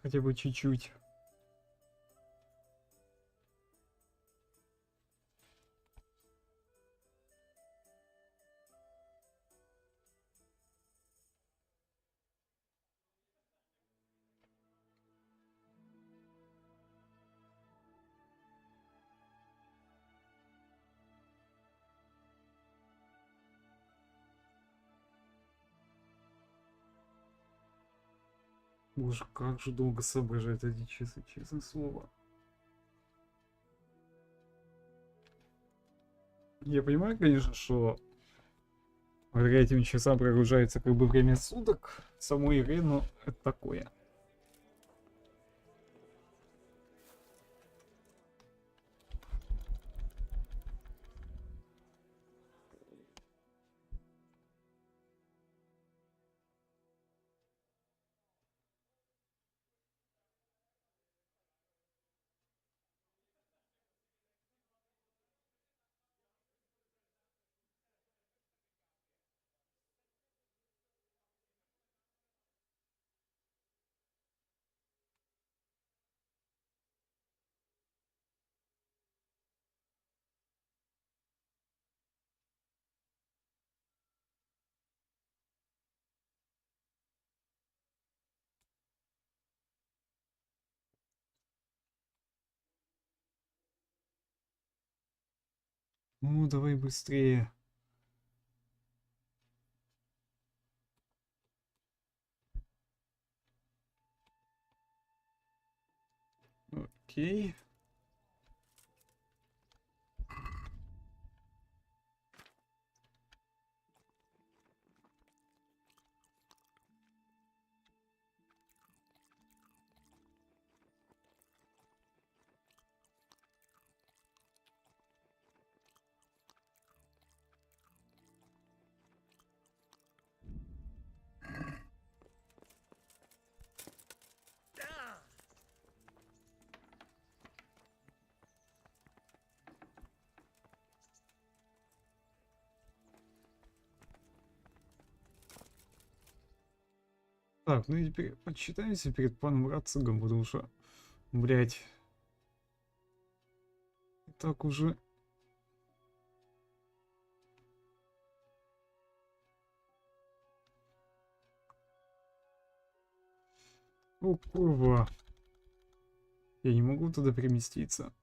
Хотя бы чуть-чуть. Боже, как же долго соображать эти часы, честное слово. Я понимаю, конечно, что благодаря этим часам прогружается как бы время суток самой игры, но это такое. Ну, давай быстрее. Окей. Так, ну и теперь отчитаемся перед паном Рацигом, потому что, блять, так уже... О, курва. Я не могу туда переместиться.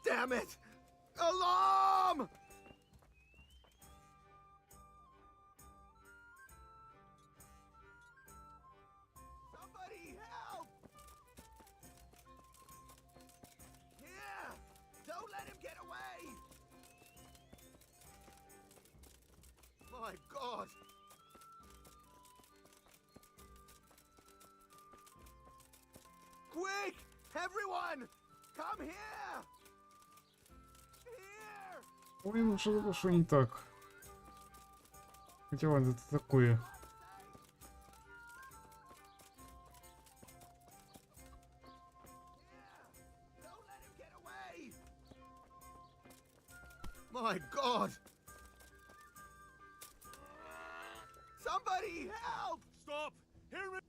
Damn it! Alarm! Somebody help! Here! Don't let him get away! My God! Quick! Everyone! Come here! Here! Ой, ну что пошло не так? Хотя ладно, это такое. Don't let him get away! My God! Somebody help! Stop! Hear me!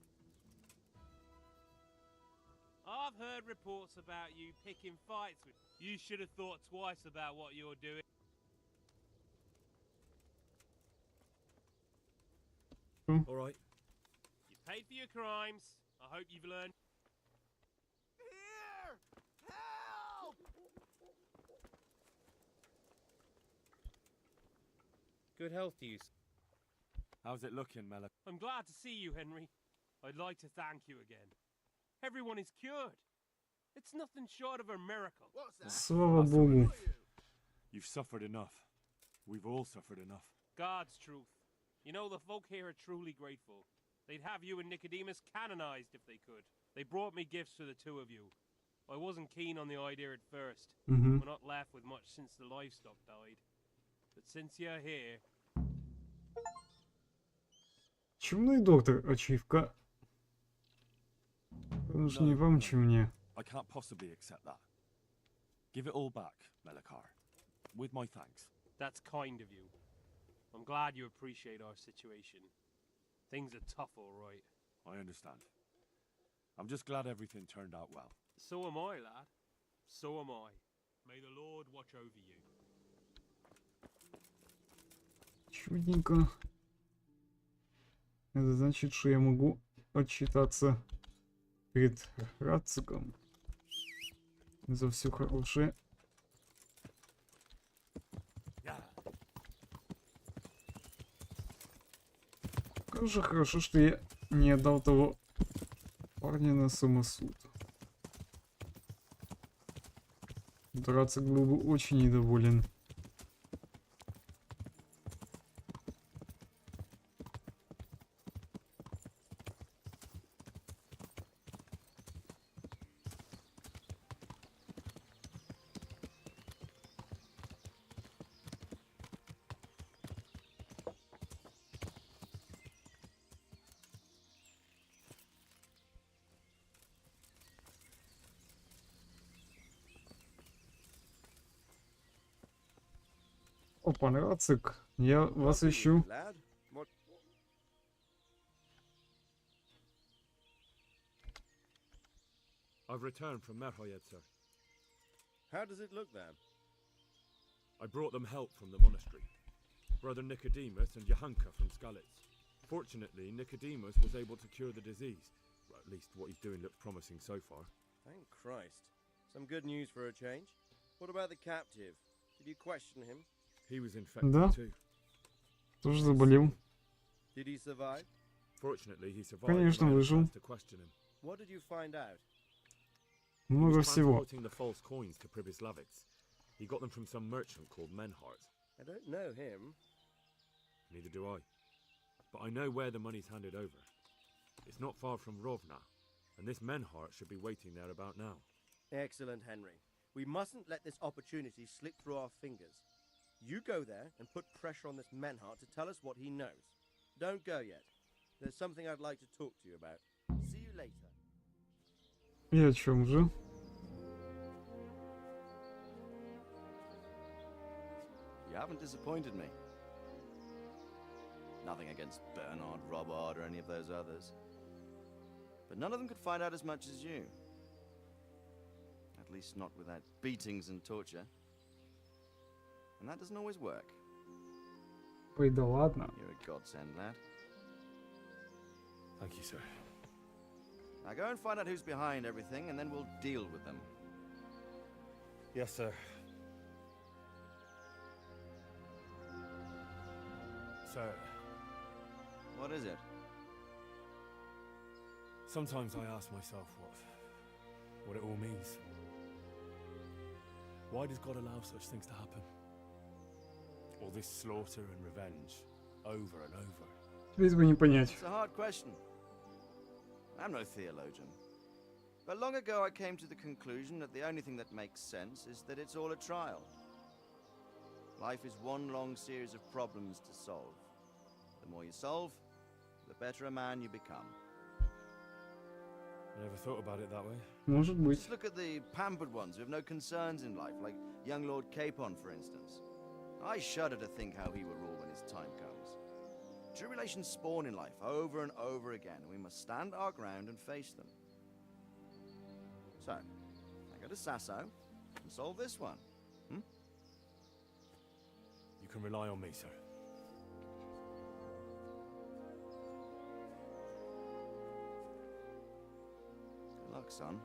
I've heard reports about you picking fights with... You should have thought twice about what you're doing. All right. You paid for your crimes. I hope you've learned... Here! Help! Good health to you. How's it looking, Mela? I'm glad to see you, Henry. I'd like to thank you again. Everyone is cured. It's nothing short of a miracle. Слава богу. You've suffered enough. We've all suffered enough. God's truth. You know, the folk here are truly grateful. They'd have you and Nicodemus canonized if they could. They brought me gifts for the two of you. I wasn't keen on the idea at first. We're not left with much since the livestock died. But since you're here... Чумный доктор, ачивка. Потому что не вам, чем мне. I can't possibly accept that. Give it all back, Melakar. With my thanks. That's kind of you. I'm glad you appreciate our situation. Things are tough, all right. I understand. I'm just glad everything turned out well. So am I, lad. So am I. May the Lord watch over you. Чудненько. Это значит, что я могу отчитаться перед Рациком за все хорошее. Как же хорошо, что я не отдал того парня на самосуд. Рацик был бы очень недоволен. О, пан Рацик, я вас ищу. I've returned from Merhoyed, sir. How does it look then? I brought them help from the monastery. Brother Nicodemus and Johanka from Skalitz. Fortunately, Nicodemus was able to cure the disease. Well, at least what he's doing looks promising so far. Thank Christ. Some good news for a change. What about the captive? Did you question him? He was infected Да. too. Тоже заболел. Did he survive? Fortunately, he survived. Конечно, and I had a выжил. chance to question him. What did you find out? He Много was всего. transporting the false coins to Pribyslavitz. He got them from some merchant called Menhart. I don't know him. Neither do I. But I know where the money's handed over. It's not far from Rovna, and this Menhart should be waiting there about now. Excellent, Henry. We mustn't let this opportunity slip through our fingers. You go there and put pressure on this Menhart to tell us what he knows. Don't go yet. There's something I'd like to talk to you about. See you later. И о чем же? You haven't disappointed me. Nothing against Bernard, Robert, or any of those others. But none of them could find out as much as you. At least not without beatings and torture. And that doesn't always work. Ой, да ладно. You're a godsend, lad. Thank you, sir. Now go and find out who's behind everything, and then we'll deal with them. Yes, sir. Sir, What is it? sometimes I ask myself what it all means. Why does God allow such things to happen? All this slaughter and revenge, over and over. Тебе этого не понять. It's a hard question. I'm no theologian. But long ago I came to the conclusion that the only thing that makes sense is that it's all a trial. Life is one long series of problems to solve. The more you solve, the better a man you become. I never thought about it that way. Может быть. Just look at the pampered ones who have no concerns in life, like young Lord Capon, for instance. I shudder to think how he will rule when his time comes. Tribulations spawn in life over and over again, and we must stand our ground and face them. So, I go to Sasso and solve this one. You can rely on me, sir. Good luck, son.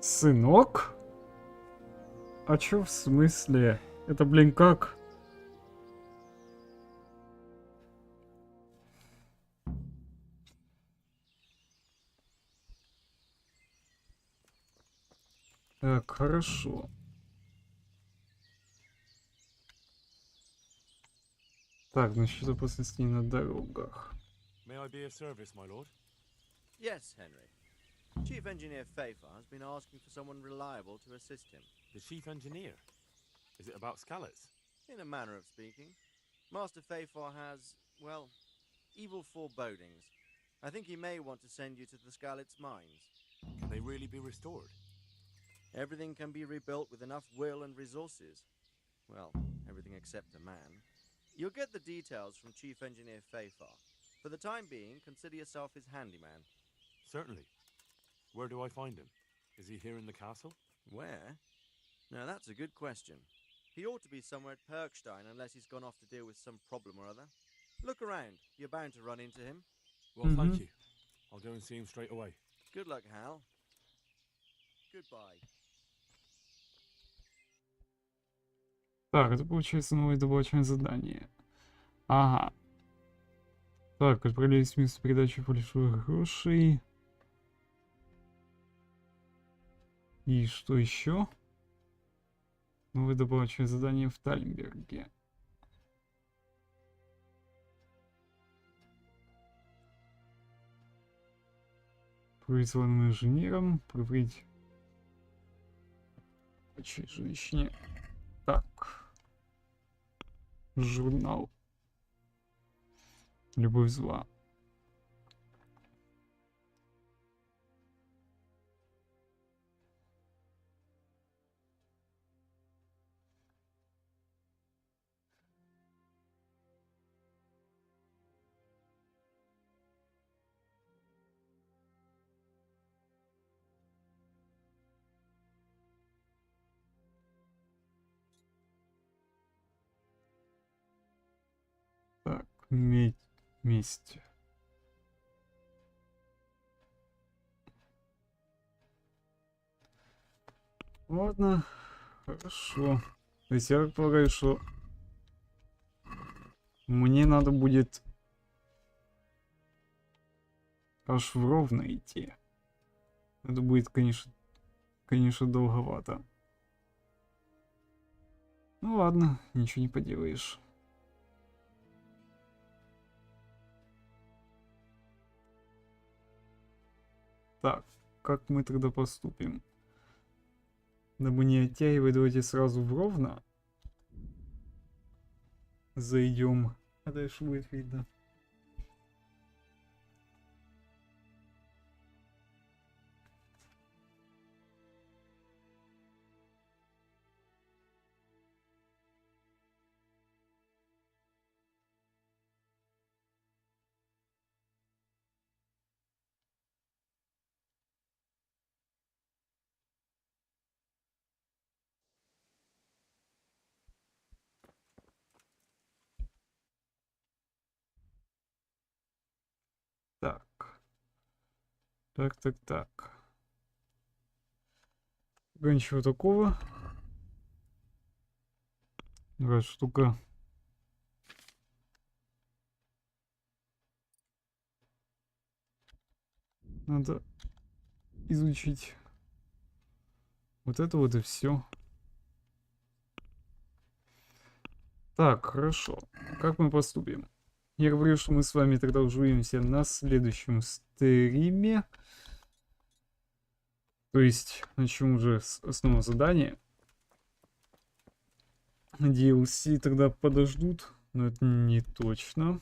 Сынок? А чё в смысле? Это, блин, как? Так, хорошо. Так, значит, опасности на дорогах. May I be of service, my lord? Yes, Henry. Chief Engineer Fafar has been asking for someone reliable to assist him. The chief engineer? Is it about Skalitz? In a manner of speaking. Master Fafar has, well, evil forebodings. I think he may want to send you to the Skalitz mines. Can they really be restored? Everything can be rebuilt with enough will and resources. Well, everything except a man. You'll get the details from Chief Engineer Fafar. For the time being, consider yourself his handyman. Certainly. Where do I find him? Is he here in the castle? Where? Now that's a good question. He ought to be somewhere at Perkstein unless he's gone off to deal with some problem or other. Look around. You're bound to run into him. Well, thank you. I'll go and see him straight away. Good luck, Hal. Goodbye. Так, это получается новое добавочное задание. Ага. Так, отправились в место передачи фальшивых грошей. И что еще? Новое добавочное задание в Тальмберге. Производным инженером. Проверить. Чьей женщине. Так. Журнал. Любовь зла. месте. Ладно, хорошо. То есть я полагаю, что мне надо будет аж в ровно идти. Это будет, конечно, долговато. Ну ладно, ничего не поделаешь. Так, как мы тогда поступим? Дабы не оттягивать, давайте сразу в ровно зайдем. А дальше будет видно. Так. Так. Ничего такого. Другая штука. Надо изучить вот это вот и все. Так, хорошо. Как мы поступим? Я говорю, что мы с вами тогда уже увидимся на следующем стриме. То есть, начнем уже с основного задания. DLC тогда подождут, но это не точно.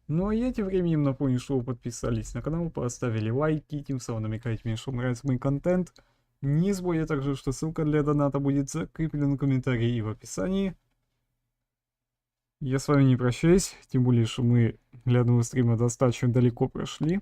Ну а я тем временем напомню, что вы подписались на канал, поставили лайки, тем самым намекаете мне, что вам нравится мой контент. Не забудьте также, что ссылка для доната будет закреплена в комментарии и в описании. Я с вами не прощаюсь, тем более, что мы для одного стрима достаточно далеко прошли.